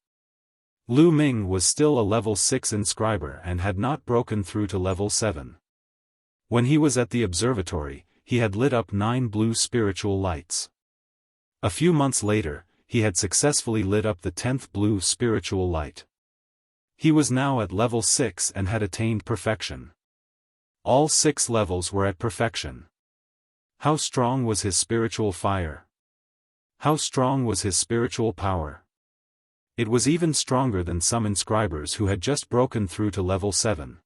Lu Ming was still a level 6 inscriber and had not broken through to level 7. When he was at the observatory, he had lit up 9 blue spiritual lights. A few months later, he had successfully lit up the 10th blue spiritual light. He was now at level 6 and had attained perfection. All 6 levels were at perfection. How strong was his spiritual fire? How strong was his spiritual power? It was even stronger than some inscribers who had just broken through to level 7.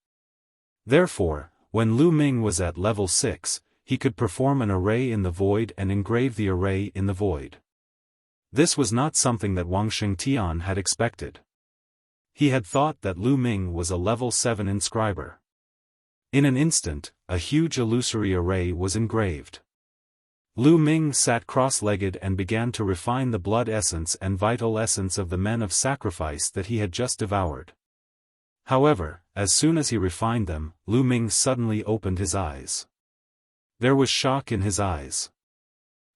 Therefore, when Lu Ming was at level 6, he could perform an array in the void and engrave the array in the void. This was not something that Wang Xingtian had expected. He had thought that Lu Ming was a level 7 inscriber. In an instant, a huge illusory array was engraved. Lu Ming sat cross-legged and began to refine the blood essence and vital essence of the men of sacrifice that he had just devoured. However, as soon as he refined them, Lu Ming suddenly opened his eyes. There was shock in his eyes.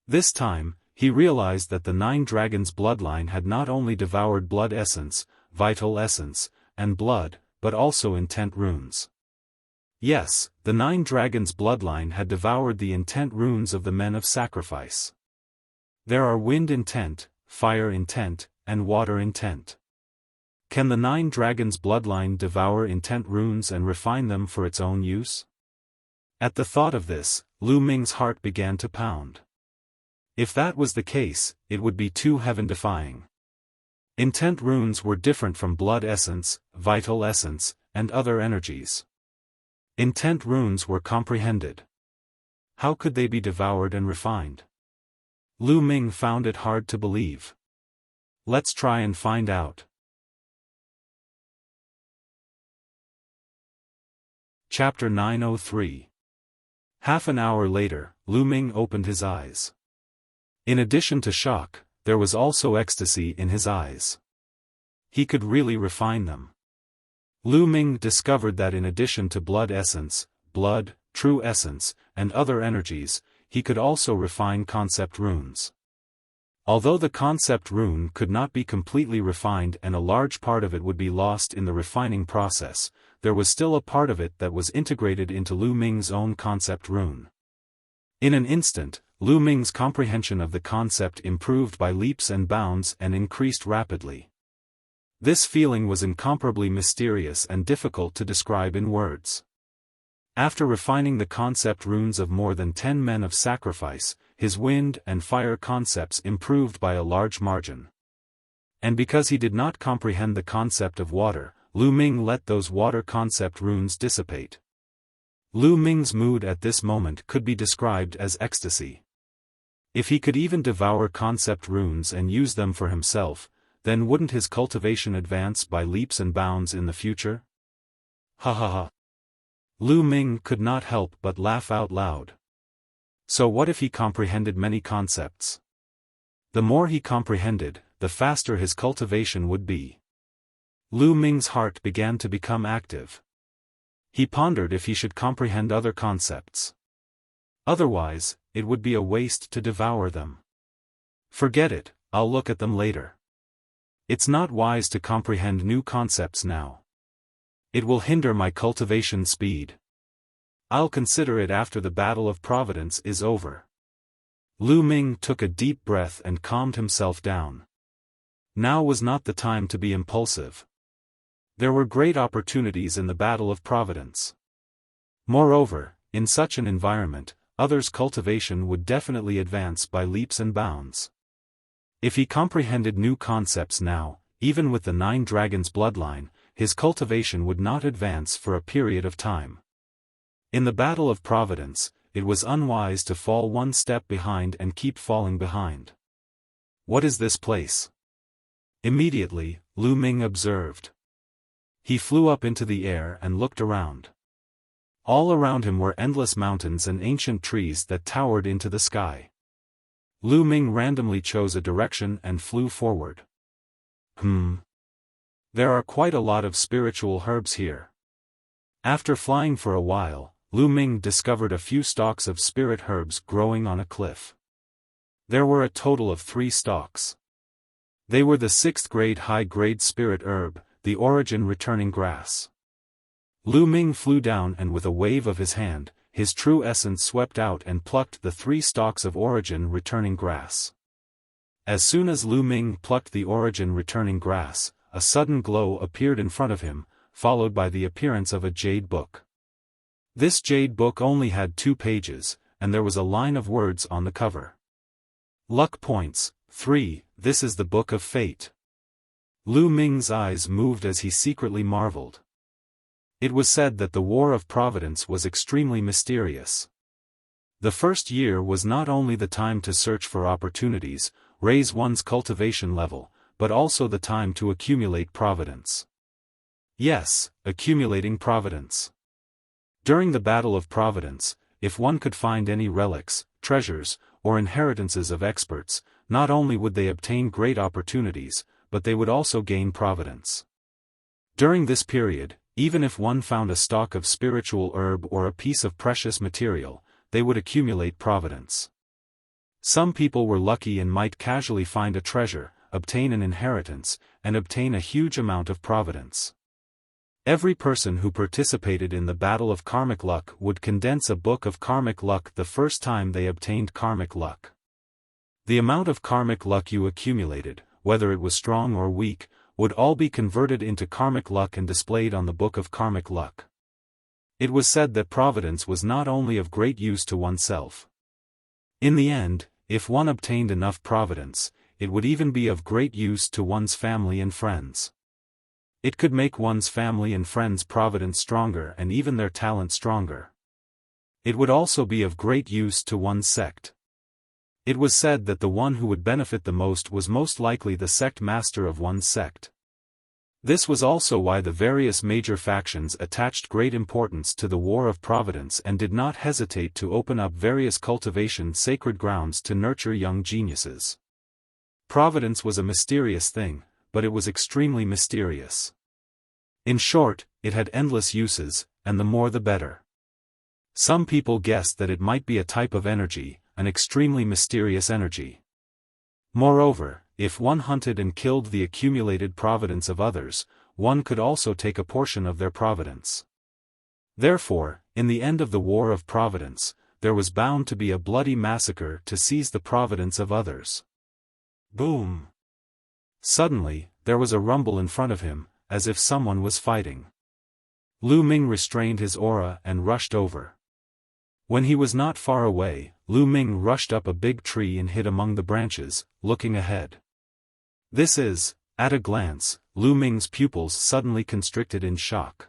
This time, he realized that the 9 dragons' bloodline had not only devoured blood essence, vital essence, and blood, but also intent runes. Yes, the 9 dragons' bloodline had devoured the intent runes of the men of sacrifice. There are wind intent, fire intent, and water intent. Can the 9 dragons' bloodline devour intent runes and refine them for its own use? At the thought of this, Lu Ming's heart began to pound. If that was the case, it would be too heaven-defying. Intent runes were different from blood essence, vital essence, and other energies. Intent runes were comprehended. How could they be devoured and refined? Lu Ming found it hard to believe. Let's try and find out. Chapter 903. Half an hour later, Lu Ming opened his eyes. In addition to shock, there was also ecstasy in his eyes. He could really refine them. Lu Ming discovered that in addition to blood essence, blood, true essence, and other energies, he could also refine concept runes. Although the concept rune could not be completely refined and a large part of it would be lost in the refining process, there was still a part of it that was integrated into Lu Ming's own concept rune. In an instant, Lu Ming's comprehension of the concept improved by leaps and bounds and increased rapidly. This feeling was incomparably mysterious and difficult to describe in words. After refining the concept runes of more than 10 men of sacrifice, his wind and fire concepts improved by a large margin. And because he did not comprehend the concept of water, Lu Ming let those water concept runes dissipate. Lu Ming's mood at this moment could be described as ecstasy. If he could even devour concept runes and use them for himself, then wouldn't his cultivation advance by leaps and bounds in the future? Ha ha ha. Lu Ming could not help but laugh out loud. So what if he comprehended many concepts? The more he comprehended, the faster his cultivation would be. Lu Ming's heart began to become active. He pondered if he should comprehend other concepts. Otherwise, it would be a waste to devour them. Forget it, I'll look at them later. It's not wise to comprehend new concepts now. It will hinder my cultivation speed. I'll consider it after the battle of Providence is over. Lu Ming took a deep breath and calmed himself down. Now was not the time to be impulsive. There were great opportunities in the battle of Providence. Moreover, in such an environment, others' cultivation would definitely advance by leaps and bounds. If he comprehended new concepts now, even with the 9 dragons bloodline, his cultivation would not advance for a period of time. In the battle of Providence, it was unwise to fall one step behind and keep falling behind. What is this place? Immediately, Lu Ming observed. He flew up into the air and looked around. All around him were endless mountains and ancient trees that towered into the sky. Lu Ming randomly chose a direction and flew forward. There are quite a lot of spiritual herbs here. After flying for a while, Lu Ming discovered a few stalks of spirit herbs growing on a cliff. There were a total of 3 stalks. They were the 6th grade high-grade spirit herb, the origin returning grass. Lu Ming flew down and with a wave of his hand, his true essence swept out and plucked the 3 stalks of origin returning grass. As soon as Lu Ming plucked the origin returning grass, a sudden glow appeared in front of him, followed by the appearance of a jade book. This jade book only had 2 pages, and there was a line of words on the cover. Luck points, 3, this is the Book of Fate. Lu Ming's eyes moved as he secretly marveled. It was said that the War of Providence was extremely mysterious. The first year was not only the time to search for opportunities, raise one's cultivation level, but also the time to accumulate providence. Yes, accumulating providence. During the Battle of Providence, if one could find any relics, treasures, or inheritances of experts, not only would they obtain great opportunities, but they would also gain providence. During this period, even if one found a stalk of spiritual herb or a piece of precious material, they would accumulate providence. Some people were lucky and might casually find a treasure, obtain an inheritance, and obtain a huge amount of providence. Every person who participated in the Battle of Karmic Luck would condense a book of karmic luck the first time they obtained karmic luck. The amount of karmic luck you accumulated, whether it was strong or weak, would all be converted into karmic luck and displayed on the Book of Karmic Luck. It was said that providence was not only of great use to oneself. In the end, if one obtained enough providence, it would even be of great use to one's family and friends. It could make one's family and friends' providence stronger and even their talent stronger. It would also be of great use to one's sect. It was said that the one who would benefit the most was most likely the sect master of one's sect. This was also why the various major factions attached great importance to the War of Providence and did not hesitate to open up various cultivation sacred grounds to nurture young geniuses. Providence was a mysterious thing, but it was extremely mysterious. In short, it had endless uses, and the more the better. Some people guessed that it might be a type of energy, an extremely mysterious energy. Moreover, if one hunted and killed the accumulated providence of others, one could also take a portion of their providence. Therefore, in the end of the War of Providence, there was bound to be a bloody massacre to seize the providence of others. Boom! Suddenly, there was a rumble in front of him, as if someone was fighting. Lu Ming restrained his aura and rushed over. When he was not far away, Lu Ming rushed up a big tree and hid among the branches, looking ahead. This is, at a glance, Lu Ming's pupils suddenly constricted in shock.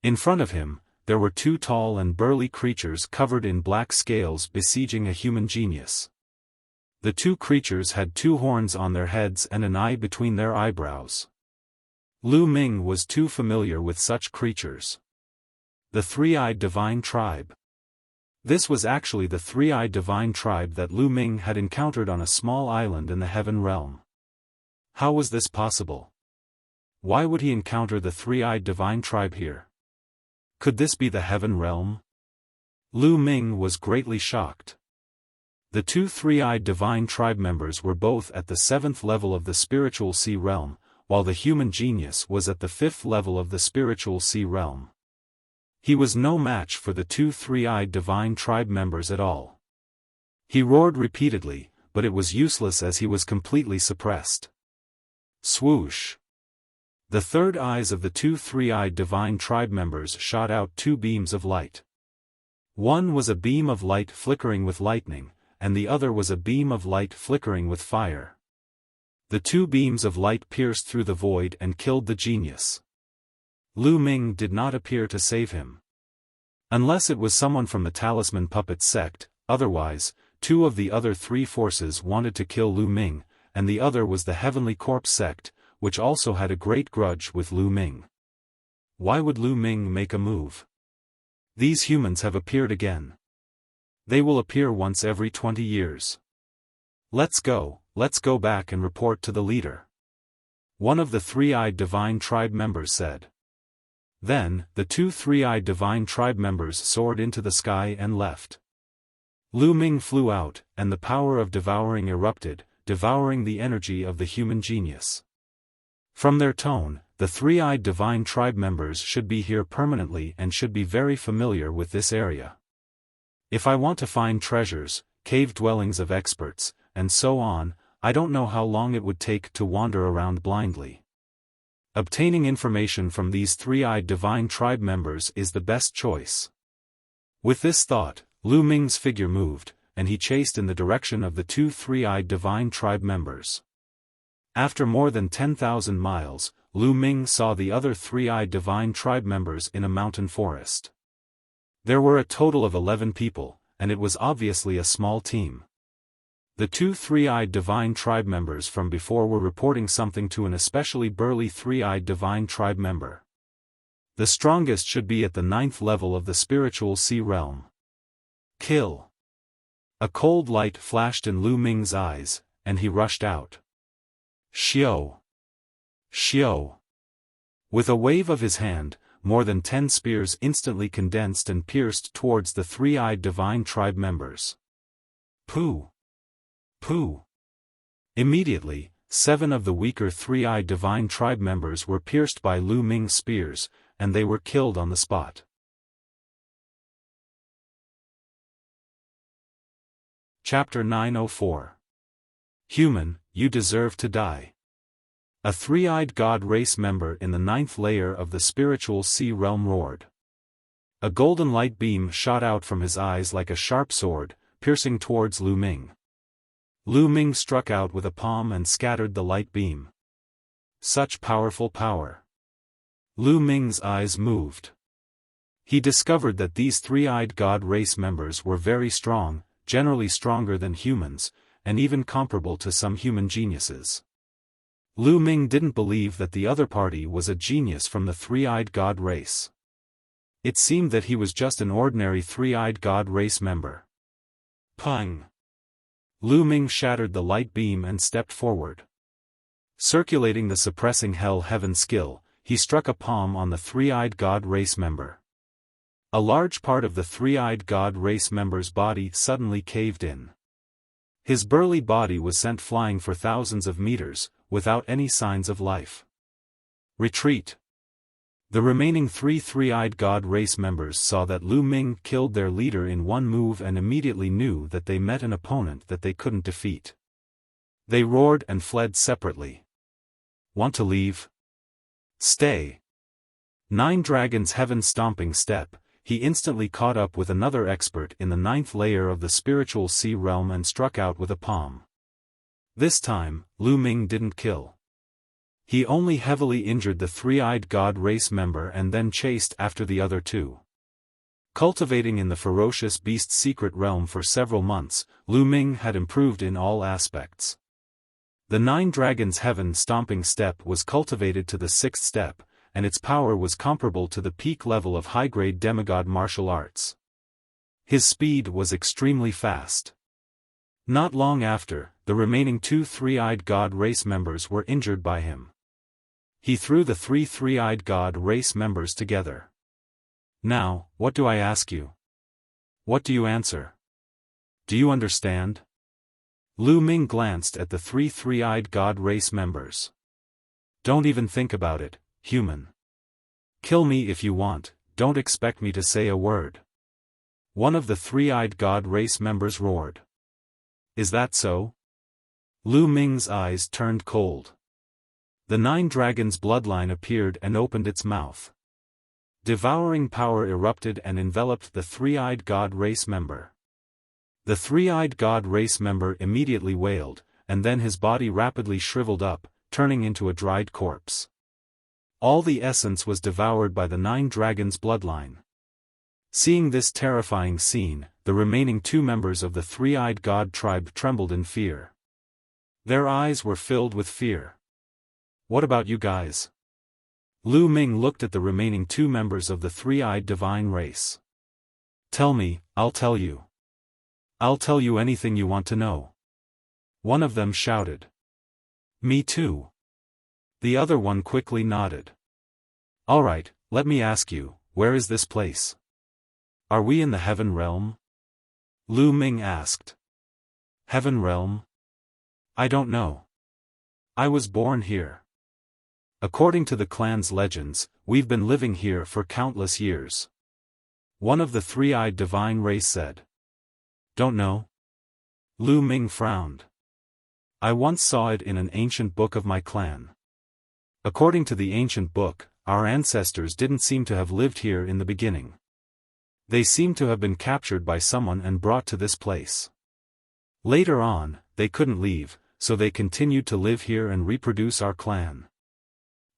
In front of him, there were two tall and burly creatures covered in black scales besieging a human genius. The two creatures had two horns on their heads and an eye between their eyebrows. Lu Ming was too familiar with such creatures. The three-eyed divine tribe. This was actually the three-eyed divine tribe that Lu Ming had encountered on a small island in the heaven realm. How was this possible? Why would he encounter the three-eyed divine tribe here? Could this be the heaven realm? Lu Ming was greatly shocked. The two three-eyed divine tribe members were both at the 7th level of the spiritual sea realm, while the human genius was at the 5th level of the spiritual sea realm. He was no match for the two three-eyed divine tribe members at all. He roared repeatedly, but it was useless as he was completely suppressed. Swoosh! The third eyes of the two three-eyed divine tribe members shot out two beams of light. One was a beam of light flickering with lightning, and the other was a beam of light flickering with fire. The two beams of light pierced through the void and killed the genius. Lu Ming did not appear to save him. Unless it was someone from the Talisman Puppet sect, otherwise, two of the other three forces wanted to kill Lu Ming, and the other was the Heavenly Corpse sect, which also had a great grudge with Lu Ming. Why would Lu Ming make a move? These humans have appeared again. They will appear once every 20 years. Let's go back and report to the leader. One of the three-eyed divine tribe members said. Then, the two three-eyed divine tribe members soared into the sky and left. Lu Ming flew out, and the power of devouring erupted, devouring the energy of the human genius. From their tone, the three-eyed divine tribe members should be here permanently and should be very familiar with this area. If I want to find treasures, cave dwellings of experts, and so on, I don't know how long it would take to wander around blindly. Obtaining information from these three-eyed divine tribe members is the best choice. With this thought, Lu Ming's figure moved, and he chased in the direction of the two three-eyed divine tribe members. After more than 10,000 miles, Lu Ming saw the other three-eyed divine tribe members in a mountain forest. There were a total of 11 people, and it was obviously a small team. The two three-eyed divine tribe members from before were reporting something to an especially burly three-eyed divine tribe member. The strongest should be at the 9th level of the spiritual sea realm. Kill! A cold light flashed in Lu Ming's eyes, and he rushed out. Xiao! Xiao! With a wave of his hand, more than 10 spears instantly condensed and pierced towards the three-eyed divine tribe members. Pooh! Pooh! Immediately, 7 of the weaker three-eyed divine tribe members were pierced by Lu Ming's spears, and they were killed on the spot. Chapter 904. Human, you deserve to die. A three-eyed god race member in the 9th layer of the spiritual sea realm roared. A golden light beam shot out from his eyes like a sharp sword, piercing towards Lu Ming. Lu Ming struck out with a palm and scattered the light beam. Such powerful power. Lu Ming's eyes moved. He discovered that these three-eyed god race members were very strong, generally stronger than humans, and even comparable to some human geniuses. Lu Ming didn't believe that the other party was a genius from the three-eyed god race. It seemed that he was just an ordinary three-eyed god race member. Pung! Lu Ming shattered the light beam and stepped forward. Circulating the suppressing hell heaven skill, he struck a palm on the three-eyed god race member. A large part of the three-eyed god race member's body suddenly caved in. His burly body was sent flying for thousands of meters, without any signs of life. Retreat! The remaining three-eyed god race members saw that Lu Ming killed their leader in one move and immediately knew that they met an opponent that they couldn't defeat. They roared and fled separately. Want to leave? Stay! Nine Dragons Heaven Stomping Step. He instantly caught up with another expert in the 9th layer of the spiritual sea realm and struck out with a palm. This time, Lu Ming didn't kill. He only heavily injured the three-eyed god race member and then chased after the other two. Cultivating in the ferocious beast secret realm for several months, Lu Ming had improved in all aspects. The 9 Dragons Heaven Stomping Step was cultivated to the 6th step, and its power was comparable to the peak level of high-grade demigod martial arts. His speed was extremely fast. Not long after, the remaining 2 three-eyed god race members were injured by him. He threw the 3 three-eyed god race members together. Now, what do I ask you? What do you answer? Do you understand? Lu Ming glanced at the 3 three-eyed god race members. Don't even think about it, human. Kill me if you want, don't expect me to say a word. One of the three-eyed god race members roared. Is that so? Lu Ming's eyes turned cold. The 9 Dragons bloodline appeared and opened its mouth. Devouring power erupted and enveloped the three-eyed god race member. The three-eyed god race member immediately wailed, and then his body rapidly shriveled up, turning into a dried corpse. All the essence was devoured by the 9 Dragons bloodline. Seeing this terrifying scene, the remaining 2 members of the three-eyed god tribe trembled in fear. Their eyes were filled with fear. What about you guys? Lu Ming looked at the remaining 2 members of the three-eyed divine race. Tell me, I'll tell you. I'll tell you anything you want to know. One of them shouted. Me too. The other one quickly nodded. Alright, let me ask you, where is this place? Are we in the heaven realm? Lu Ming asked. Heaven realm? I don't know. I was born here. According to the clan's legends, we've been living here for countless years. One of the three-eyed divine race said. Don't know? Lu Ming frowned. I once saw it in an ancient book of my clan. According to the ancient book, our ancestors didn't seem to have lived here in the beginning. They seem to have been captured by someone and brought to this place. Later on, they couldn't leave, so they continued to live here and reproduce our clan.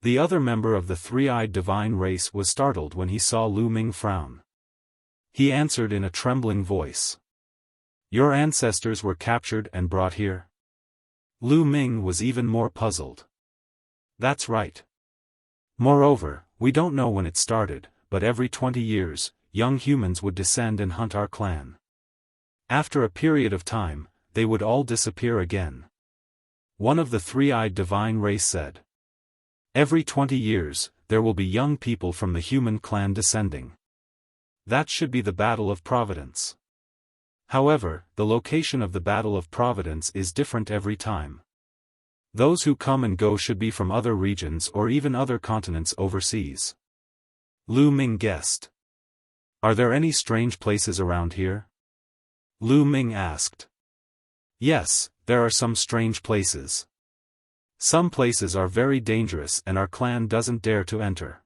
The other member of the three-eyed divine race was startled when he saw Lu Ming frown. He answered in a trembling voice. Your ancestors were captured and brought here? Lu Ming was even more puzzled. That's right. Moreover, we don't know when it started, but every 20 years, young humans would descend and hunt our clan. After a period of time, they would all disappear again. One of the three-eyed divine race said. Every 20 years, there will be young people from the human clan descending. That should be the Battle of Providence. However, the location of the Battle of Providence is different every time. Those who come and go should be from other regions or even other continents overseas. Lu Ming guessed. Are there any strange places around here? Lu Ming asked. Yes, there are some strange places. Some places are very dangerous and our clan doesn't dare to enter.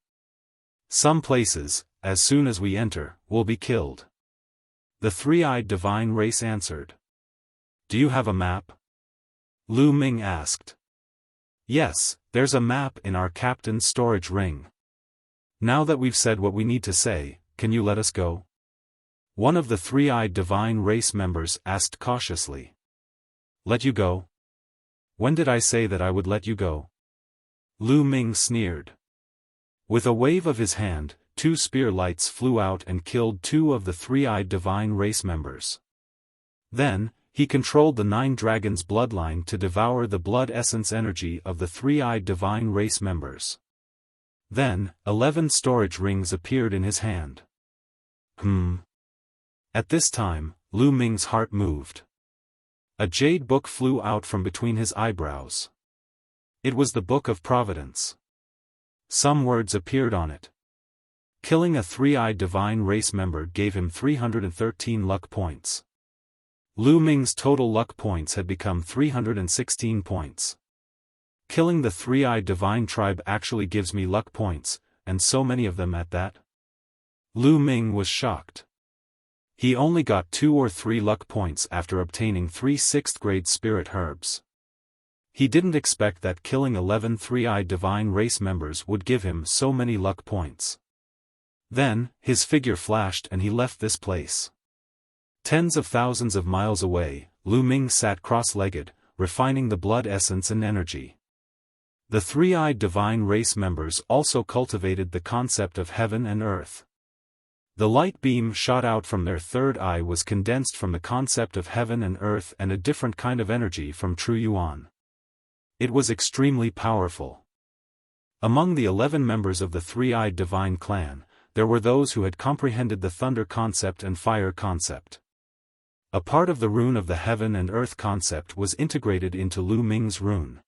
Some places, as soon as we enter, will be killed. The three-eyed divine race answered. Do you have a map? Lu Ming asked. Yes, there's a map in our captain's storage ring. Now that we've said what we need to say, can you let us go? One of the three-eyed divine race members asked cautiously. Let you go? When did I say that I would let you go? Lu Ming sneered. With a wave of his hand, 2 spear lights flew out and killed 2 of the three-eyed divine race members. Then, he controlled the 9 dragons' bloodline to devour the blood essence energy of the three-eyed divine race members. Then, 11 storage rings appeared in his hand. At this time, Lu Ming's heart moved. A jade book flew out from between his eyebrows. It was the Book of Providence. Some words appeared on it. Killing a three-eyed divine race member gave him 313 luck points. Lu Ming's total luck points had become 316 points. Killing the three-eyed divine tribe actually gives me luck points, and so many of them at that? Lu Ming was shocked. He only got 2 or 3 luck points after obtaining 3 6th-grade spirit herbs. He didn't expect that killing 11 three-eyed divine race members would give him so many luck points. Then, his figure flashed and he left this place. Tens of thousands of miles away, Lu Ming sat cross-legged, refining the blood essence and energy. The three-eyed divine race members also cultivated the concept of heaven and earth. The light beam shot out from their third eye was condensed from the concept of heaven and earth and a different kind of energy from true yuan. It was extremely powerful. Among the 11 members of the three-eyed divine clan, there were those who had comprehended the thunder concept and fire concept. A part of the rune of the heaven and earth concept was integrated into Lu Ming's rune.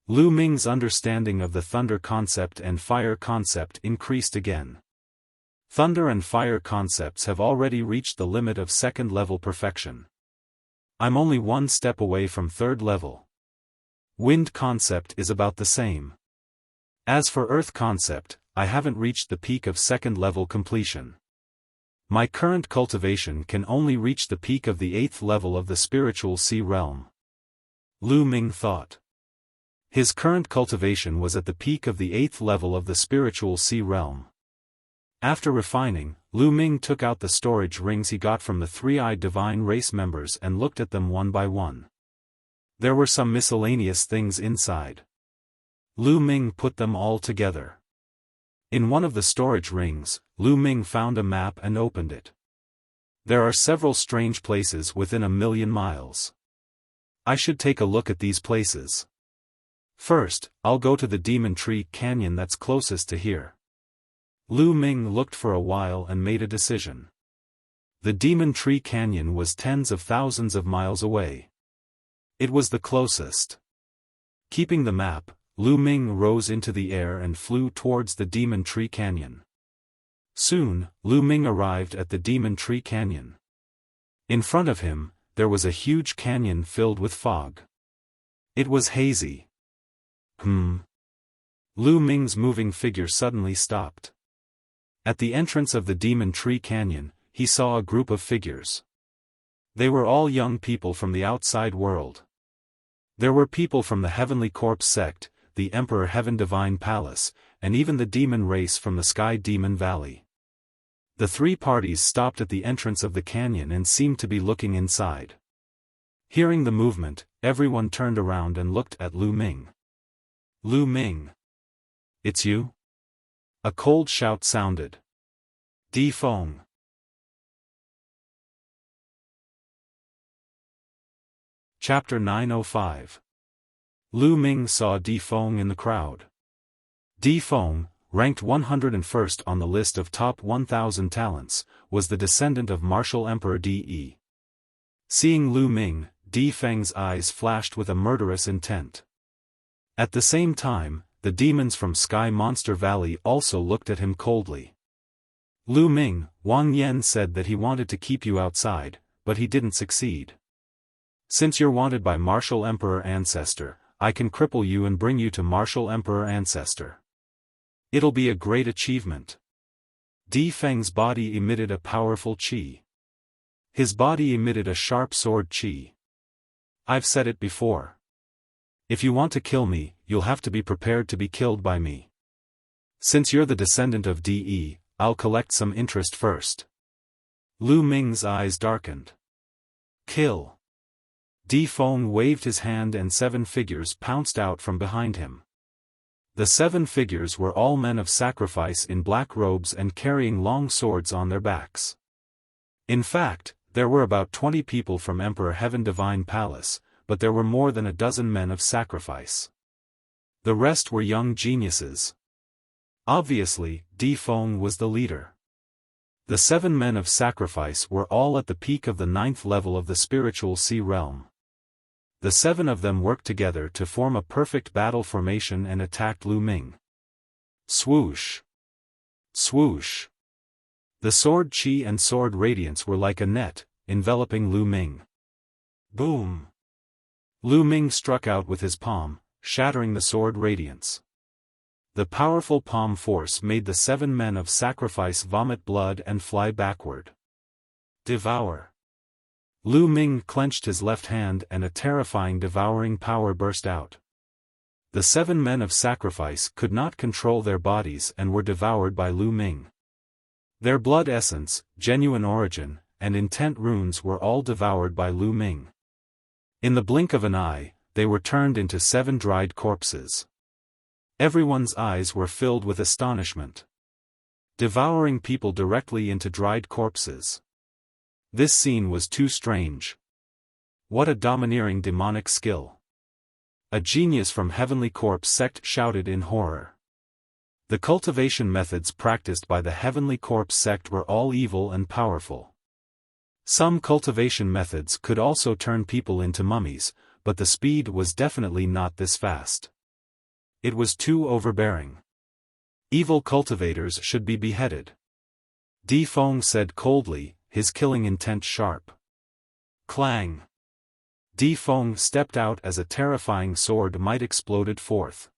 Lu Ming's understanding of the thunder concept and fire concept increased again. Thunder and fire concepts have already reached the limit of 2nd level perfection. I'm only 1 step away from 3rd level. Wind concept is about the same. As for earth concept, I haven't reached the peak of 2nd level completion. My current cultivation can only reach the peak of the 8th level of the spiritual sea realm. Lu Ming thought. His current cultivation was at the peak of the 8th level of the spiritual sea realm. After refining, Lu Ming took out the storage rings he got from the three-eyed divine race members and looked at them one by one. There were some miscellaneous things inside. Lu Ming put them all together. In one of the storage rings, Lu Ming found a map and opened it. There are several strange places within 1,000,000 miles. I should take a look at these places. First, I'll go to the Demon Tree Canyon that's closest to here. Lu Ming looked for a while and made a decision. The Demon Tree Canyon was tens of thousands of miles away. It was the closest. Keeping the map, Lu Ming rose into the air and flew towards the Demon Tree Canyon. Soon, Lu Ming arrived at the Demon Tree Canyon. In front of him, there was a huge canyon filled with fog. It was hazy. Lu Ming's moving figure suddenly stopped. At the entrance of the Demon Tree Canyon, he saw a group of figures. They were all young people from the outside world. There were people from the Heavenly Corpse sect, the Emperor Heaven Divine Palace, and even the demon race from the Sky Demon Valley. The 3 parties stopped at the entrance of the canyon and seemed to be looking inside. Hearing the movement, everyone turned around and looked at Lu Ming. Lu Ming. It's you? A cold shout sounded. Di Feng. Chapter 905. Lu Ming saw Di Feng in the crowd. Di Feng, ranked 101st on the list of top 1,000 talents, was the descendant of Martial Emperor Di. Seeing Lu Ming, Di Feng's eyes flashed with a murderous intent. At the same time, the demons from Sky Monster Valley also looked at him coldly. Lu Ming, Wang Yan said that he wanted to keep you outside, but he didn't succeed. Since you're wanted by Martial Emperor Ancestor, I can cripple you and bring you to Martial Emperor Ancestor. It'll be a great achievement. Di Feng's body emitted a powerful qi. His body emitted a sharp sword qi. I've said it before. If you want to kill me, you'll have to be prepared to be killed by me. Since you're the descendant of De, I'll collect some interest first. Lu Ming's eyes darkened. Kill. Di Feng waved his hand and 7 figures pounced out from behind him. The 7 figures were all men of sacrifice in black robes and carrying long swords on their backs. In fact, there were about 20 people from Emperor Heaven Divine Palace, but there were more than a dozen men of sacrifice. The rest were young geniuses. Obviously, Di Feng was the leader. The 7 men of sacrifice were all at the peak of the 9th level of the spiritual sea realm. The 7 of them worked together to form a perfect battle formation and attacked Lu Ming. Swoosh! Swoosh! The sword chi and sword radiance were like a net, enveloping Lu Ming. Boom! Lu Ming struck out with his palm, shattering the sword radiance. The powerful palm force made the 7 men of sacrifice vomit blood and fly backward. Devour! Lu Ming clenched his left hand and a terrifying devouring power burst out. The 7 men of sacrifice could not control their bodies and were devoured by Lu Ming. Their blood essence, genuine origin, and intent runes were all devoured by Lu Ming. In the blink of an eye, they were turned into 7 dried corpses. Everyone's eyes were filled with astonishment. Devouring people directly into dried corpses. This scene was too strange. What a domineering demonic skill. A genius from Heavenly Corpse sect shouted in horror. The cultivation methods practiced by the Heavenly Corpse sect were all evil and powerful. Some cultivation methods could also turn people into mummies, but the speed was definitely not this fast. It was too overbearing. Evil cultivators should be beheaded. Di Feng said coldly, his killing intent sharp. Clang! Di Feng stepped out as a terrifying sword might exploded forth.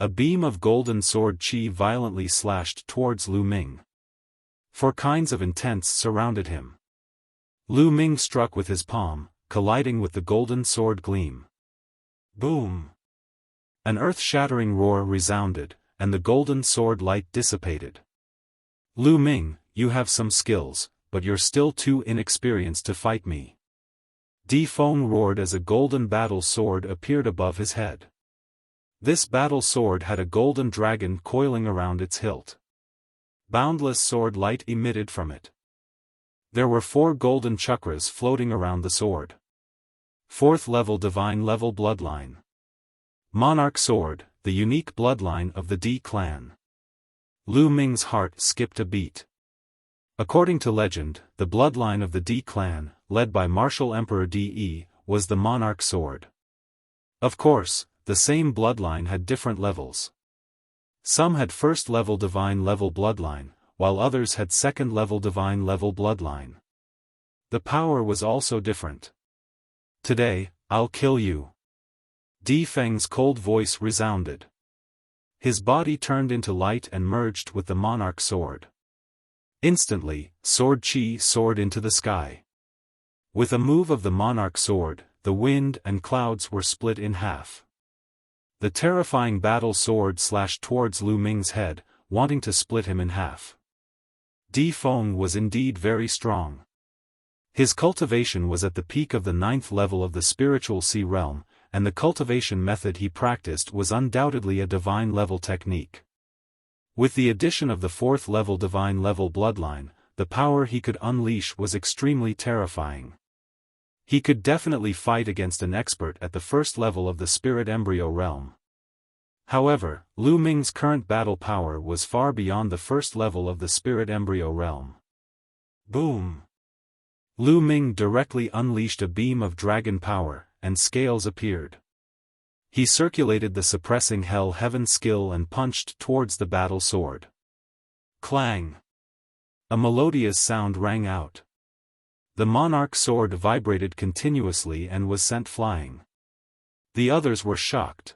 A beam of golden sword chi violently slashed towards Lu Ming. 4 kinds of intents surrounded him. Lu Ming struck with his palm, colliding with the golden sword gleam. Boom! An earth-shattering roar resounded, and the golden sword light dissipated. Lu Ming, you have some skills, but you're still too inexperienced to fight me. Di Feng roared as a golden battle sword appeared above his head. This battle sword had a golden dragon coiling around its hilt. Boundless sword light emitted from it. There were 4 golden chakras floating around the sword. 4th level divine level bloodline. Monarch sword, the unique bloodline of the Di clan. Lu Ming's heart skipped a beat. According to legend, the bloodline of the Di clan, led by martial Emperor De, was the monarch sword. Of course, the same bloodline had different levels. Some had 1st level divine level bloodline, while others had 2nd level divine level bloodline. The power was also different. Today, I'll kill you. Di Feng's cold voice resounded. His body turned into light and merged with the monarch sword. Instantly, sword chi soared into the sky. With a move of the monarch sword, the wind and clouds were split in half. The terrifying battle sword slashed towards Lu Ming's head, wanting to split him in half. Di Feng was indeed very strong. His cultivation was at the peak of the 9th level of the spiritual sea realm, and the cultivation method he practiced was undoubtedly a divine level technique. With the addition of the 4th level divine level bloodline, the power he could unleash was extremely terrifying. He could definitely fight against an expert at the 1st level of the spirit embryo realm. However, Lu Ming's current battle power was far beyond the 1st level of the spirit embryo realm. Boom! Lu Ming directly unleashed a beam of dragon power, and scales appeared. He circulated the suppressing hell heaven skill and punched towards the battle sword. Clang! A melodious sound rang out. The monarch sword vibrated continuously and was sent flying. The others were shocked.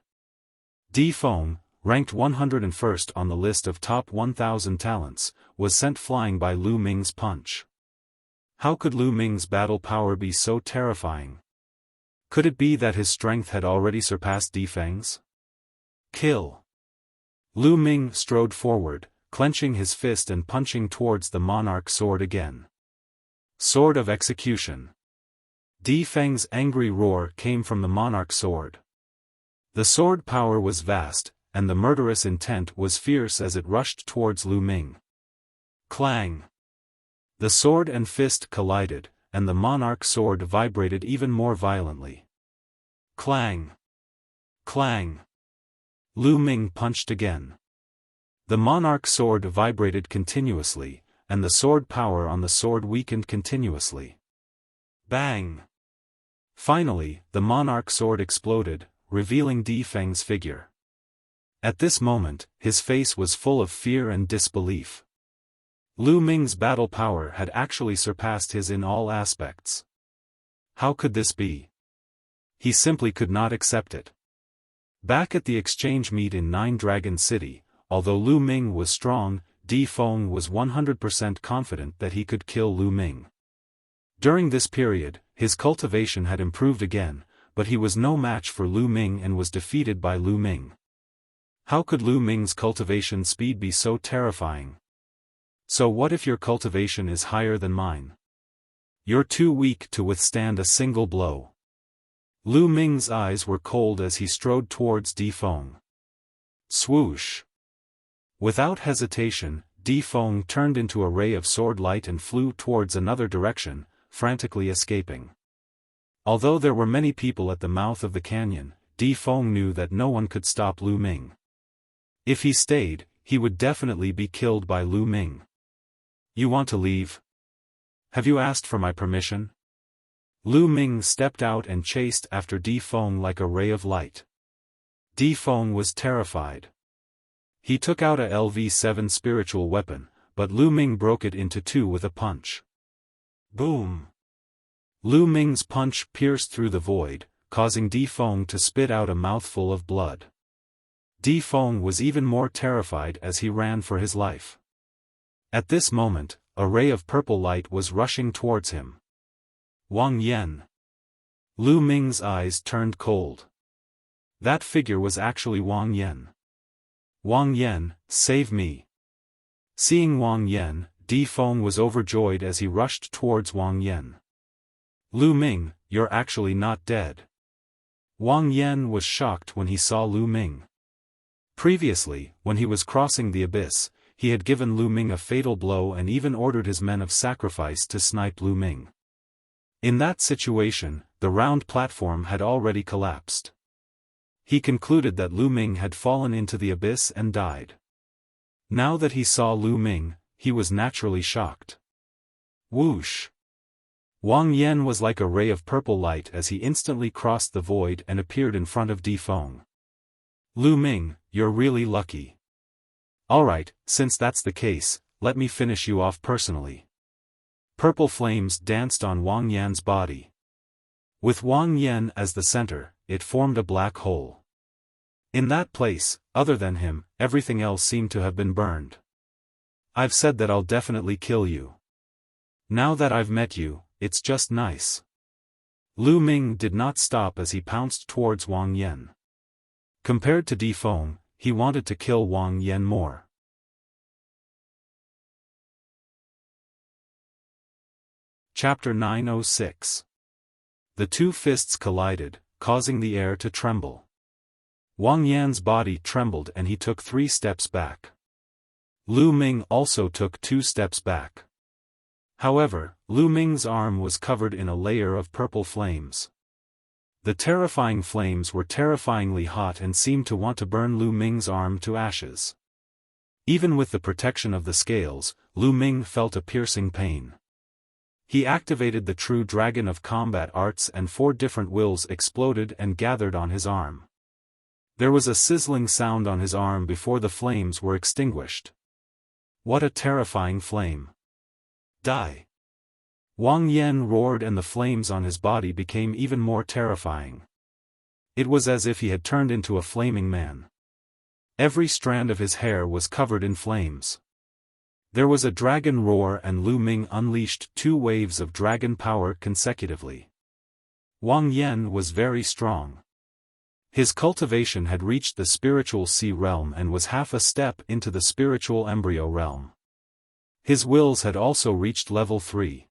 Di Feng, ranked 101st on the list of top 1,000 talents, was sent flying by Lu Ming's punch. How could Lu Ming's battle power be so terrifying? Could it be that his strength had already surpassed Difeng's? Kill! Lu Ming strode forward, clenching his fist and punching towards the monarch sword again. Sword of execution. Difeng's angry roar came from the monarch sword. The sword power was vast, and the murderous intent was fierce as it rushed towards Lu Ming. Clang! The sword and fist collided, and the monarch sword vibrated even more violently. Clang! Clang! Lu Ming punched again. The monarch sword vibrated continuously, and the sword power on the sword weakened continuously. Bang! Finally, the monarch sword exploded, revealing Difeng's figure. At this moment, his face was full of fear and disbelief. Lu Ming's battle power had actually surpassed his in all aspects. How could this be? He simply could not accept it. Back at the exchange meet in Nine Dragon City, although Lu Ming was strong, Difeng was 100% confident that he could kill Lu Ming. During this period, his cultivation had improved again, but he was no match for Lu Ming and was defeated by Lu Ming. How could Lu Ming's cultivation speed be so terrifying? So what if your cultivation is higher than mine? You're too weak to withstand a single blow. Lu Ming's eyes were cold as he strode towards Difeng. Swoosh! Without hesitation, Difeng turned into a ray of sword light and flew towards another direction, frantically escaping. Although there were many people at the mouth of the canyon, Difeng knew that no one could stop Lu Ming. If he stayed, he would definitely be killed by Lu Ming. You want to leave? Have you asked for my permission? Lu Ming stepped out and chased after Difeng like a ray of light. Difeng was terrified. He took out a LV-7 spiritual weapon, but Lu Ming broke it into two with a punch. Boom! Lu Ming's punch pierced through the void, causing Difeng to spit out a mouthful of blood. Difeng was even more terrified as he ran for his life. At this moment, a ray of purple light was rushing towards him. Wang Yan. Lu Ming's eyes turned cold. That figure was actually Wang Yan. Wang Yan, save me. Seeing Wang Yan, Difeng was overjoyed as he rushed towards Wang Yan. Lu Ming, you're actually not dead. Wang Yan was shocked when he saw Lu Ming. Previously, when he was crossing the abyss, he had given Lu Ming a fatal blow and even ordered his men of sacrifice to snipe Lu Ming. In that situation, the round platform had already collapsed. He concluded that Lu Ming had fallen into the abyss and died. Now that he saw Lu Ming, he was naturally shocked. Whoosh! Wang Yan was like a ray of purple light as he instantly crossed the void and appeared in front of Difeng. Lu Ming, you're really lucky. Alright, since that's the case, let me finish you off personally. Purple flames danced on Wang Yan's body. With Wang Yan as the center, it formed a black hole. In that place, other than him, everything else seemed to have been burned. I've said that I'll definitely kill you. Now that I've met you, it's just nice. Lu Ming did not stop as he pounced towards Wang Yan. Compared to Difeng, he wanted to kill Wang Yan more. Chapter 906. The two fists collided, causing the air to tremble. Wang Yan's body trembled and he took 3 steps back. Lu Ming also took 2 steps back. However, Lu Ming's arm was covered in a layer of purple flames. The terrifying flames were terrifyingly hot and seemed to want to burn Lu Ming's arm to ashes. Even with the protection of the scales, Lu Ming felt a piercing pain. He activated the true dragon of combat arts and 4 different wills exploded and gathered on his arm. There was a sizzling sound on his arm before the flames were extinguished. What a terrifying flame! Die! Wang Yan roared and the flames on his body became even more terrifying. It was as if he had turned into a flaming man. Every strand of his hair was covered in flames. There was a dragon roar and Lu Ming unleashed 2 waves of dragon power consecutively. Wang Yan was very strong. His cultivation had reached the spiritual sea realm and was half a step into the spiritual embryo realm. His wills had also reached level 3.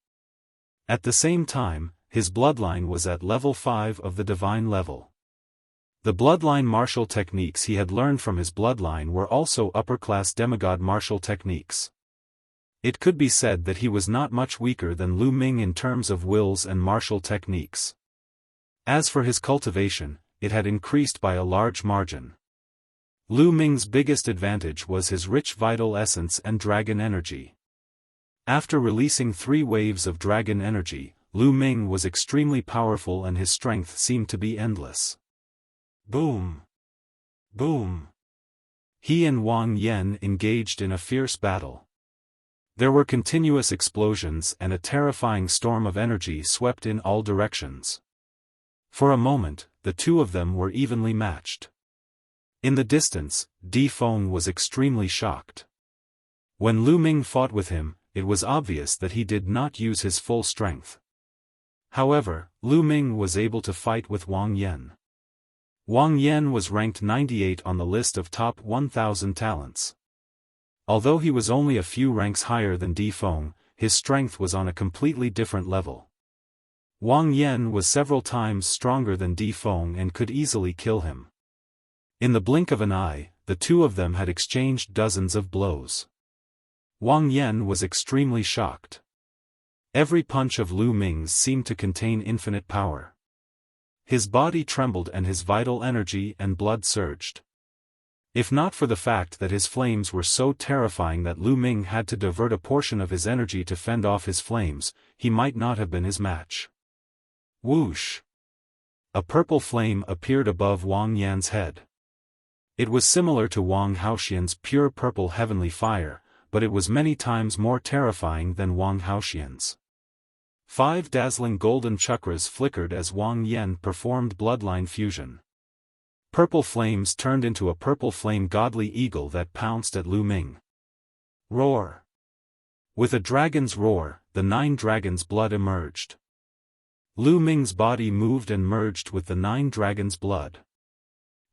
At the same time, his bloodline was at level 5 of the divine level. The bloodline martial techniques he had learned from his bloodline were also upper-class demigod martial techniques. It could be said that he was not much weaker than Lu Ming in terms of wills and martial techniques. As for his cultivation, it had increased by a large margin. Lu Ming's biggest advantage was his rich vital essence and dragon energy. After releasing 3 waves of dragon energy, Lu Ming was extremely powerful and his strength seemed to be endless. Boom! Boom! He and Wang Yan engaged in a fierce battle. There were continuous explosions and a terrifying storm of energy swept in all directions. For a moment, the two of them were evenly matched. In the distance, Di Feng was extremely shocked. When Lu Ming fought with him, it was obvious that he did not use his full strength. However, Lu Ming was able to fight with Wang Yan. Wang Yan was ranked 98 on the list of top 1,000 talents. Although he was only a few ranks higher than Di Feng, his strength was on a completely different level. Wang Yan was several times stronger than Di Feng and could easily kill him. In the blink of an eye, the two of them had exchanged dozens of blows. Wang Yan was extremely shocked. Every punch of Lu Ming's seemed to contain infinite power. His body trembled and his vital energy and blood surged. If not for the fact that his flames were so terrifying that Lu Ming had to divert a portion of his energy to fend off his flames, he might not have been his match. Whoosh! A purple flame appeared above Wang Yan's head. It was similar to Wang Haoxian's pure purple heavenly fire, but it was many times more terrifying than Wang Haoxian's. 5 dazzling golden chakras flickered as Wang Yan performed bloodline fusion. Purple flames turned into a purple flame godly eagle that pounced at Lu Ming. Roar! With a dragon's roar, the 9 dragons' blood emerged. Lu Ming's body moved and merged with the 9 dragons' blood.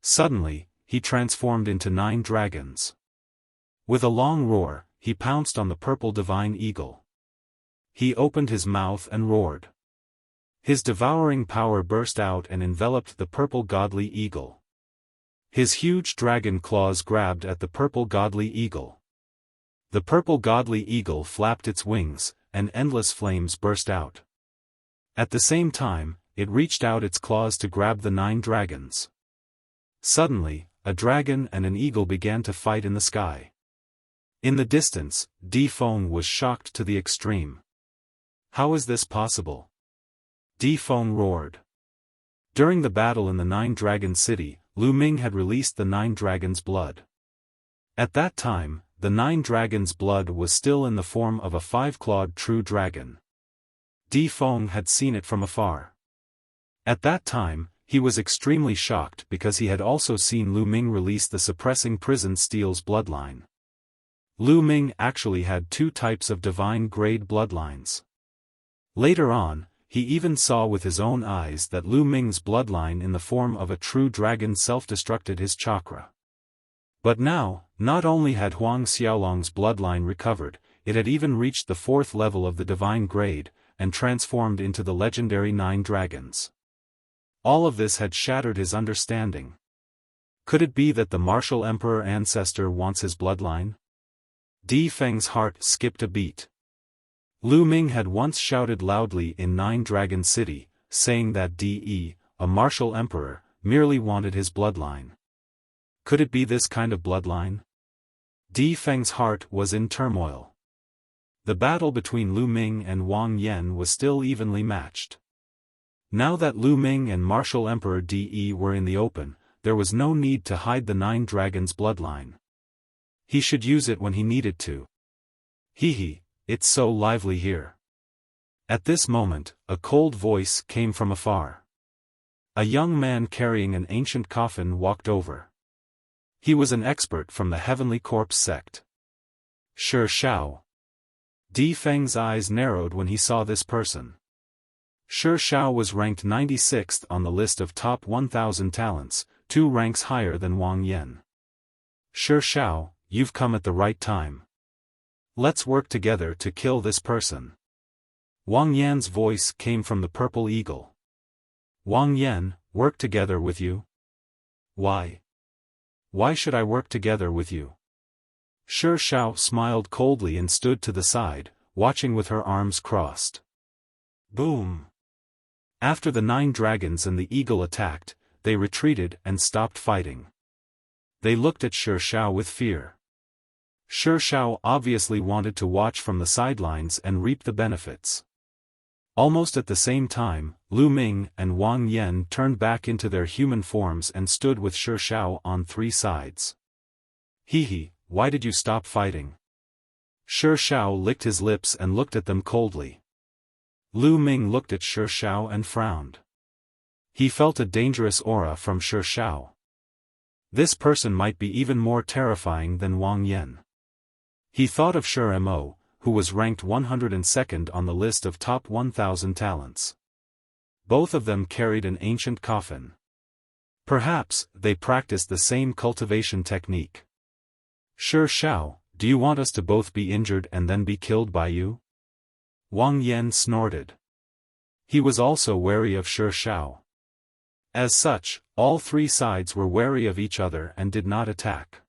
Suddenly, he transformed into 9 dragons. With a long roar, he pounced on the purple divine eagle. He opened his mouth and roared. His devouring power burst out and enveloped the purple godly eagle. His huge dragon claws grabbed at the purple godly eagle. The purple godly eagle flapped its wings, and endless flames burst out. At the same time, it reached out its claws to grab the 9 dragons. Suddenly, a dragon and an eagle began to fight in the sky. In the distance, Di Feng was shocked to the extreme. How is this possible? Di Feng roared. During the battle in the 9 Dragon City, Lu Ming had released the 9 dragons' blood. At that time, the 9 dragons' blood was still in the form of a 5-clawed true dragon. Di Feng had seen it from afar. At that time, he was extremely shocked because he had also seen Lu Ming release the suppressing prison steel's bloodline. Lu Ming actually had 2 types of divine grade bloodlines. Later on, he even saw with his own eyes that Lu Ming's bloodline in the form of a true dragon self-destructed his chakra. But now, not only had Huang Xiaolong's bloodline recovered, it had even reached the 4th level of the divine grade, and transformed into the legendary 9 dragons. All of this had shattered his understanding. Could it be that the martial emperor ancestor wants his bloodline? Di Feng's heart skipped a beat. Lu Ming had once shouted loudly in 9 Dragon City, saying that De, a martial emperor, merely wanted his bloodline. Could it be this kind of bloodline? Di Feng's heart was in turmoil. The battle between Lu Ming and Wang Yan was still evenly matched. Now that Lu Ming and martial emperor De were in the open, there was no need to hide the 9 dragons' bloodline. He should use it when he needed to. Hee, it's so lively here. At this moment, a cold voice came from afar. A young man carrying an ancient coffin walked over. He was an expert from the Heavenly Corpse sect. Shi Shao. Di Feng's eyes narrowed when he saw this person. Shi Xiao was ranked 96th on the list of top 1,000 talents, 2 ranks higher than Wang Yan. Shi Xiao, you've come at the right time. Let's work together to kill this person. Wang Yan's voice came from the purple eagle. Wang Yan, work together with you? Why? Why should I work together with you? Shi Xiao smiled coldly and stood to the side, watching with her arms crossed. Boom! After the 9 dragons and the eagle attacked, they retreated and stopped fighting. They looked at Shi Xiao with fear. Shi Xiao obviously wanted to watch from the sidelines and reap the benefits. Almost at the same time, Lu Ming and Wang Yan turned back into their human forms and stood with Shi Xiao on 3 sides. Hee, why did you stop fighting? Shi Xiao licked his lips and looked at them coldly. Lu Ming looked at Shi Xiao and frowned. He felt a dangerous aura from Shi Xiao. This person might be even more terrifying than Wang Yan. He thought of Shi Mo, who was ranked 102nd on the list of top 1,000 talents. Both of them carried an ancient coffin. Perhaps they practiced the same cultivation technique. Shi Xiao, do you want us to both be injured and then be killed by you? Wang Yan snorted. He was also wary of Shi Xiao. As such, all 3 sides were wary of each other and did not attack.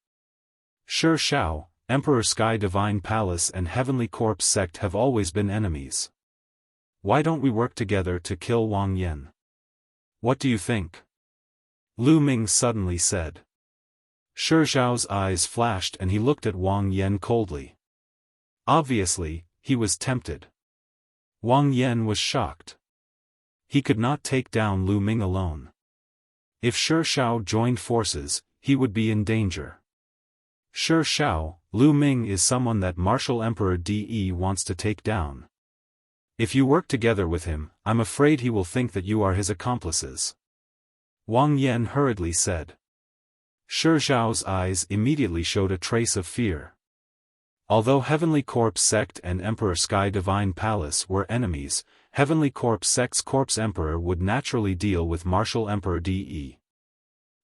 Shi Xiao, Emperor Sky Divine Palace and Heavenly Corpse sect have always been enemies. Why don't we work together to kill Wang Yan? What do you think? Lu Ming suddenly said. Shi Xiao's eyes flashed and he looked at Wang Yan coldly. Obviously, he was tempted. Wang Yan was shocked. He could not take down Lu Ming alone. If Shi Xiao joined forces, he would be in danger. Shi Xiao, Lu Ming is someone that Martial Emperor De wants to take down. If you work together with him, I'm afraid he will think that you are his accomplices. Wang Yan hurriedly said. Shi Xiao's eyes immediately showed a trace of fear. Although Heavenly Corpse sect and Emperor Sky Divine Palace were enemies, Heavenly Corpse sect's Corpse Emperor would naturally deal with Martial Emperor De.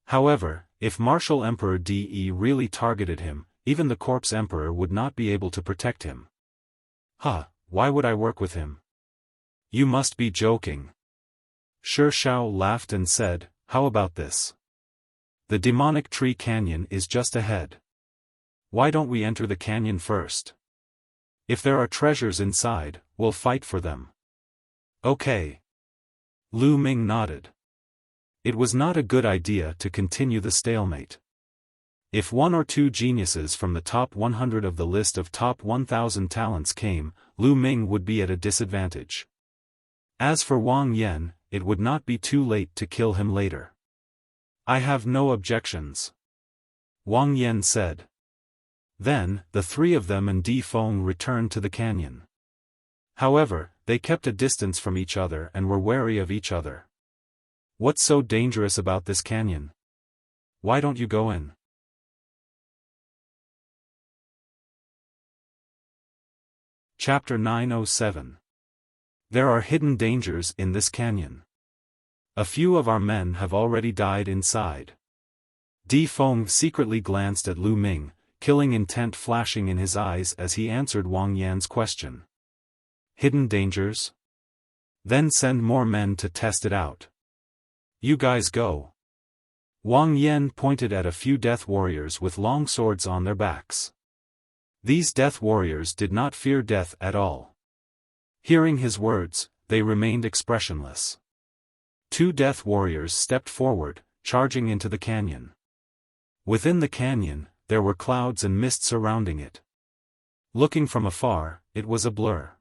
However, if Martial Emperor De really targeted him, even the Corpse Emperor would not be able to protect him. Why would I work with him? You must be joking. Shi Xiao laughed and said, how about this? The demonic tree canyon is just ahead. Why don't we enter the canyon first? If there are treasures inside, we'll fight for them. Okay. Lu Ming nodded. It was not a good idea to continue the stalemate. If 1 or 2 geniuses from the top 100 of the list of top 1,000 talents came, Lu Ming would be at a disadvantage. As for Wang Yan, it would not be too late to kill him later. I have no objections. Wang Yan said. Then, the 3 of them and Di Feng returned to the canyon. However, they kept a distance from each other and were wary of each other. What's so dangerous about this canyon? Why don't you go in? Chapter 907. There are hidden dangers in this canyon. A few of our men have already died inside. Di Feng secretly glanced at Lu Ming, killing intent flashing in his eyes as he answered Wang Yan's question. Hidden dangers? Then send more men to test it out. You guys go. Wang Yan pointed at a few death warriors with long swords on their backs. These death warriors did not fear death at all. Hearing his words, they remained expressionless. 2 death warriors stepped forward, charging into the canyon. Within the canyon, there were clouds and mist surrounding it. Looking from afar, it was a blur.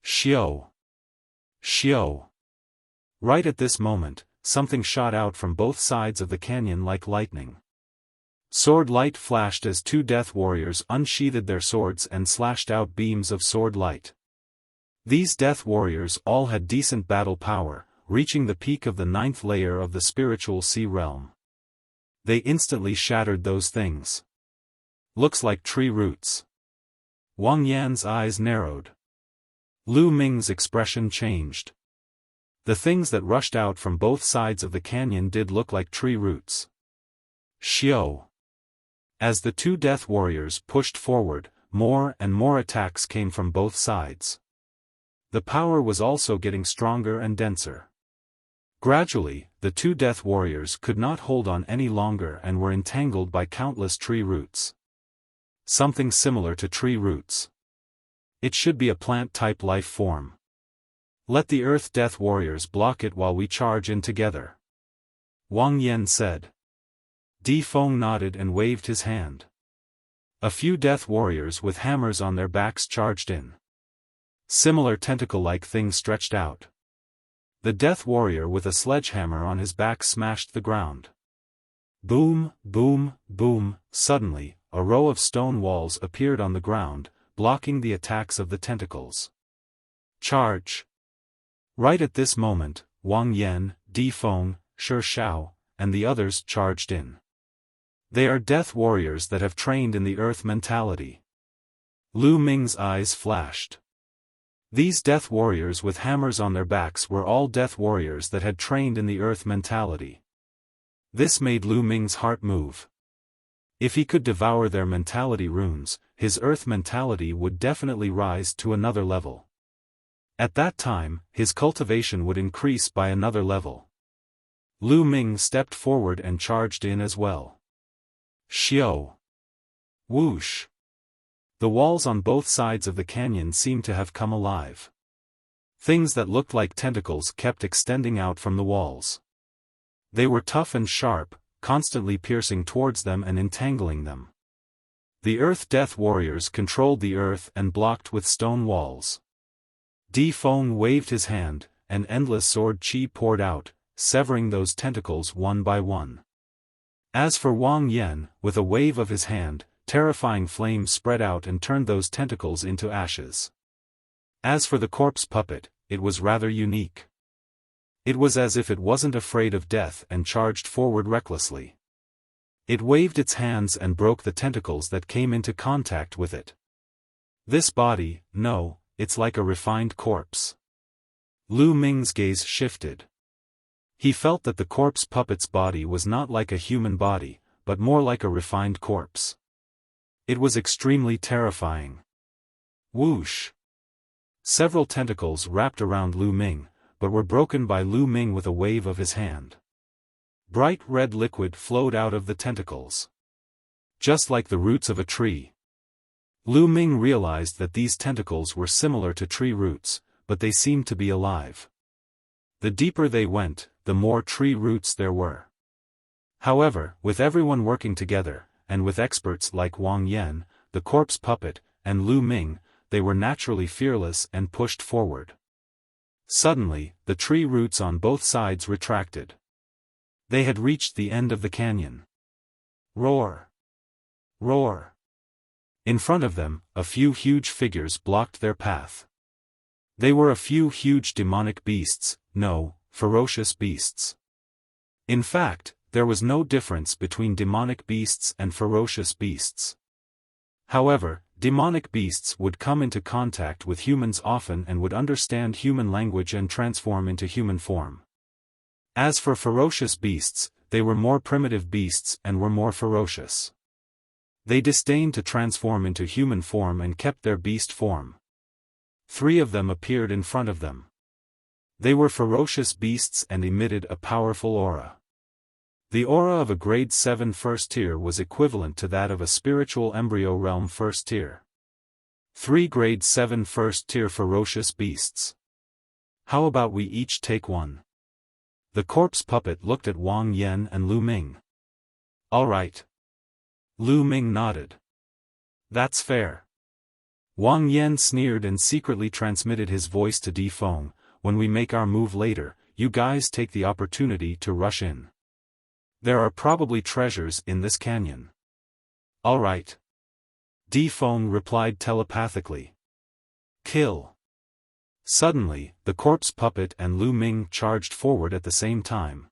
Xiao! Xiao! Right at this moment, something shot out from both sides of the canyon like lightning. Sword light flashed as 2 death warriors unsheathed their swords and slashed out beams of sword light. These death warriors all had decent battle power, reaching the peak of the 9th layer of the spiritual sea realm. They instantly shattered those things. Looks like tree roots. Wang Yan's eyes narrowed. Lu Ming's expression changed. The things that rushed out from both sides of the canyon did look like tree roots. Xiao. As the two death warriors pushed forward, more and more attacks came from both sides. The power was also getting stronger and denser. Gradually, the two death warriors could not hold on any longer and were entangled by countless tree roots. Something similar to tree roots. It should be a plant-type life form. Let the Earth Death Warriors block it while we charge in together. Wang Yan said. Di Feng nodded and waved his hand. A few death warriors with hammers on their backs charged in. Similar tentacle-like things stretched out. The death warrior with a sledgehammer on his back smashed the ground. Boom, boom, boom, suddenly, a row of stone walls appeared on the ground, blocking the attacks of the tentacles. Charge! Right at this moment, Wang Yan, Di Feng, Shi Shao, and the others charged in. They are death warriors that have trained in the earth mentality. Lu Ming's eyes flashed. These death warriors with hammers on their backs were all death warriors that had trained in the earth mentality. This made Lu Ming's heart move. If he could devour their mentality runes, his earth mentality would definitely rise to another level. At that time, his cultivation would increase by another level. Lu Ming stepped forward and charged in as well. Xiao. Whoosh. The walls on both sides of the canyon seemed to have come alive. Things that looked like tentacles kept extending out from the walls. They were tough and sharp, constantly piercing towards them and entangling them. The Earth Death Warriors controlled the earth and blocked with stone walls. Di Feng waved his hand, and endless sword chi poured out, severing those tentacles one by one. As for Wang Yan, with a wave of his hand, terrifying flames spread out and turned those tentacles into ashes. As for the corpse puppet, it was rather unique. It was as if it wasn't afraid of death and charged forward recklessly. It waved its hands and broke the tentacles that came into contact with it. This body, no, it's like a refined corpse. Lu Ming's gaze shifted. He felt that the corpse puppet's body was not like a human body, but more like a refined corpse. It was extremely terrifying. Whoosh! Several tentacles wrapped around Lu Ming, but were broken by Lu Ming with a wave of his hand. Bright red liquid flowed out of the tentacles. Just like the roots of a tree. Lu Ming realized that these tentacles were similar to tree roots, but they seemed to be alive. The deeper they went, the more tree roots there were. However, with everyone working together, and with experts like Wang Yan, the corpse puppet, and Lu Ming, they were naturally fearless and pushed forward. Suddenly, the tree roots on both sides retracted. They had reached the end of the canyon. Roar! Roar! In front of them, a few huge figures blocked their path. They were a few huge demonic beasts, no, ferocious beasts. In fact, there was no difference between demonic beasts and ferocious beasts. However, demonic beasts would come into contact with humans often and would understand human language and transform into human form. As for ferocious beasts, they were more primitive beasts and were more ferocious. They disdained to transform into human form and kept their beast form. 3 of them appeared in front of them. They were ferocious beasts and emitted a powerful aura. The aura of a grade 7 first tier was equivalent to that of a spiritual embryo realm first tier. 3 grade 7 first tier ferocious beasts. How about we each take one? The corpse puppet looked at Wang Yan and Lu Ming. All right. Lu Ming nodded. That's fair. Wang Yan sneered and secretly transmitted his voice to Di Feng, when we make our move later, you guys take the opportunity to rush in. There are probably treasures in this canyon. All right. Di Feng replied telepathically. Kill. Suddenly, the corpse puppet and Lu Ming charged forward at the same time.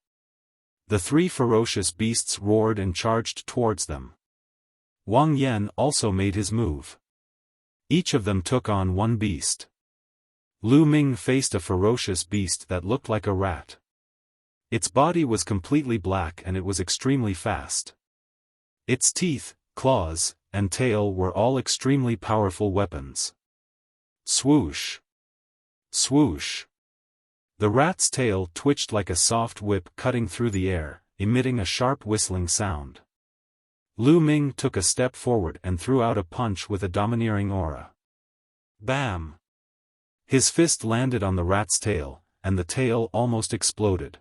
The 3 ferocious beasts roared and charged towards them. Wang Yan also made his move. Each of them took on one beast. Lu Ming faced a ferocious beast that looked like a rat. Its body was completely black and it was extremely fast. Its teeth, claws, and tail were all extremely powerful weapons. Swoosh! Swoosh! The rat's tail twitched like a soft whip cutting through the air, emitting a sharp whistling sound. Lu Ming took a step forward and threw out a punch with a domineering aura. Bam! His fist landed on the rat's tail, and the tail almost exploded.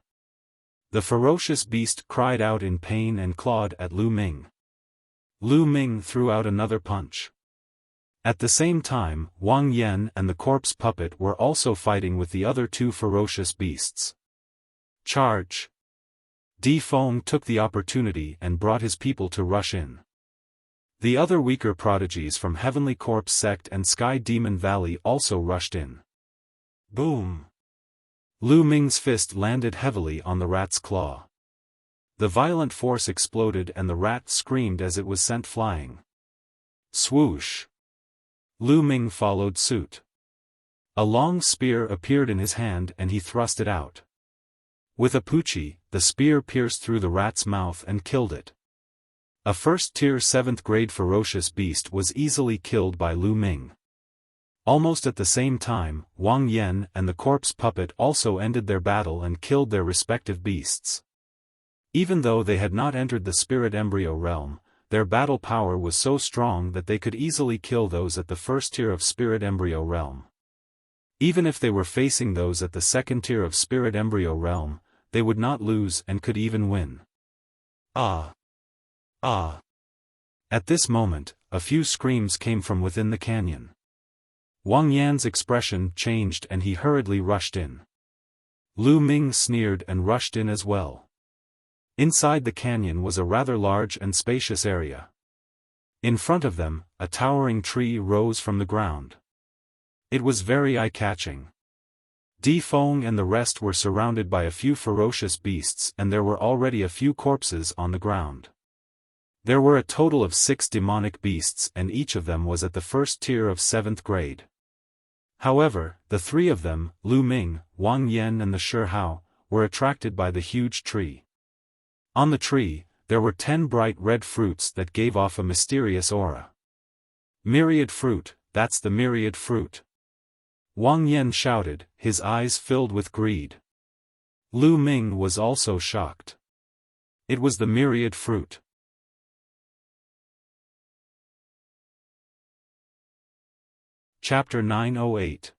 The ferocious beast cried out in pain and clawed at Lu Ming. Lu Ming threw out another punch. At the same time, Wang Yan and the corpse puppet were also fighting with the other two ferocious beasts. Charge! Di Feng took the opportunity and brought his people to rush in. The other weaker prodigies from Heavenly Corpse Sect and Sky Demon Valley also rushed in. Boom! Lu Ming's fist landed heavily on the rat's claw. The violent force exploded and the rat screamed as it was sent flying. Swoosh! Lu Ming followed suit. A long spear appeared in his hand and he thrust it out. With a puchi, the spear pierced through the rat's mouth and killed it. A first-tier 7th-grade ferocious beast was easily killed by Lu Ming. Almost at the same time, Wang Yan and the corpse puppet also ended their battle and killed their respective beasts. Even though they had not entered the spirit embryo realm, their battle power was so strong that they could easily kill those at the first tier of spirit embryo realm. Even if they were facing those at the second tier of spirit embryo realm, they would not lose and could even win. Ah! Ah! At this moment, a few screams came from within the canyon. Wang Yan's expression changed and he hurriedly rushed in. Lu Ming sneered and rushed in as well. Inside the canyon was a rather large and spacious area. In front of them, a towering tree rose from the ground. It was very eye-catching. Di Feng and the rest were surrounded by a few ferocious beasts and there were already a few corpses on the ground. There were a total of 6 demonic beasts and each of them was at the first tier of 7th grade. However, the 3 of them, Lu Ming, Wang Yan and the Shi Hao, were attracted by the huge tree. On the tree, there were 10 bright red fruits that gave off a mysterious aura. Myriad fruit, that's the myriad fruit. Wang Yan shouted, his eyes filled with greed. Lu Ming was also shocked. It was the myriad fruit. Chapter 908.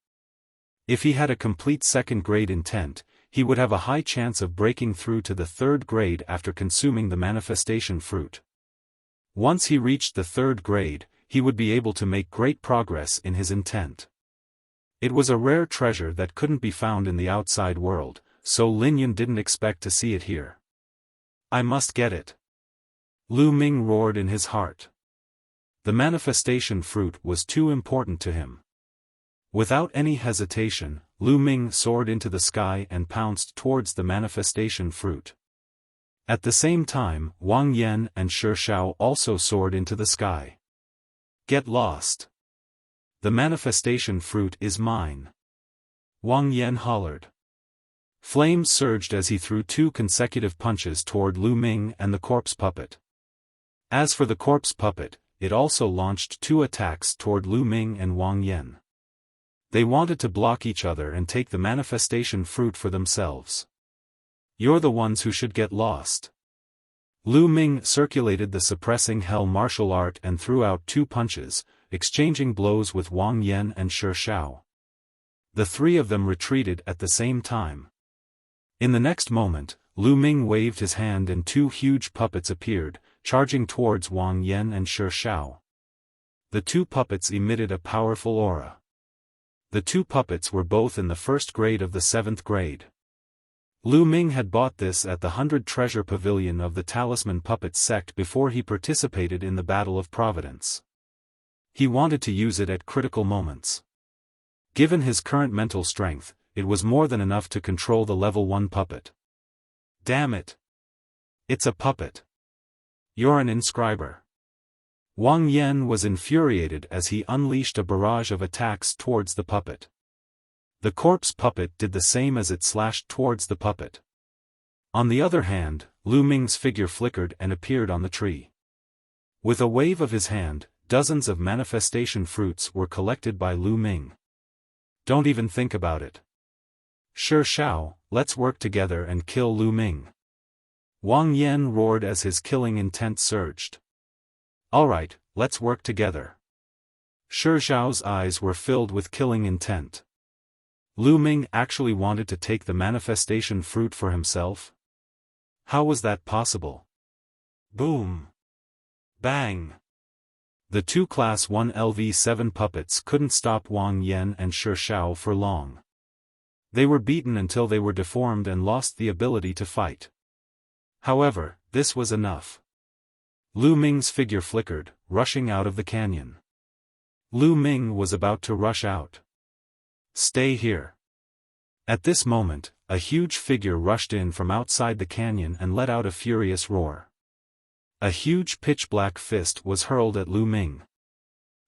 If he had a complete 2nd grade intent, he would have a high chance of breaking through to the 3rd grade after consuming the manifestation fruit. Once he reached the 3rd grade, he would be able to make great progress in his intent. It was a rare treasure that couldn't be found in the outside world, so Lin Yun didn't expect to see it here. I must get it. Lu Ming roared in his heart. The manifestation fruit was too important to him. Without any hesitation, Lu Ming soared into the sky and pounced towards the manifestation fruit. At the same time, Wang Yan and Shi Hao also soared into the sky. Get lost. The manifestation fruit is mine. Wang Yan hollered. Flames surged as he threw 2 consecutive punches toward Lu Ming and the corpse puppet. As for the corpse puppet, it also launched 2 attacks toward Lu Ming and Wang Yan. They wanted to block each other and take the manifestation fruit for themselves. You're the ones who should get lost. Lu Ming circulated the suppressing hell martial art and threw out 2 punches, exchanging blows with Wang Yan and Shi Hao. The 3 of them retreated at the same time. In the next moment, Lu Ming waved his hand and 2 huge puppets appeared, charging towards Wang Yan and Shi Hao. The 2 puppets emitted a powerful aura. The 2 puppets were both in the 1st grade of the 7th grade. Lu Ming had bought this at the 100 Treasure Pavilion of the Talisman Puppet Sect before he participated in the Battle of Providence. He wanted to use it at critical moments. Given his current mental strength, it was more than enough to control the level 1 puppet. Damn it! It's a puppet. You're an inscriber. Wang Yan was infuriated as he unleashed a barrage of attacks towards the puppet. The corpse puppet did the same as it slashed towards the puppet. On the other hand, Lu Ming's figure flickered and appeared on the tree. With a wave of his hand, dozens of manifestation fruits were collected by Lu Ming. Don't even think about it. Sure Xiao, let's work together and kill Lu Ming. Wang Yan roared as his killing intent surged. Alright, let's work together. Sure Xiao's eyes were filled with killing intent. Lu Ming actually wanted to take the manifestation fruit for himself? How was that possible? Boom! Bang! The two Class 1 LV7 puppets couldn't stop Wang Yan and Sure Xiao for long. They were beaten until they were deformed and lost the ability to fight. However, this was enough. Lu Ming's figure flickered, rushing out of the canyon. Lu Ming was about to rush out. Stay here. At this moment, a huge figure rushed in from outside the canyon and let out a furious roar. A huge pitch-black fist was hurled at Lu Ming.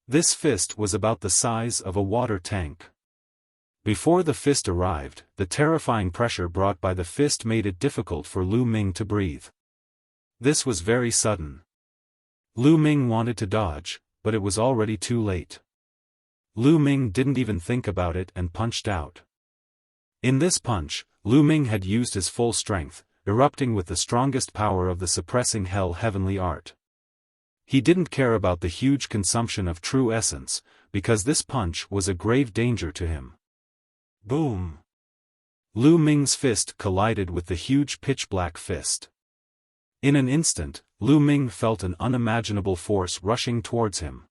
This fist was about the size of a water tank. Before the fist arrived, the terrifying pressure brought by the fist made it difficult for Lu Ming to breathe. This was very sudden. Lu Ming wanted to dodge, but it was already too late. Lu Ming didn't even think about it and punched out. In this punch, Lu Ming had used his full strength, erupting with the strongest power of the suppressing hell heavenly art. He didn't care about the huge consumption of true essence, because this punch was a grave danger to him. Boom! Lu Ming's fist collided with the huge pitch-black fist. In an instant, Lu Ming felt an unimaginable force rushing towards him.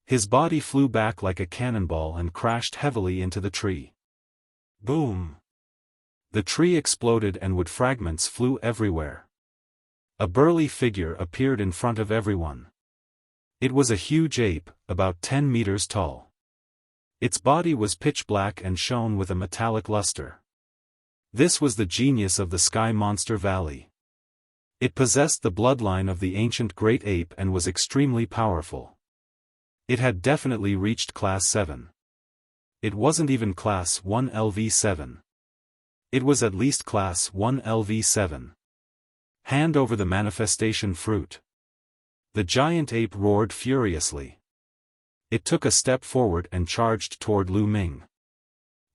His body flew back like a cannonball and crashed heavily into the tree. Boom! The tree exploded and wood fragments flew everywhere. A burly figure appeared in front of everyone. It was a huge ape, about 10 meters tall. Its body was pitch black and shone with a metallic luster. This was the genius of the Sky Monster Valley. It possessed the bloodline of the ancient great ape and was extremely powerful. It had definitely reached Class 7. It wasn't even Class 1 LV7. It was at least Class 1 LV7. Hand over the manifestation fruit. The giant ape roared furiously. It took a step forward and charged toward Lu Ming.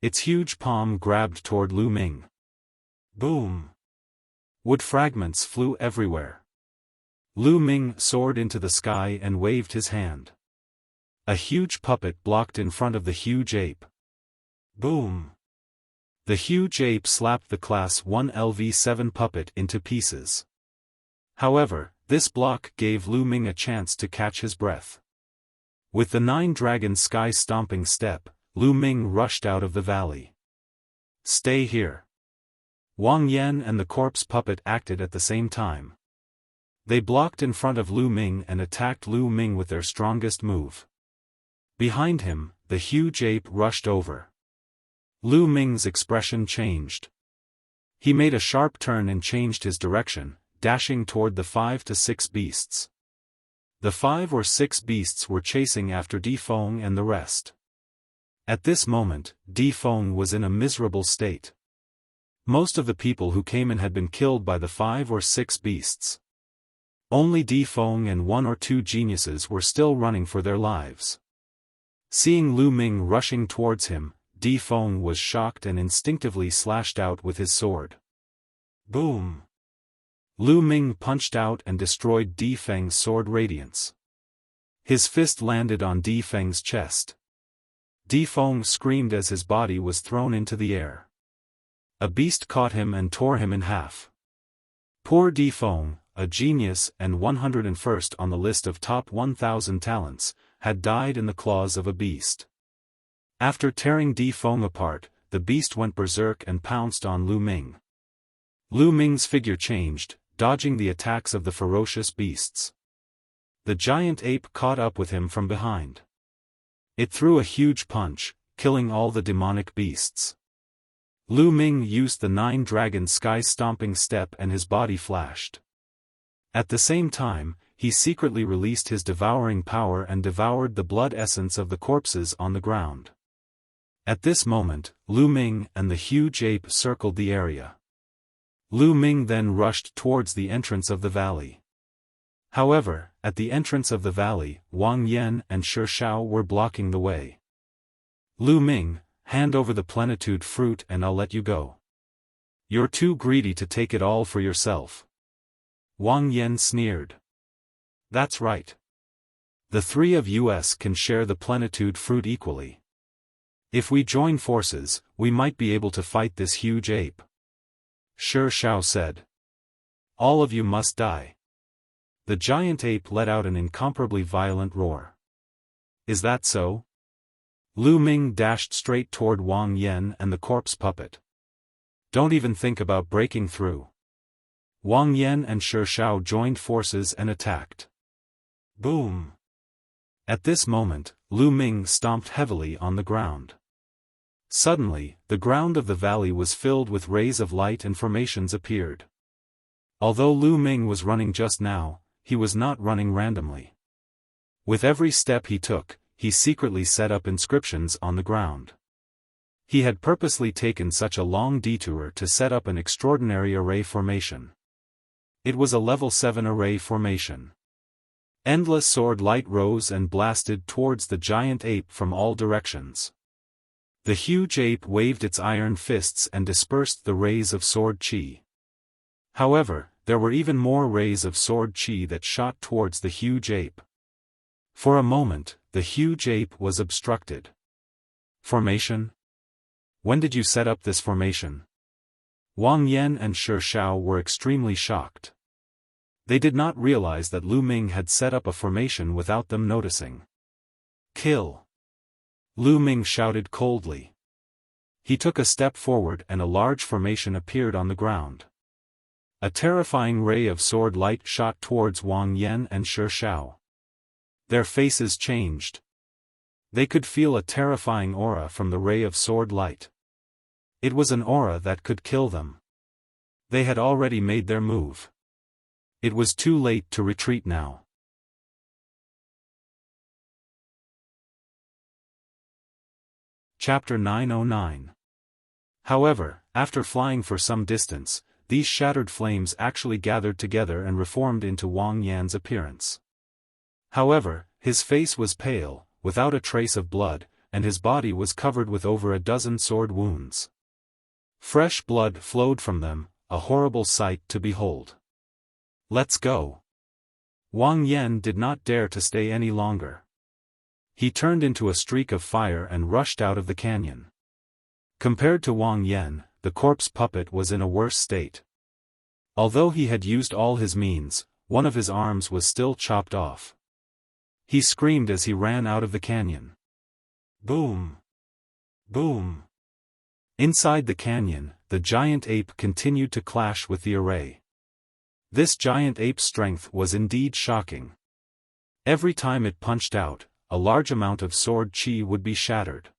Its huge palm grabbed toward Lu Ming. Boom! Wood fragments flew everywhere. Lu Ming soared into the sky and waved his hand. A huge puppet blocked in front of the huge ape. Boom! The huge ape slapped the Class 1 LV7 puppet into pieces. However, this block gave Lu Ming a chance to catch his breath. With the 9-dragon sky-stomping step, Lu Ming rushed out of the valley. Stay here. Wang Yan and the corpse puppet acted at the same time. They blocked in front of Lu Ming and attacked Lu Ming with their strongest move. Behind him, the huge ape rushed over. Lu Ming's expression changed. He made a sharp turn and changed his direction, dashing toward the 5 to 6 beasts. The 5 or 6 beasts were chasing after Di Feng and the rest. At this moment, Di Feng was in a miserable state. Most of the people who came in had been killed by the 5 or 6 beasts. Only Di Feng and 1 or 2 geniuses were still running for their lives. Seeing Lu Ming rushing towards him, Di Feng was shocked and instinctively slashed out with his sword. Boom! Lu Ming punched out and destroyed Di Feng's sword radiance. His fist landed on Di Feng's chest. Di Feng screamed as his body was thrown into the air. A beast caught him and tore him in half. Poor Di Feng, a genius and 101st on the list of top 1,000 talents, had died in the claws of a beast. After tearing Di Feng apart, the beast went berserk and pounced on Lu Ming. Lu Ming's figure changed, dodging the attacks of the ferocious beasts. The giant ape caught up with him from behind. It threw a huge punch, killing all the demonic beasts. Lu Ming used the 9-dragon sky-stomping step and his body flashed. At the same time, he secretly released his devouring power and devoured the blood essence of the corpses on the ground. At this moment, Lu Ming and the huge ape circled the area. Lu Ming then rushed towards the entrance of the valley. However, at the entrance of the valley, Wang Yan and Shi Shao were blocking the way. Lu Ming, hand over the plenitude fruit and I'll let you go. You're too greedy to take it all for yourself. Wang Yan sneered. That's right. The three of us can share the plenitude fruit equally. If we join forces, we might be able to fight this huge ape. Shi Shao said. All of you must die. The giant ape let out an incomparably violent roar. Is that so? Lu Ming dashed straight toward Wang Yan and the corpse puppet. Don't even think about breaking through. Wang Yan and Shi Shao joined forces and attacked. Boom! At this moment, Lu Ming stomped heavily on the ground. Suddenly, the ground of the valley was filled with rays of light and formations appeared. Although Lu Ming was running just now, he was not running randomly. With every step he took, he secretly set up inscriptions on the ground. He had purposely taken such a long detour to set up an extraordinary array formation. It was a level 7 array formation. Endless sword light rose and blasted towards the giant ape from all directions. The huge ape waved its iron fists and dispersed the rays of sword chi. However, there were even more rays of sword chi that shot towards the huge ape. For a moment, the huge ape was obstructed. Formation? When did you set up this formation? Wang Yan and Shi Shao were extremely shocked. They did not realize that Lu Ming had set up a formation without them noticing. Kill! Lu Ming shouted coldly. He took a step forward and a large formation appeared on the ground. A terrifying ray of sword light shot towards Wang Yan and Shi Shao. Their faces changed. They could feel a terrifying aura from the ray of sword light. It was an aura that could kill them. They had already made their move. It was too late to retreat now. Chapter 909. However, after flying for some distance, these shattered flames actually gathered together and reformed into Wang Yan's appearance. However, his face was pale, without a trace of blood, and his body was covered with over a dozen sword wounds. Fresh blood flowed from them, a horrible sight to behold. Let's go. Wang Yan did not dare to stay any longer. He turned into a streak of fire and rushed out of the canyon. Compared to Wang Yan, the corpse puppet was in a worse state. Although he had used all his means, one of his arms was still chopped off. He screamed as he ran out of the canyon. Boom! Boom! Inside the canyon, the giant ape continued to clash with the array. This giant ape's strength was indeed shocking. Every time it punched out, a large amount of sword chi would be shattered.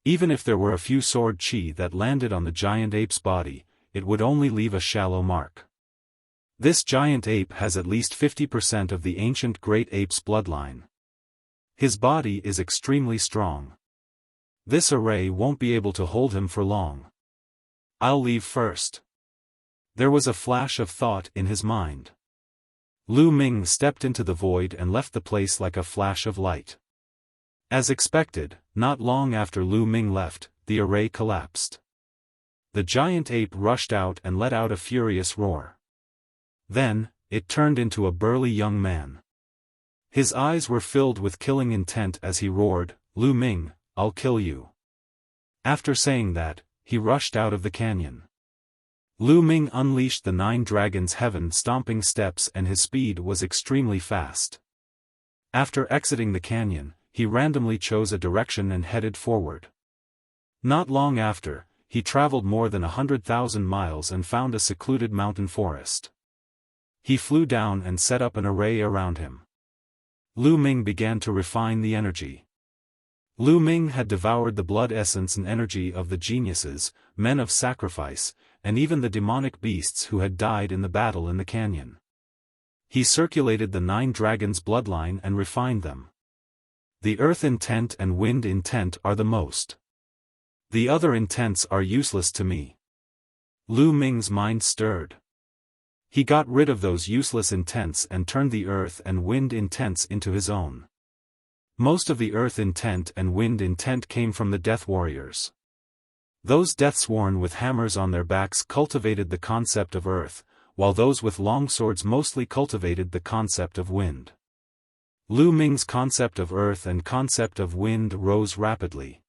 Even if there were a few sword chi that landed on the giant ape's body, it would only leave a shallow mark. This giant ape has at least 50% of the ancient great ape's bloodline. His body is extremely strong. This array won't be able to hold him for long. I'll leave first. There was a flash of thought in his mind. Lu Ming stepped into the void and left the place like a flash of light. As expected, not long after Lu Ming left, the array collapsed. The giant ape rushed out and let out a furious roar. Then, it turned into a burly young man. His eyes were filled with killing intent as he roared, "Lu Ming, I'll kill you." After saying that, he rushed out of the canyon. Lu Ming unleashed the 9 dragons' heaven-stomping steps and his speed was extremely fast. After exiting the canyon, he randomly chose a direction and headed forward. Not long after, he traveled more than 100,000 miles and found a secluded mountain forest. He flew down and set up an array around him. Lu Ming began to refine the energy. Lu Ming had devoured the blood essence and energy of the geniuses, men of sacrifice, and even the demonic beasts who had died in the battle in the canyon. He circulated the 9 dragons' bloodline and refined them. The earth intent and wind intent are the most. The other intents are useless to me. Lu Ming's mind stirred. He got rid of those useless intents and turned the earth and wind intents into his own. Most of the earth intent and wind intent came from the death warriors. Those deathsworn with hammers on their backs cultivated the concept of earth, while those with long swords mostly cultivated the concept of wind. Lu Ming's concept of earth and concept of wind rose rapidly.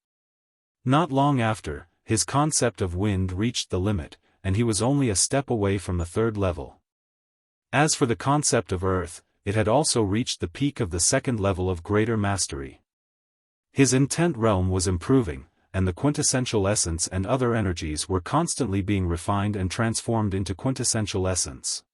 Not long after, his concept of wind reached the limit, and he was only a step away from the third level. As for the concept of earth, it had also reached the peak of the second level of greater mastery. His intent realm was improving, and the quintessential essence and other energies were constantly being refined and transformed into quintessential essence.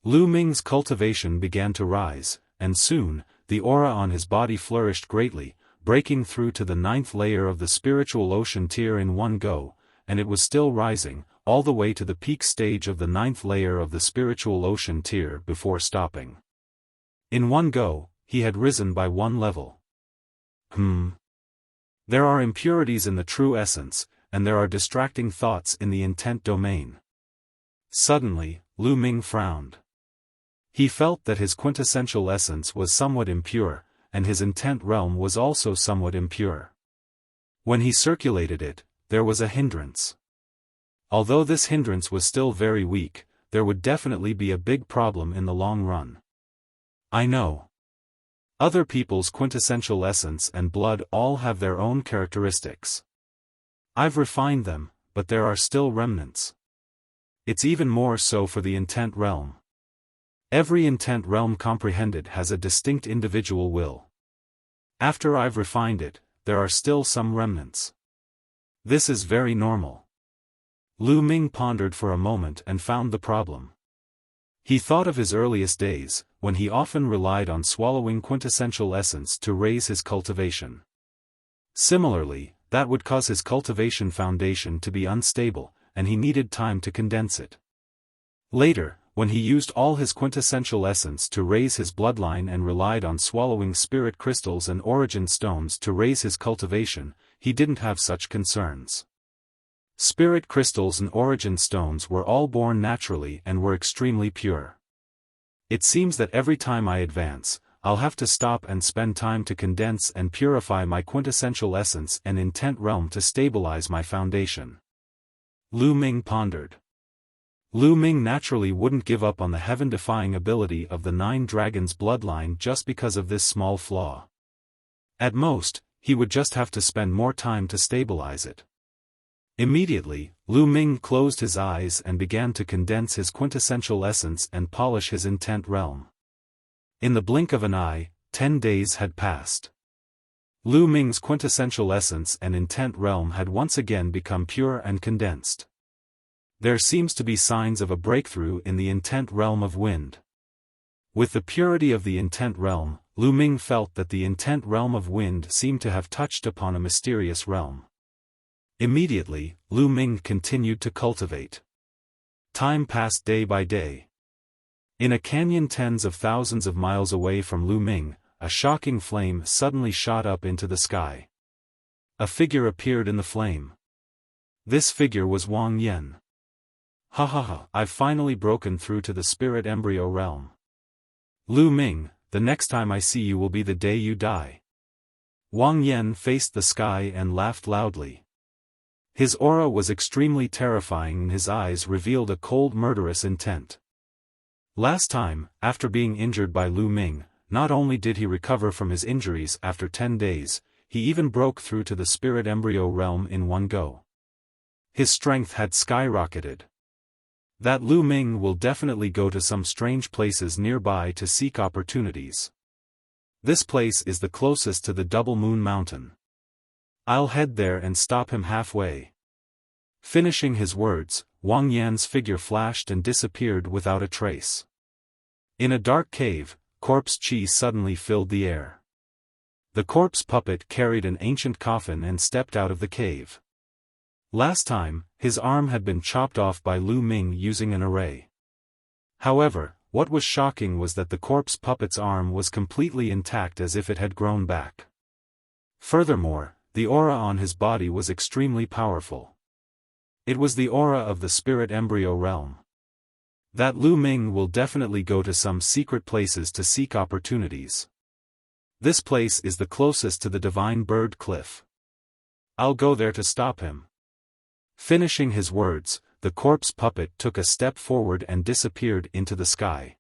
Lu Ming's cultivation began to rise, and soon, the aura on his body flourished greatly, breaking through to the 9th layer of the spiritual ocean tier in one go, and it was still rising, all the way to the peak stage of the 9th layer of the spiritual ocean tier before stopping. In one go, he had risen by one level. There are impurities in the true essence, and there are distracting thoughts in the intent domain. Suddenly, Lu Ming frowned. He felt that his quintessential essence was somewhat impure, and his intent realm was also somewhat impure. When he circulated it, there was a hindrance. Although this hindrance was still very weak, there would definitely be a big problem in the long run. I know. Other people's quintessential essence and blood all have their own characteristics. I've refined them, but there are still remnants. It's even more so for the intent realm. Every intent realm comprehended has a distinct individual will. After I've refined it, there are still some remnants. This is very normal. Lu Ming pondered for a moment and found the problem. He thought of his earliest days, when he often relied on swallowing quintessential essence to raise his cultivation. Similarly, that would cause his cultivation foundation to be unstable, and he needed time to condense it. Later, when he used all his quintessential essence to raise his bloodline and relied on swallowing spirit crystals and origin stones to raise his cultivation, he didn't have such concerns. Spirit crystals and origin stones were all born naturally and were extremely pure. It seems that every time I advance, I'll have to stop and spend time to condense and purify my quintessential essence and intent realm to stabilize my foundation. Lu Ming pondered. Lu Ming naturally wouldn't give up on the heaven-defying ability of the 9 dragons bloodline just because of this small flaw. At most, he would just have to spend more time to stabilize it. Immediately, Lu Ming closed his eyes and began to condense his quintessential essence and polish his intent realm. In the blink of an eye, 10 days had passed. Lu Ming's quintessential essence and intent realm had once again become pure and condensed. There seems to be signs of a breakthrough in the intent realm of wind. With the purity of the intent realm, Lu Ming felt that the intent realm of wind seemed to have touched upon a mysterious realm. Immediately, Lu Ming continued to cultivate. Time passed day by day. In a canyon tens of thousands of miles away from Lu Ming, a shocking flame suddenly shot up into the sky. A figure appeared in the flame. This figure was Wang Yan. Ha ha ha, I've finally broken through to the spirit embryo realm. Lu Ming, the next time I see you will be the day you die. Wang Yan faced the sky and laughed loudly. His aura was extremely terrifying and his eyes revealed a cold murderous intent. Last time, after being injured by Lu Ming, not only did he recover from his injuries after 10 days, he even broke through to the spirit embryo realm in one go. His strength had skyrocketed. That Lu Ming will definitely go to some strange places nearby to seek opportunities. This place is the closest to the Double Moon Mountain. I'll head there and stop him halfway. Finishing his words, Wang Yan's figure flashed and disappeared without a trace. In a dark cave, corpse qi suddenly filled the air. The corpse puppet carried an ancient coffin and stepped out of the cave. Last time, his arm had been chopped off by Lu Ming using an array. However, what was shocking was that the corpse puppet's arm was completely intact as if it had grown back. Furthermore, the aura on his body was extremely powerful. It was the aura of the spirit embryo realm. That Lu Ming will definitely go to some secret places to seek opportunities. This place is the closest to the Divine Bird Cliff. I'll go there to stop him. Finishing his words, the corpse puppet took a step forward and disappeared into the sky.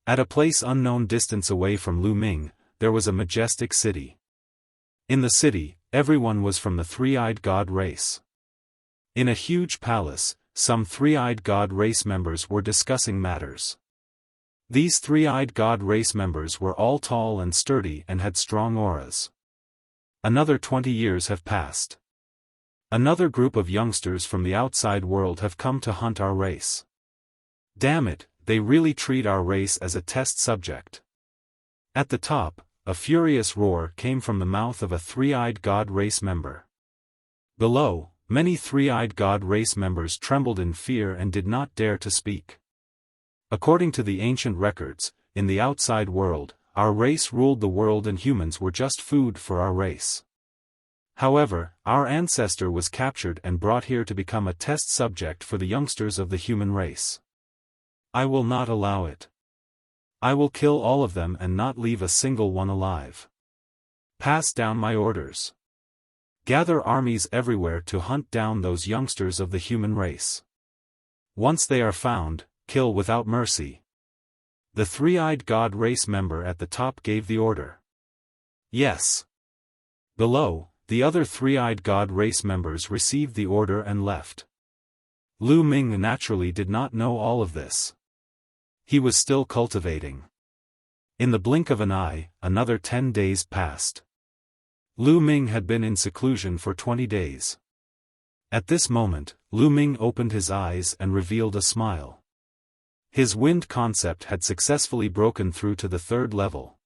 At a place unknown distance away from Lu Ming, there was a majestic city. In the city, everyone was from the three-eyed god race. In a huge palace, some three-eyed god race members were discussing matters. These three-eyed god race members were all tall and sturdy and had strong auras. Another 20 years have passed. Another group of youngsters from the outside world have come to hunt our race. Damn it, they really treat our race as a test subject. At the top, a furious roar came from the mouth of a three-eyed god race member. Below, many three-eyed god race members trembled in fear and did not dare to speak. According to the ancient records, in the outside world, our race ruled the world and humans were just food for our race. However, our ancestor was captured and brought here to become a test subject for the youngsters of the human race. I will not allow it. I will kill all of them and not leave a single one alive. Pass down my orders. Gather armies everywhere to hunt down those youngsters of the human race. Once they are found, kill without mercy. The three-eyed god race member at the top gave the order. Yes. Below, the other three-eyed god race members received the order and left. Lu Ming naturally did not know all of this. He was still cultivating. In the blink of an eye, another 10 days passed. Lu Ming had been in seclusion for 20 days. At this moment, Lu Ming opened his eyes and revealed a smile. His wind concept had successfully broken through to the 3rd level.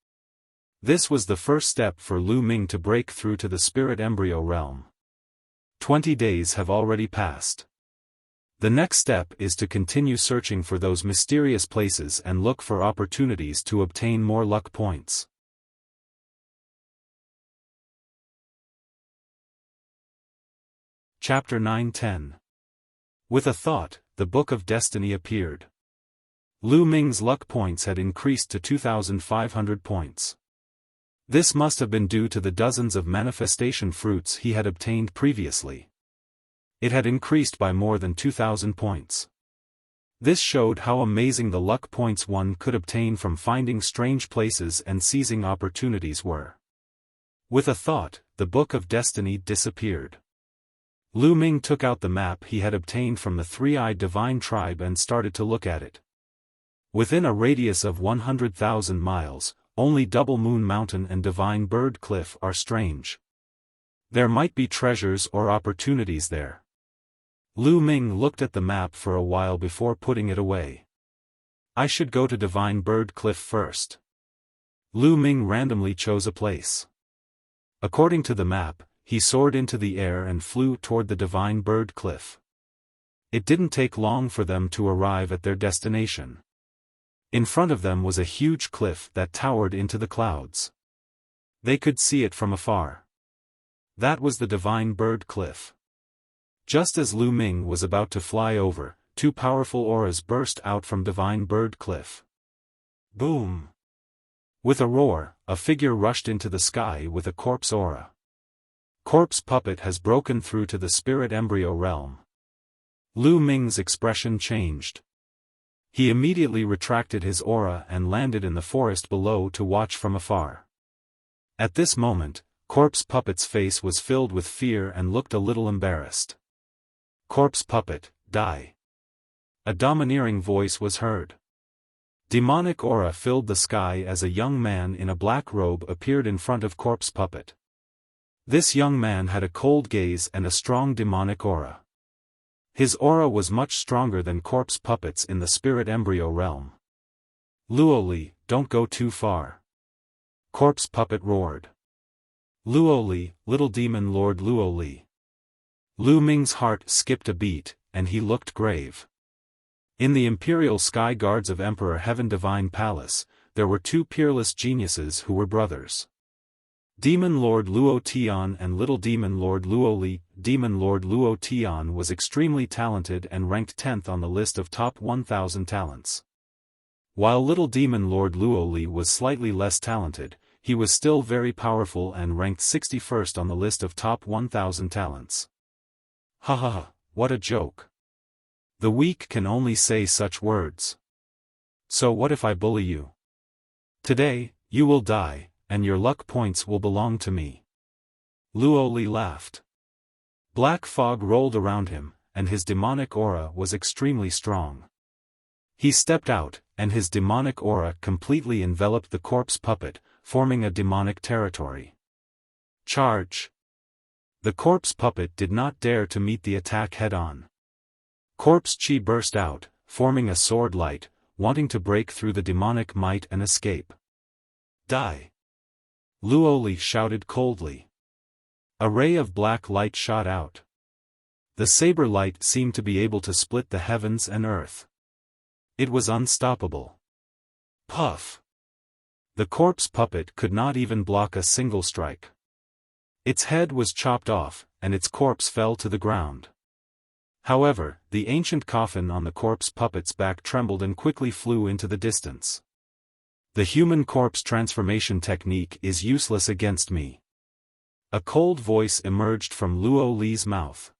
This was the first step for Lu Ming to break through to the spirit embryo realm. 20 days have already passed. The next step is to continue searching for those mysterious places and look for opportunities to obtain more luck points. Chapter 9-10. With a thought, the Book of Destiny appeared. Lu Ming's luck points had increased to 2,500 points. This must have been due to the dozens of manifestation fruits he had obtained previously. It had increased by more than 2,000 points. This showed how amazing the luck points one could obtain from finding strange places and seizing opportunities were. With a thought, the Book of Destiny disappeared. Lu Ming took out the map he had obtained from the three-eyed divine tribe and started to look at it. Within a radius of 100,000 miles, only Double Moon Mountain and Divine Bird Cliff are strange. There might be treasures or opportunities there. Lu Ming looked at the map for a while before putting it away. I should go to Divine Bird Cliff first. Lu Ming randomly chose a place. According to the map, he soared into the air and flew toward the Divine Bird Cliff. It didn't take long for them to arrive at their destination. In front of them was a huge cliff that towered into the clouds. They could see it from afar. That was the Divine Bird Cliff. Just as Lu Ming was about to fly over, 2 powerful auras burst out from Divine Bird Cliff. Boom! With a roar, a figure rushed into the sky with a corpse aura. Corpse Puppet has broken through to the spirit embryo realm. Lu Ming's expression changed. He immediately retracted his aura and landed in the forest below to watch from afar. At this moment, Corpse Puppet's face was filled with fear and looked a little embarrassed. Corpse Puppet, die. A domineering voice was heard. Demonic aura filled the sky as a young man in a black robe appeared in front of Corpse Puppet. This young man had a cold gaze and a strong demonic aura. His aura was much stronger than Corpse Puppet's in the spirit embryo realm. Luoli, don't go too far. Corpse Puppet roared. Luoli, little demon lord Luoli. Lu Ming's heart skipped a beat, and he looked grave. In the Imperial Sky Guards of Emperor Heaven Divine Palace, there were 2 peerless geniuses who were brothers. Demon Lord Luo Tian and Little Demon Lord Luo Li. Demon Lord Luo Tian was extremely talented and ranked 10th on the list of top 1,000 talents. While Little Demon Lord Luo Li was slightly less talented, he was still very powerful and ranked 61st on the list of top 1,000 talents. Ha ha ha, what a joke. The weak can only say such words. So what if I bully you? Today, you will die, and your luck points will belong to me. Luo Li laughed. Black fog rolled around him, and his demonic aura was extremely strong. He stepped out, and his demonic aura completely enveloped the corpse puppet, forming a demonic territory. Charge! The corpse puppet did not dare to meet the attack head-on. Corpse chi burst out, forming a sword light, wanting to break through the demonic might and escape. Die! Luo Li shouted coldly. A ray of black light shot out. The saber light seemed to be able to split the heavens and earth. It was unstoppable. Puff! The corpse puppet could not even block a single strike. Its head was chopped off, and its corpse fell to the ground. However, the ancient coffin on the corpse puppet's back trembled and quickly flew into the distance. The human corpse transformation technique is useless against me. A cold voice emerged from Luo Li's mouth.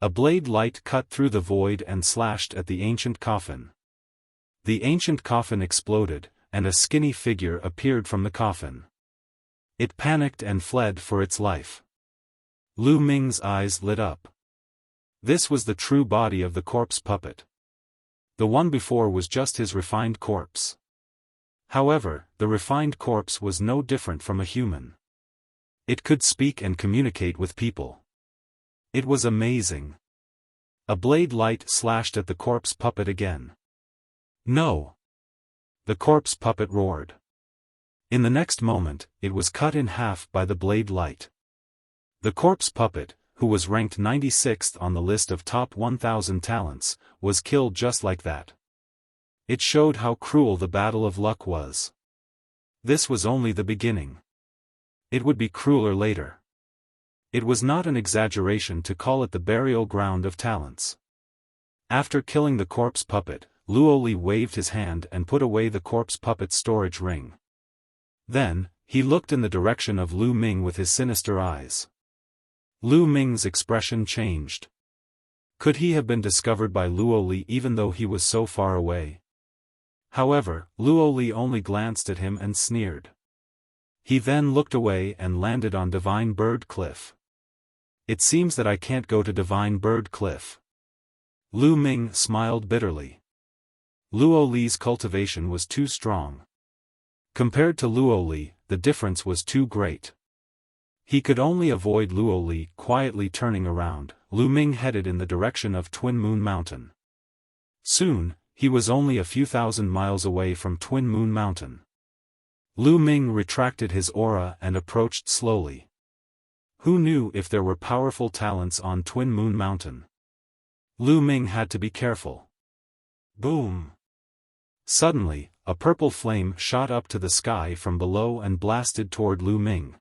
A blade light cut through the void and slashed at the ancient coffin. The ancient coffin exploded, and a skinny figure appeared from the coffin. It panicked and fled for its life. Lu Ming's eyes lit up. This was the true body of the corpse puppet. The one before was just his refined corpse. However, the refined corpse was no different from a human. It could speak and communicate with people. It was amazing. A blade light slashed at the corpse puppet again. No! The corpse puppet roared. In the next moment, it was cut in half by the blade light. The corpse puppet, who was ranked 96th on the list of top 1,000 talents, was killed just like that. It showed how cruel the battle of luck was. This was only the beginning. It would be crueler later. It was not an exaggeration to call it the burial ground of talents. After killing the corpse puppet, Luo Li waved his hand and put away the corpse puppet's storage ring. Then, he looked in the direction of Lu Ming with his sinister eyes. Lu Ming's expression changed. Could he have been discovered by Luo Li even though he was so far away? However, Luo Li only glanced at him and sneered. He then looked away and landed on Divine Bird Cliff. It seems that I can't go to Divine Bird Cliff. Lu Ming smiled bitterly. Luo Li's cultivation was too strong. Compared to Luo Li, the difference was too great. He could only avoid Luo Li. Quietly turning around, Lu Ming headed in the direction of Twin Moon Mountain. Soon, he was only a few thousand miles away from Twin Moon Mountain. Lu Ming retracted his aura and approached slowly. Who knew if there were powerful talents on Twin Moon Mountain? Lu Ming had to be careful. Boom! Suddenly, a purple flame shot up to the sky from below and blasted toward Lu Ming.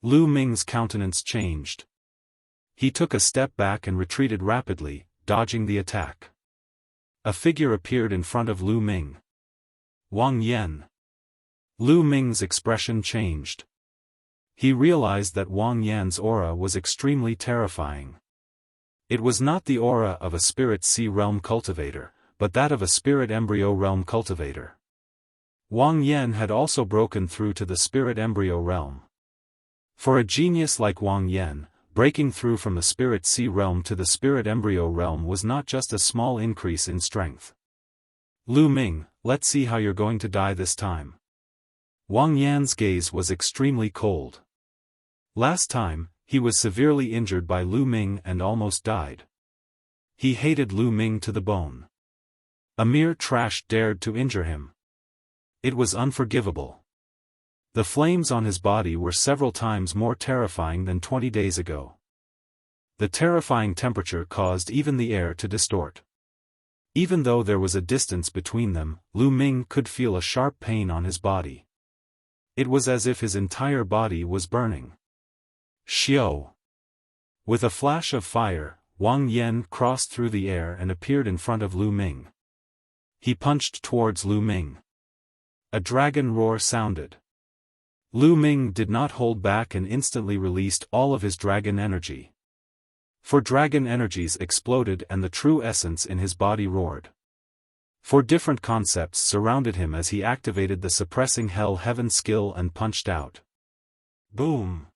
Lu Ming's countenance changed. He took a step back and retreated rapidly, dodging the attack. A figure appeared in front of Lu Ming. Wang Yan. Lu Ming's expression changed. He realized that Wang Yan's aura was extremely terrifying. It was not the aura of a spirit sea realm cultivator, but that of a spirit embryo realm cultivator. Wang Yan had also broken through to the spirit embryo realm. For a genius like Wang Yan, breaking through from the spirit sea realm to the spirit embryo realm was not just a small increase in strength. Lu Ming, let's see how you're going to die this time. Wang Yan's gaze was extremely cold. Last time, he was severely injured by Lu Ming and almost died. He hated Lu Ming to the bone. A mere trash dared to injure him. It was unforgivable. The flames on his body were several times more terrifying than 20 days ago. The terrifying temperature caused even the air to distort. Even though there was a distance between them, Lu Ming could feel a sharp pain on his body. It was as if his entire body was burning. Xiao! With a flash of fire, Wang Yan crossed through the air and appeared in front of Lu Ming. He punched towards Lu Ming. A dragon roar sounded. Lu Ming did not hold back and instantly released all of his dragon energy. For dragon energies exploded and the true essence in his body roared. Four different concepts surrounded him as he activated the suppressing Hell Heaven skill and punched out. Boom!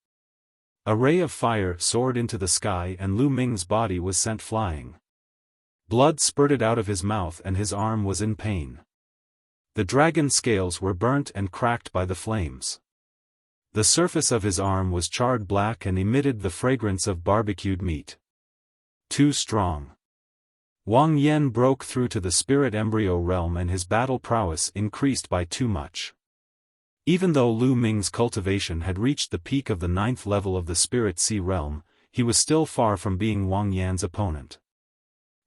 A ray of fire soared into the sky and Lu Ming's body was sent flying. Blood spurted out of his mouth and his arm was in pain. The dragon scales were burnt and cracked by the flames. The surface of his arm was charred black and emitted the fragrance of barbecued meat. Too strong. Wang Yan broke through to the spirit embryo realm and his battle prowess increased by too much. Even though Lu Ming's cultivation had reached the peak of the 9th level of the spirit sea realm, he was still far from being Wang Yan's opponent.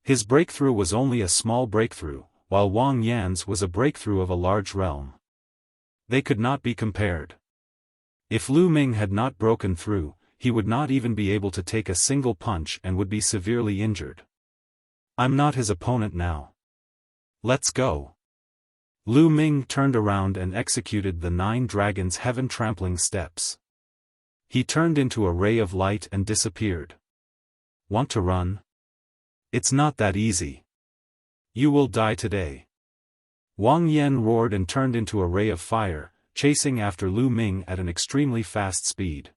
His breakthrough was only a small breakthrough, while Wang Yan's was a breakthrough of a large realm. They could not be compared. If Lu Ming had not broken through, he would not even be able to take a single punch and would be severely injured. I'm not his opponent now. Let's go. Lu Ming turned around and executed the 9 dragons' heaven-trampling steps. He turned into a ray of light and disappeared. Want to run? It's not that easy. You will die today. Wang Yan roared and turned into a ray of fire, chasing after Lu Ming at an extremely fast speed.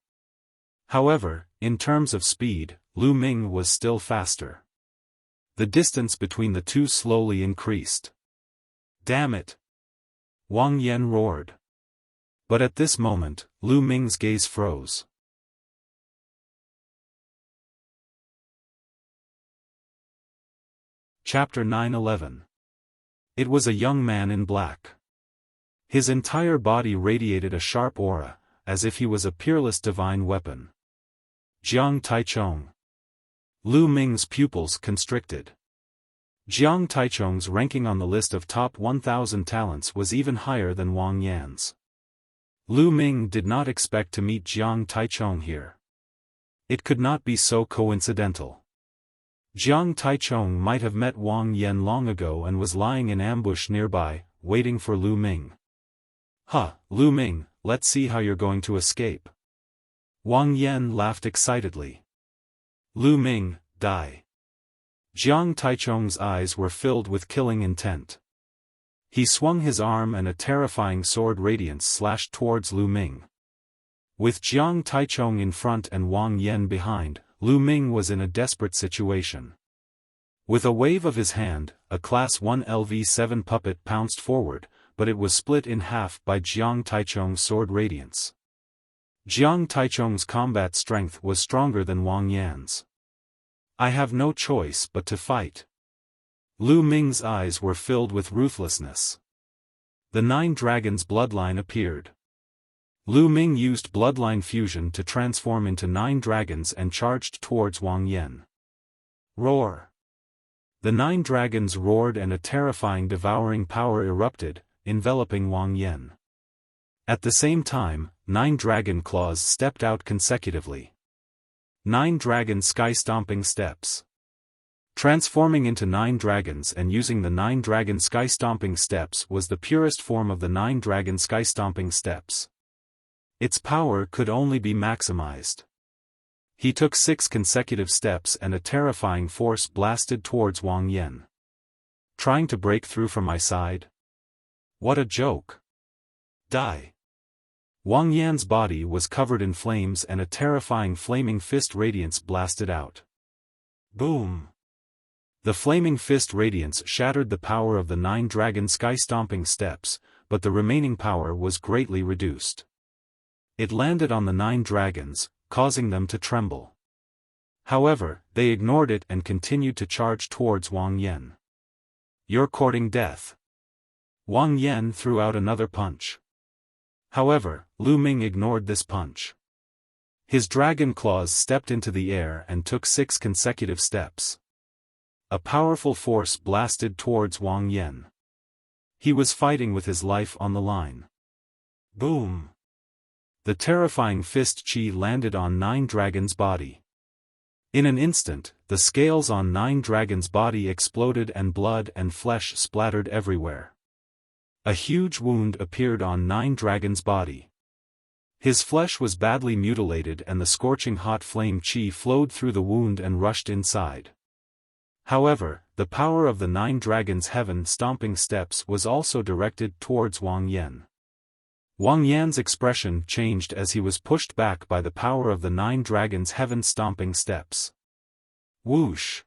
However, in terms of speed, Lu Ming was still faster. The distance between the two slowly increased. Damn it! Wang Yan roared. But at this moment, Lu Ming's gaze froze. Chapter 9-11. It was a young man in black. His entire body radiated a sharp aura, as if he was a peerless divine weapon. Jiang Taichong. Lu Ming's pupils constricted. Jiang Taichong's ranking on the list of top 1,000 talents was even higher than Wang Yan's. Lu Ming did not expect to meet Jiang Taichong here. It could not be so coincidental. Jiang Taichong might have met Wang Yan long ago and was lying in ambush nearby, waiting for Lu Ming. Lu Ming, let's see how you're going to escape. Wang Yan laughed excitedly. Lu Ming, die. Jiang Taichong's eyes were filled with killing intent. He swung his arm and a terrifying sword radiance slashed towards Lu Ming. With Jiang Taichong in front and Wang Yan behind, Lu Ming was in a desperate situation. With a wave of his hand, a Class 1 LV-7 puppet pounced forward, but it was split in half by Jiang Taichong's sword radiance. Jiang Taichong's combat strength was stronger than Wang Yan's. I have no choice but to fight. Lu Ming's eyes were filled with ruthlessness. The 9 dragons' bloodline appeared. Lu Ming used bloodline fusion to transform into 9 dragons and charged towards Wang Yan. Roar! The 9 dragons roared and a terrifying devouring power erupted, enveloping Wang Yan. At the same time, 9 dragon claws stepped out consecutively. 9 dragon sky-stomping steps. Transforming into 9 dragons and using the 9 dragon sky-stomping steps was the purest form of the 9 dragon sky-stomping steps. Its power could only be maximized. He took 6 consecutive steps and a terrifying force blasted towards Wang Yan. Trying to break through from my side? What a joke. Die. Wang Yan's body was covered in flames and a terrifying flaming fist radiance blasted out. Boom. The flaming fist radiance shattered the power of the 9 dragon sky-stomping steps, but the remaining power was greatly reduced. It landed on the 9 dragons, causing them to tremble. However, they ignored it and continued to charge towards Wang Yan. You're courting death. Wang Yan threw out another punch. However, Lu Ming ignored this punch. His dragon claws stepped into the air and took 6 consecutive steps. A powerful force blasted towards Wang Yan. He was fighting with his life on the line. Boom! The terrifying fist chi landed on Nine Dragon's body. In an instant, the scales on Nine Dragon's body exploded and blood and flesh splattered everywhere. A huge wound appeared on Nine Dragon's body. His flesh was badly mutilated and the scorching hot flame chi flowed through the wound and rushed inside. However, the power of the Nine Dragons' heaven-stomping steps was also directed towards Wang Yan. Wang Yan's expression changed as he was pushed back by the power of the Nine Dragons' heaven-stomping steps. Whoosh!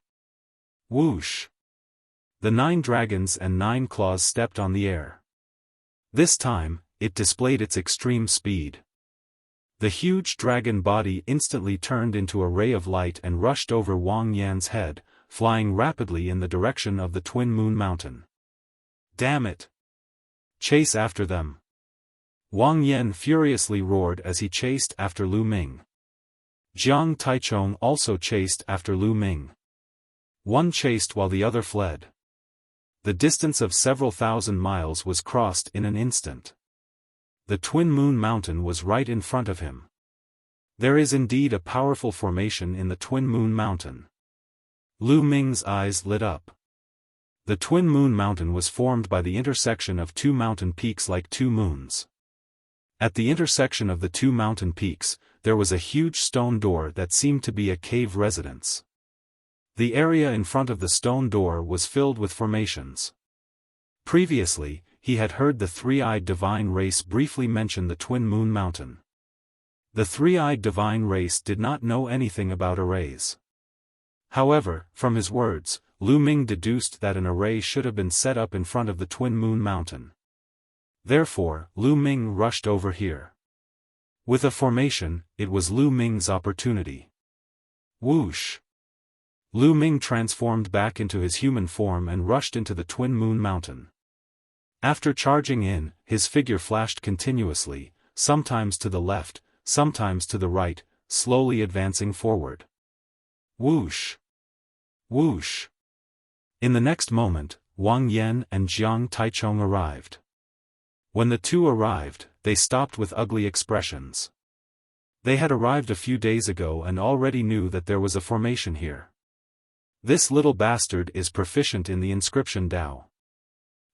Whoosh! The 9 dragons and 9 claws stepped on the air. This time, it displayed its extreme speed. The huge dragon body instantly turned into a ray of light and rushed over Wang Yan's head, flying rapidly in the direction of the Twin Moon Mountain. Damn it! Chase after them! Wang Yan furiously roared as he chased after Lu Ming. Jiang Taichong also chased after Lu Ming. One chased while the other fled. The distance of several thousand miles was crossed in an instant. The Twin Moon Mountain was right in front of him. There is indeed a powerful formation in the Twin Moon Mountain. Lu Ming's eyes lit up. The Twin Moon Mountain was formed by the intersection of two mountain peaks like two moons. At the intersection of the two mountain peaks, there was a huge stone door that seemed to be a cave residence. The area in front of the stone door was filled with formations. Previously, he had heard the three-eyed divine race briefly mention the Twin Moon Mountain. The three-eyed divine race did not know anything about arrays. However, from his words, Lu Ming deduced that an array should have been set up in front of the Twin Moon Mountain. Therefore, Lu Ming rushed over here. With a formation, it was Lu Ming's opportunity. Whoosh! Lu Ming transformed back into his human form and rushed into the Twin Moon Mountain. After charging in, his figure flashed continuously, sometimes to the left, sometimes to the right, slowly advancing forward. Whoosh! Whoosh! In the next moment, Wang Yan and Jiang Taichong arrived. When the two arrived, they stopped with ugly expressions. They had arrived a few days ago and already knew that there was a formation here. This little bastard is proficient in the inscription Dao.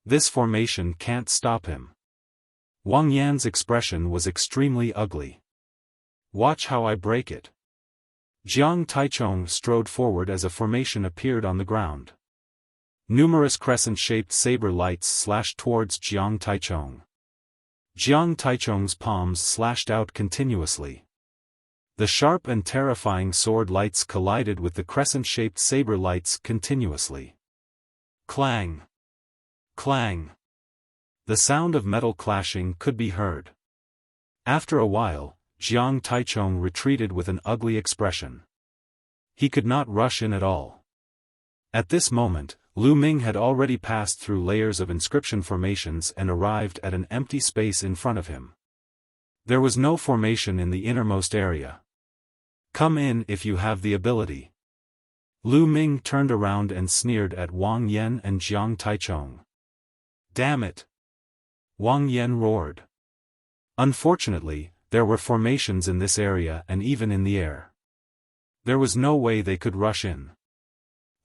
This formation can't stop him. Wang Yan's expression was extremely ugly. Watch how I break it. Jiang Taichong strode forward as a formation appeared on the ground. Numerous crescent-shaped saber lights slashed towards Jiang Taichong. Jiang Taichong's palms slashed out continuously. The sharp and terrifying sword lights collided with the crescent-shaped saber lights continuously. Clang! Clang! The sound of metal clashing could be heard. After a while, Jiang Taichong retreated with an ugly expression. He could not rush in at all. At this moment, Lu Ming had already passed through layers of inscription formations and arrived at an empty space in front of him. There was no formation in the innermost area. Come in if you have the ability. Lu Ming turned around and sneered at Wang Yan and Jiang Taichong. Damn it! Wang Yan roared. Unfortunately, there were formations in this area and even in the air. There was no way they could rush in.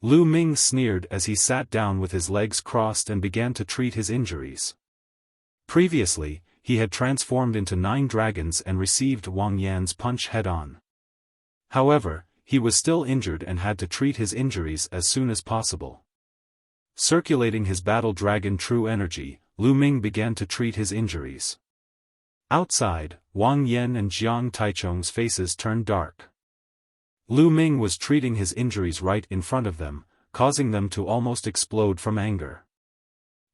Lu Ming sneered as he sat down with his legs crossed and began to treat his injuries. Previously, he had transformed into 9 dragons and received Wang Yan's punch head-on. However, he was still injured and had to treat his injuries as soon as possible. Circulating his battle dragon true energy, Lu Ming began to treat his injuries. Outside, Wang Yan and Jiang Taichong's faces turned dark. Lu Ming was treating his injuries right in front of them, causing them to almost explode from anger.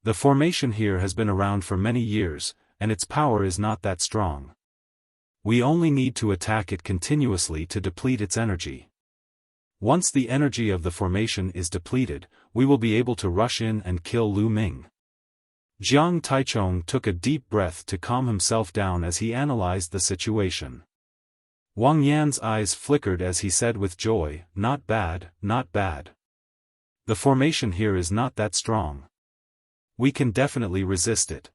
The formation here has been around for many years, and its power is not that strong. We only need to attack it continuously to deplete its energy. Once the energy of the formation is depleted, we will be able to rush in and kill Lu Ming. Jiang Taichong took a deep breath to calm himself down as he analyzed the situation. Wang Yan's eyes flickered as he said with joy, "Not bad, not bad. The formation here is not that strong. We can definitely resist it.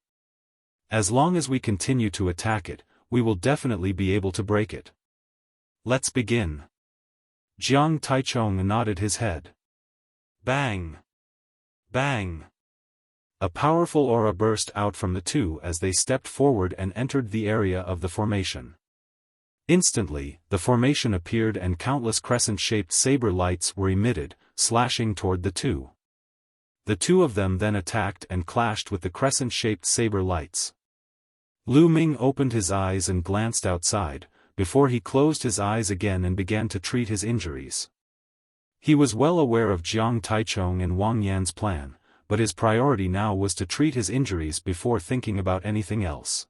As long as we continue to attack it, we will definitely be able to break it. Let's begin. Jiang Taichung nodded his head. Bang! Bang! A powerful aura burst out from the two as they stepped forward and entered the area of the formation. Instantly, the formation appeared and countless crescent-shaped saber lights were emitted, slashing toward the two. The two of them then attacked and clashed with the crescent-shaped saber lights. Lu Ming opened his eyes and glanced outside, before he closed his eyes again and began to treat his injuries. He was well aware of Jiang Taichung and Wang Yan's plan, but his priority now was to treat his injuries before thinking about anything else.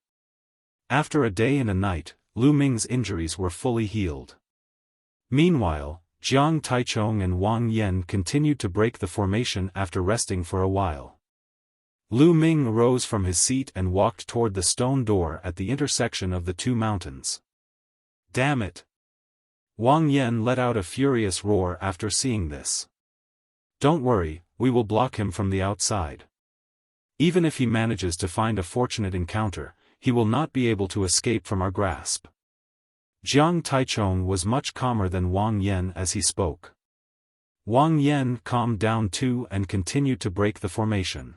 After a day and a night, Lu Ming's injuries were fully healed. Meanwhile, Jiang Taichung and Wang Yan continued to break the formation after resting for a while. Lu Ming rose from his seat and walked toward the stone door at the intersection of the two mountains. Damn it! Wang Yan let out a furious roar after seeing this. Don't worry, we will block him from the outside. Even if he manages to find a fortunate encounter, he will not be able to escape from our grasp. Jiang Taichung was much calmer than Wang Yan as he spoke. Wang Yan calmed down too and continued to break the formation.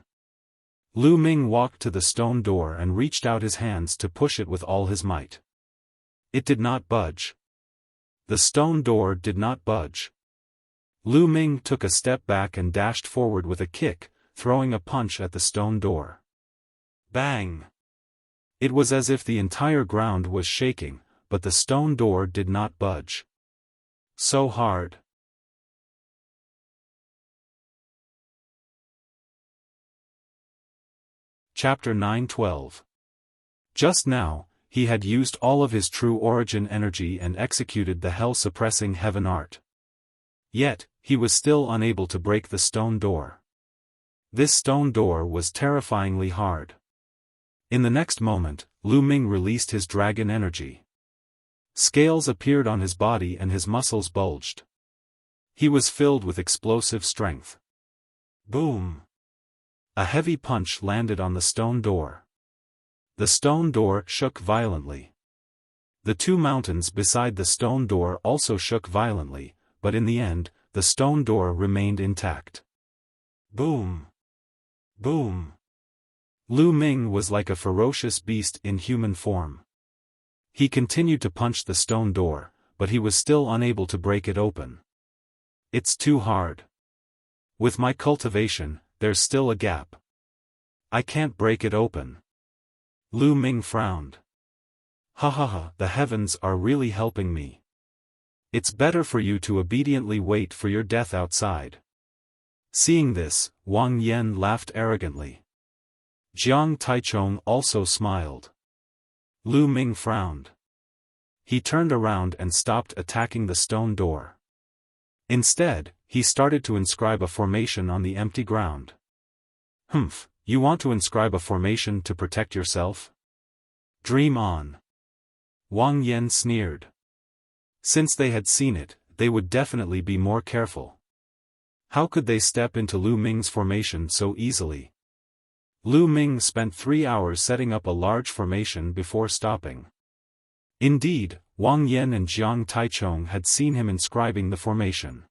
Lu Ming walked to the stone door and reached out his hands to push it with all his might. It did not budge. The stone door did not budge. Lu Ming took a step back and dashed forward with a kick, throwing a punch at the stone door. Bang! It was as if the entire ground was shaking, but the stone door did not budge. So hard. Chapter 9:12. Just now, he had used all of his true origin energy and executed the hell-suppressing heaven art. Yet, he was still unable to break the stone door. This stone door was terrifyingly hard. In the next moment, Lu Ming released his dragon energy. Scales appeared on his body and his muscles bulged. He was filled with explosive strength. Boom! A heavy punch landed on the stone door. The stone door shook violently. The two mountains beside the stone door also shook violently, but in the end, the stone door remained intact. Boom! Boom! Lu Ming was like a ferocious beast in human form. He continued to punch the stone door, but he was still unable to break it open. It's too hard. With my cultivation, there's still a gap. I can't break it open. Lu Ming frowned. Ha ha ha, the heavens are really helping me. It's better for you to obediently wait for your death outside. Seeing this, Wang Yan laughed arrogantly. Jiang Taichung also smiled. Lu Ming frowned. He turned around and stopped attacking the stone door. Instead, he started to inscribe a formation on the empty ground. Humph, you want to inscribe a formation to protect yourself? Dream on. Wang Yan sneered. Since they had seen it, they would definitely be more careful. How could they step into Lu Ming's formation so easily? Lu Ming spent 3 hours setting up a large formation before stopping. Indeed, Wang Yan and Jiang Taichung had seen him inscribing the formation.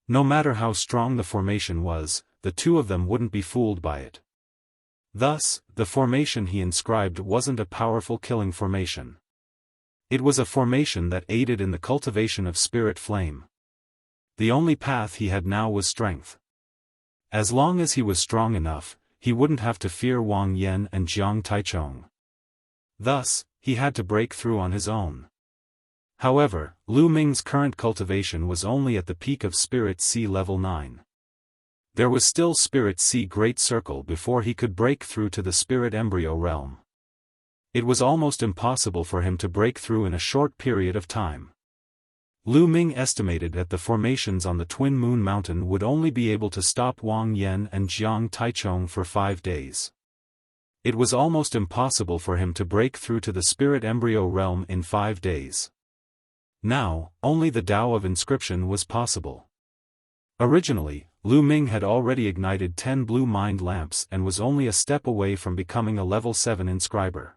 No matter how strong the formation was, the two of them wouldn't be fooled by it. Thus, the formation he inscribed wasn't a powerful killing formation. It was a formation that aided in the cultivation of spirit flame. The only path he had now was strength. As long as he was strong enough, he wouldn't have to fear Wang Yan and Jiang Taichung. Thus, he had to break through on his own. However, Lu Ming's current cultivation was only at the peak of Spirit Sea level 9. There was still Spirit Sea Great Circle before he could break through to the Spirit Embryo realm. It was almost impossible for him to break through in a short period of time. Lu Ming estimated that the formations on the Twin Moon Mountain would only be able to stop Wang Yan and Jiang Taichung for 5 days. It was almost impossible for him to break through to the Spirit Embryo realm in 5 days. Now, only the Tao of Inscription was possible. Originally, Lu Ming had already ignited 10 blue mind lamps and was only a step away from becoming a level 7 inscriber.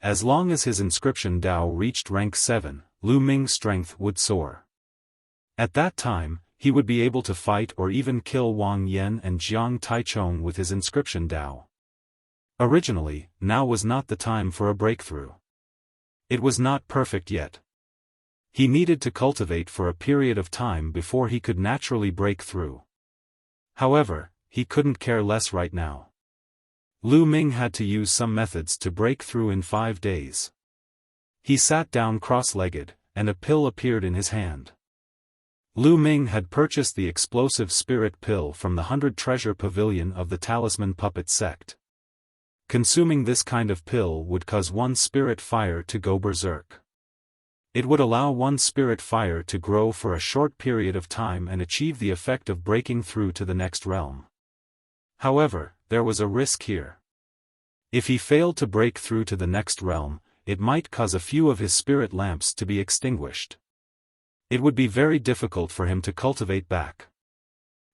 As long as his inscription Dao reached rank 7, Lu Ming's strength would soar. At that time, he would be able to fight or even kill Wang Yan and Jiang Taichong with his inscription Dao. Originally, now was not the time for a breakthrough. It was not perfect yet. He needed to cultivate for a period of time before he could naturally break through. However, he couldn't care less right now. Lu Ming had to use some methods to break through in 5 days. He sat down cross-legged, and a pill appeared in his hand. Lu Ming had purchased the explosive spirit pill from the 100 Treasure Pavilion of the Talisman Puppet sect. Consuming this kind of pill would cause one spirit fire to go berserk. It would allow one spirit fire to grow for a short period of time and achieve the effect of breaking through to the next realm. However, there was a risk here. If he failed to break through to the next realm, it might cause a few of his spirit lamps to be extinguished. It would be very difficult for him to cultivate back.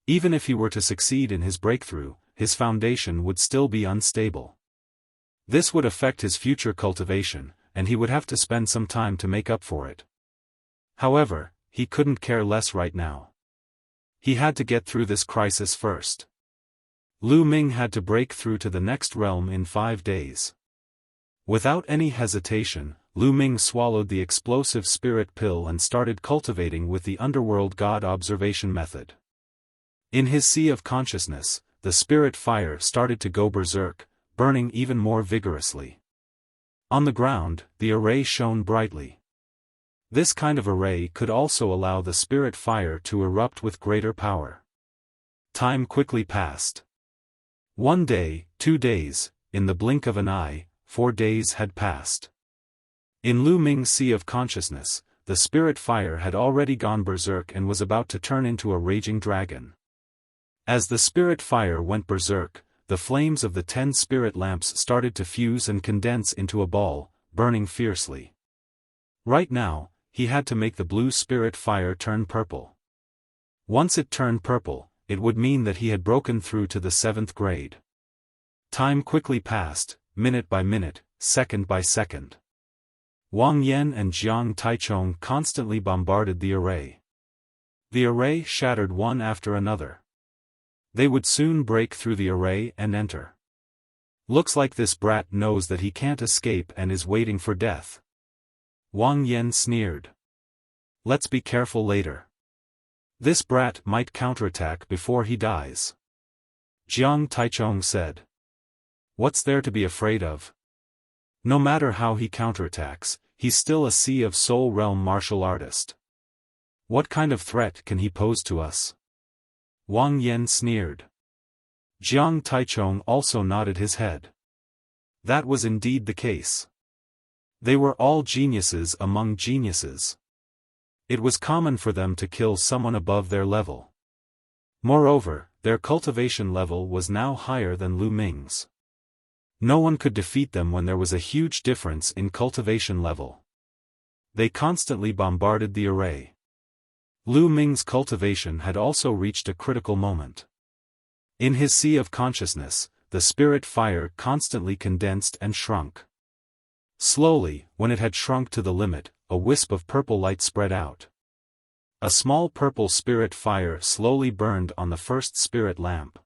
Even if he were to succeed in his breakthrough, his foundation would still be unstable. This would affect his future cultivation, and he would have to spend some time to make up for it. However, he couldn't care less right now. He had to get through this crisis first. Lu Ming had to break through to the next realm in 5 days. Without any hesitation, Lu Ming swallowed the explosive spirit pill and started cultivating with the underworld god observation method. In his sea of consciousness, the spirit fire started to go berserk, burning even more vigorously. On the ground, the array shone brightly. This kind of array could also allow the spirit fire to erupt with greater power. Time quickly passed. 1 day, 2 days, in the blink of an eye, 4 days had passed. In Lu Ming's sea of consciousness, the spirit fire had already gone berserk and was about to turn into a raging dragon. As the spirit fire went berserk, the flames of the 10 spirit lamps started to fuse and condense into a ball, burning fiercely. Right now, he had to make the blue spirit fire turn purple. Once it turned purple, it would mean that he had broken through to the 7th grade. Time quickly passed, minute by minute, second by second. Wang Yan and Jiang Taichong constantly bombarded the array. The array shattered one after another. They would soon break through the array and enter. Looks like this brat knows that he can't escape and is waiting for death. Wang Yan sneered. Let's be careful later. This brat might counterattack before he dies. Jiang Taichong said. What's there to be afraid of? No matter how he counterattacks, he's still a Sea of Soul Realm martial artist. What kind of threat can he pose to us? Wang Yan sneered. Jiang Taichong also nodded his head. That was indeed the case. They were all geniuses among geniuses. It was common for them to kill someone above their level. Moreover, their cultivation level was now higher than Lu Ming's. No one could defeat them when there was a huge difference in cultivation level. They constantly bombarded the array. Lu Ming's cultivation had also reached a critical moment. In his sea of consciousness, the spirit fire constantly condensed and shrunk. Slowly, when it had shrunk to the limit, a wisp of purple light spread out. A small purple spirit fire slowly burned on the first spirit lamp.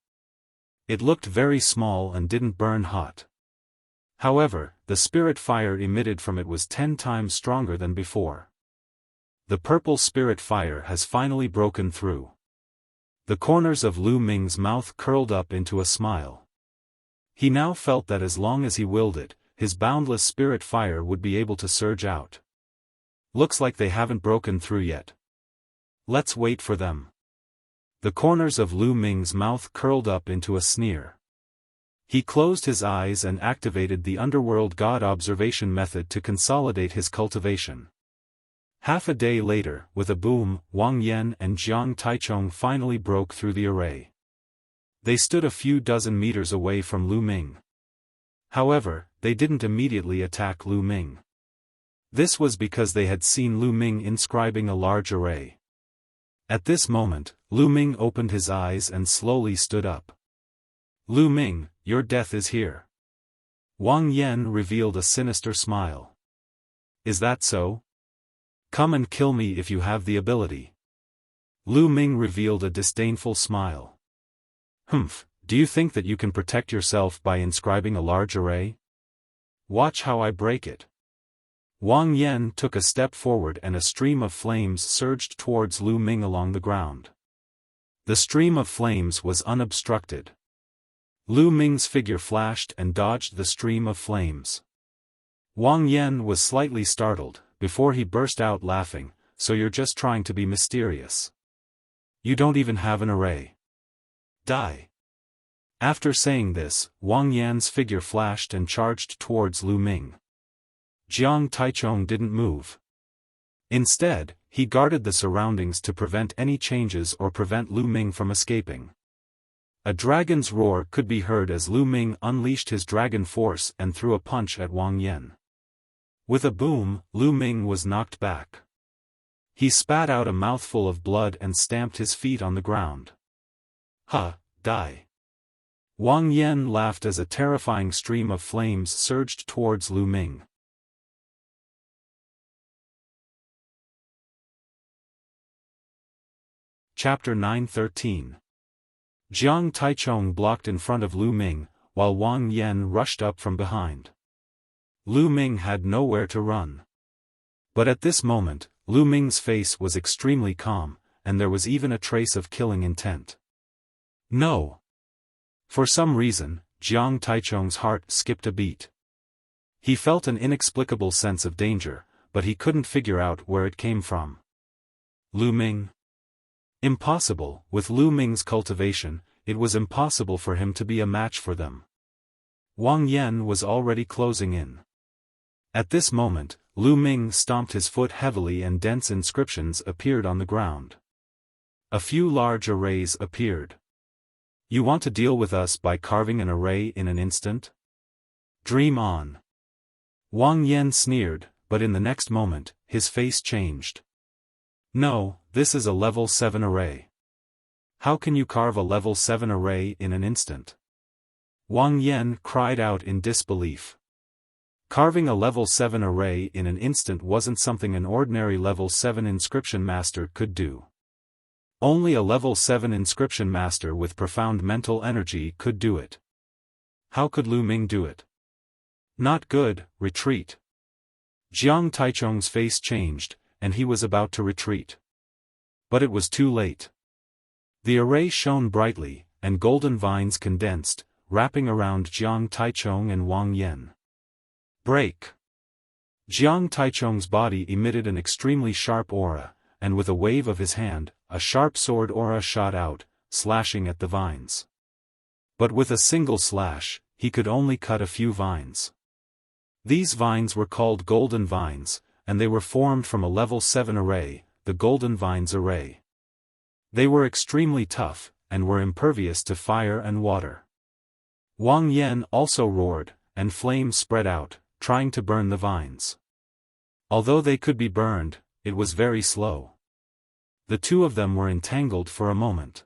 It looked very small and didn't burn hot. However, the spirit fire emitted from it was 10 times stronger than before. The purple spirit fire has finally broken through. The corners of Lu Ming's mouth curled up into a smile. He now felt that as long as he willed it, his boundless spirit fire would be able to surge out. Looks like they haven't broken through yet. Let's wait for them. The corners of Lu Ming's mouth curled up into a sneer. He closed his eyes and activated the underworld god observation method to consolidate his cultivation. Half a day later, with a boom, Wang Yan and Jiang Taichong finally broke through the array. They stood a few dozen meters away from Lu Ming. However, they didn't immediately attack Lu Ming. This was because they had seen Lu Ming inscribing a large array. At this moment, Lu Ming opened his eyes and slowly stood up. Lu Ming, your death is here. Wang Yan revealed a sinister smile. Is that so? Come and kill me if you have the ability. Lu Ming revealed a disdainful smile. Humph, do you think that you can protect yourself by inscribing a large array? Watch how I break it. Wang Yan took a step forward and a stream of flames surged towards Lu Ming along the ground. The stream of flames was unobstructed. Lu Ming's figure flashed and dodged the stream of flames. Wang Yan was slightly startled, before he burst out laughing, so you're just trying to be mysterious. You don't even have an array. Die. After saying this, Wang Yan's figure flashed and charged towards Lu Ming. Jiang Taichung didn't move. Instead, he guarded the surroundings to prevent any changes or prevent Lu Ming from escaping. A dragon's roar could be heard as Lu Ming unleashed his dragon force and threw a punch at Wang Yan. With a boom, Lu Ming was knocked back. He spat out a mouthful of blood and stamped his feet on the ground. Ha, die. Wang Yan laughed as a terrifying stream of flames surged towards Lu Ming. Chapter 9:13. Jiang Taichung blocked in front of Lu Ming, while Wang Yan rushed up from behind. Lu Ming had nowhere to run. But at this moment, Lu Ming's face was extremely calm, and there was even a trace of killing intent. No. For some reason, Jiang Taichung's heart skipped a beat. He felt an inexplicable sense of danger, but he couldn't figure out where it came from. Lu Ming? Impossible. With Lu Ming's cultivation, it was impossible for him to be a match for them. Wang Yan was already closing in. At this moment, Lu Ming stomped his foot heavily and dense inscriptions appeared on the ground. A few large arrays appeared. You want to deal with us by carving an array in an instant? Dream on. Wang Yan sneered, but in the next moment, his face changed. No, this is a level 7 array. How can you carve a level 7 array in an instant? Wang Yan cried out in disbelief. Carving a level 7 array in an instant wasn't something an ordinary level 7 inscription master could do. Only a level 7 inscription master with profound mental energy could do it. How could Lu Ming do it? Not good, retreat. Jiang Taichung's face changed, and he was about to retreat. But it was too late. The array shone brightly, and golden vines condensed, wrapping around Jiang Taichung and Wang Yan. Break! Jiang Taichung's body emitted an extremely sharp aura, and with a wave of his hand, a sharp sword aura shot out, slashing at the vines. But with a single slash, he could only cut a few vines. These vines were called golden vines, and they were formed from a level 7 array, the Golden Vines Array. They were extremely tough, and were impervious to fire and water. Wang Yan also roared, and flames spread out, trying to burn the vines. Although they could be burned, it was very slow. The two of them were entangled for a moment.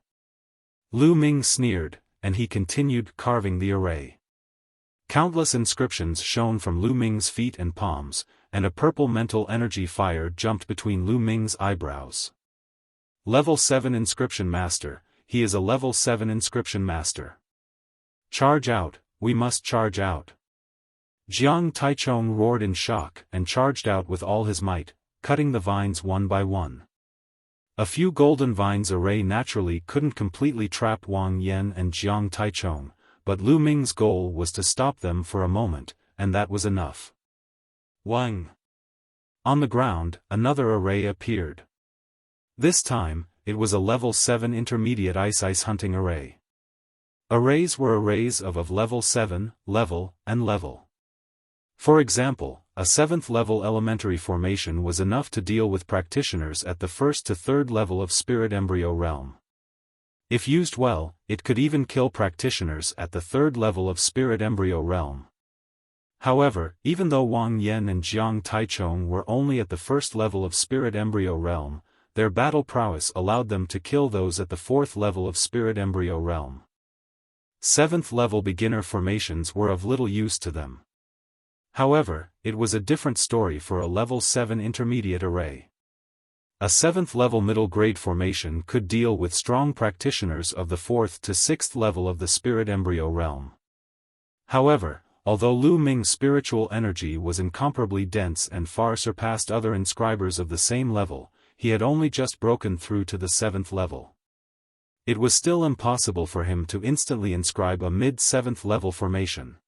Lu Ming sneered, and he continued carving the array. Countless inscriptions shone from Lu Ming's feet and palms, and a purple mental energy fire jumped between Lu Ming's eyebrows. Level 7 Inscription Master, he is a level 7 Inscription Master. Charge out, we must charge out. Jiang Taichung roared in shock and charged out with all his might, cutting the vines one by one. A few golden vines array naturally couldn't completely trap Wang Yan and Jiang Taichung, but Lu Ming's goal was to stop them for a moment, and that was enough. Wang! On the ground, another array appeared. This time, it was a level 7 intermediate ice hunting array. Arrays were arrays of level 7, level, and level. For example, a 7th level elementary formation was enough to deal with practitioners at the 1st to 3rd level of Spirit Embryo Realm. If used well, it could even kill practitioners at the 3rd level of Spirit Embryo Realm. However, even though Wang Yan and Jiang Taichung were only at the 1st level of Spirit Embryo Realm, their battle prowess allowed them to kill those at the 4th level of Spirit Embryo Realm. 7th level beginner formations were of little use to them. However, it was a different story for a level 7 intermediate array. A 7th level middle grade formation could deal with strong practitioners of the 4th to 6th level of the spirit embryo realm. However, although Lu Ming's spiritual energy was incomparably dense and far surpassed other inscribers of the same level, he had only just broken through to the 7th level. It was still impossible for him to instantly inscribe a mid-7th level formation.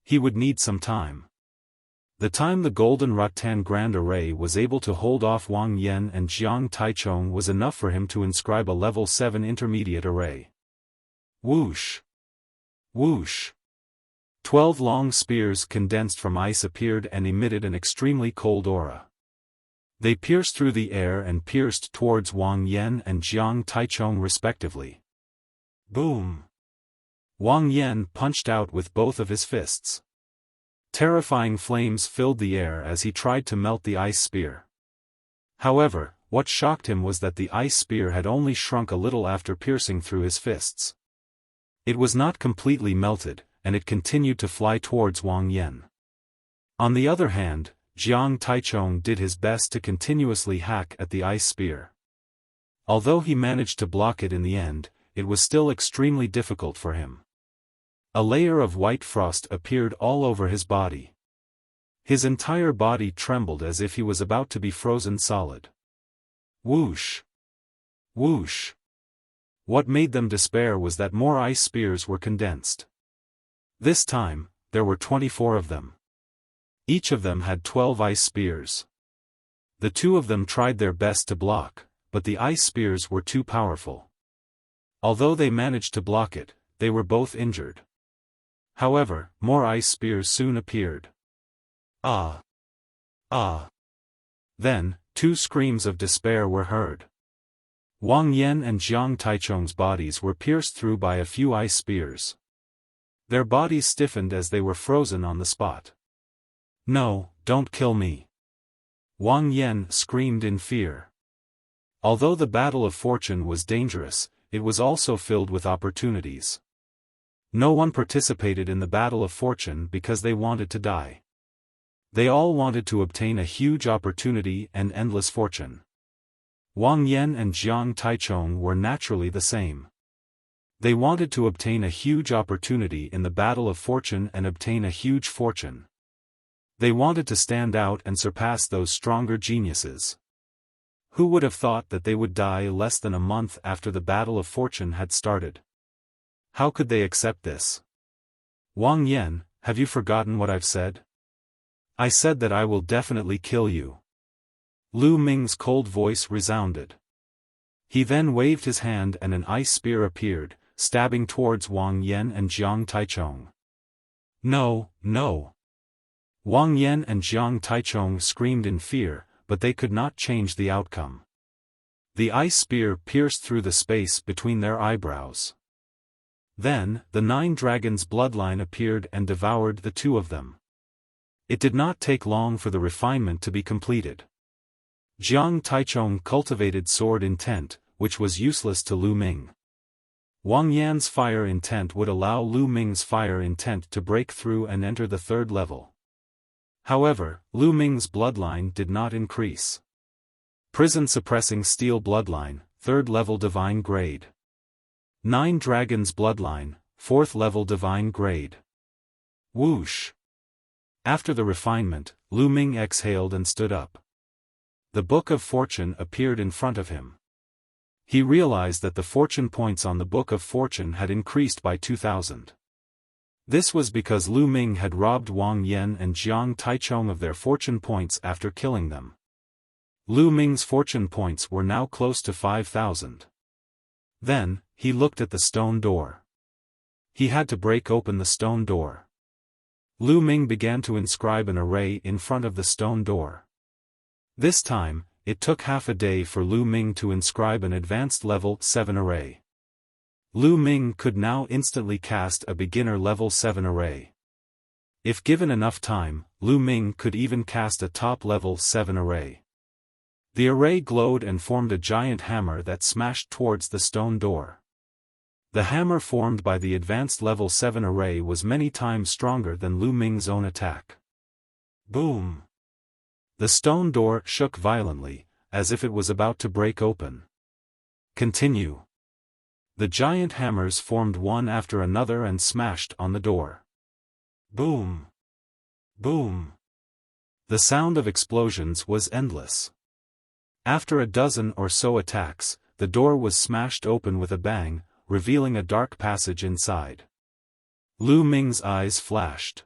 He would need some time. The time the Golden Rattan Grand Array was able to hold off Wang Yan and Jiang Taichong was enough for him to inscribe a level 7 intermediate array. Whoosh! Whoosh! 12 long spears condensed from ice appeared and emitted an extremely cold aura. They pierced through the air and pierced towards Wang Yan and Jiang Taichong respectively. Boom! Wang Yan punched out with both of his fists. Terrifying flames filled the air as he tried to melt the ice spear. However, what shocked him was that the ice spear had only shrunk a little after piercing through his fists. It was not completely melted, and it continued to fly towards Wang Yan. On the other hand, Jiang Taichong did his best to continuously hack at the ice spear. Although he managed to block it in the end, it was still extremely difficult for him. A layer of white frost appeared all over his body. His entire body trembled as if he was about to be frozen solid. Whoosh! Whoosh! What made them despair was that more ice spears were condensed. This time, there were 24 of them. Each of them had 12 ice spears. The two of them tried their best to block, but the ice spears were too powerful. Although they managed to block it, they were both injured. However, more ice spears soon appeared. Ah! Ah! Then, two screams of despair were heard. Wang Yan and Jiang Taichong's bodies were pierced through by a few ice spears. Their bodies stiffened as they were frozen on the spot. No, don't kill me! Wang Yan screamed in fear. Although the battle of fortune was dangerous, it was also filled with opportunities. No one participated in the battle of fortune because they wanted to die. They all wanted to obtain a huge opportunity and endless fortune. Wang Yan and Jiang Taichong were naturally the same. They wanted to obtain a huge opportunity in the battle of fortune and obtain a huge fortune. They wanted to stand out and surpass those stronger geniuses. Who would have thought that they would die less than a month after the battle of fortune had started? How could they accept this? Wang Yan, have you forgotten what I've said? I said that I will definitely kill you. Lu Ming's cold voice resounded. He then waved his hand and an ice spear appeared, stabbing towards Wang Yan and Jiang Taichong. No, no! Wang Yan and Jiang Taichong screamed in fear, but they could not change the outcome. The ice spear pierced through the space between their eyebrows. Then, the 9 dragons' bloodline appeared and devoured the two of them. It did not take long for the refinement to be completed. Jiang Taichong cultivated sword intent, which was useless to Lu Ming. Wang Yan's fire intent would allow Lu Ming's fire intent to break through and enter the 3rd level. However, Lu Ming's bloodline did not increase. Prison-suppressing steel bloodline, 3rd level divine grade. 9 dragons bloodline, 4th level divine grade. Whoosh! After the refinement, Lu Ming exhaled and stood up. The Book of Fortune appeared in front of him. He realized that the fortune points on the Book of Fortune had increased by 2,000. This was because Lu Ming had robbed Wang Yan and Jiang Taichong of their fortune points after killing them. Lu Ming's fortune points were now close to 5,000. Then, he looked at the stone door. He had to break open the stone door. Lu Ming began to inscribe an array in front of the stone door. This time, it took half a day for Lu Ming to inscribe an advanced level 7 array. Lu Ming could now instantly cast a beginner level 7 array. If given enough time, Lu Ming could even cast a top level 7 array. The array glowed and formed a giant hammer that smashed towards the stone door. The hammer formed by the advanced level 7 array was many times stronger than Lu Ming's own attack. Boom! The stone door shook violently, as if it was about to break open. Continue. The giant hammers formed one after another and smashed on the door. Boom! Boom! The sound of explosions was endless. After a dozen or so attacks, the door was smashed open with a bang, revealing a dark passage inside. Lu Ming's eyes flashed.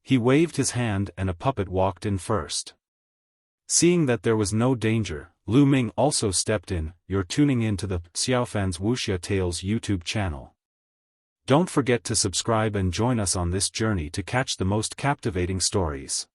He waved his hand and a puppet walked in first. Seeing that there was no danger, Lu Ming also stepped in. You're tuning in to the Xiaofan's Wuxia Tales YouTube channel. Don't forget to subscribe and join us on this journey to catch the most captivating stories.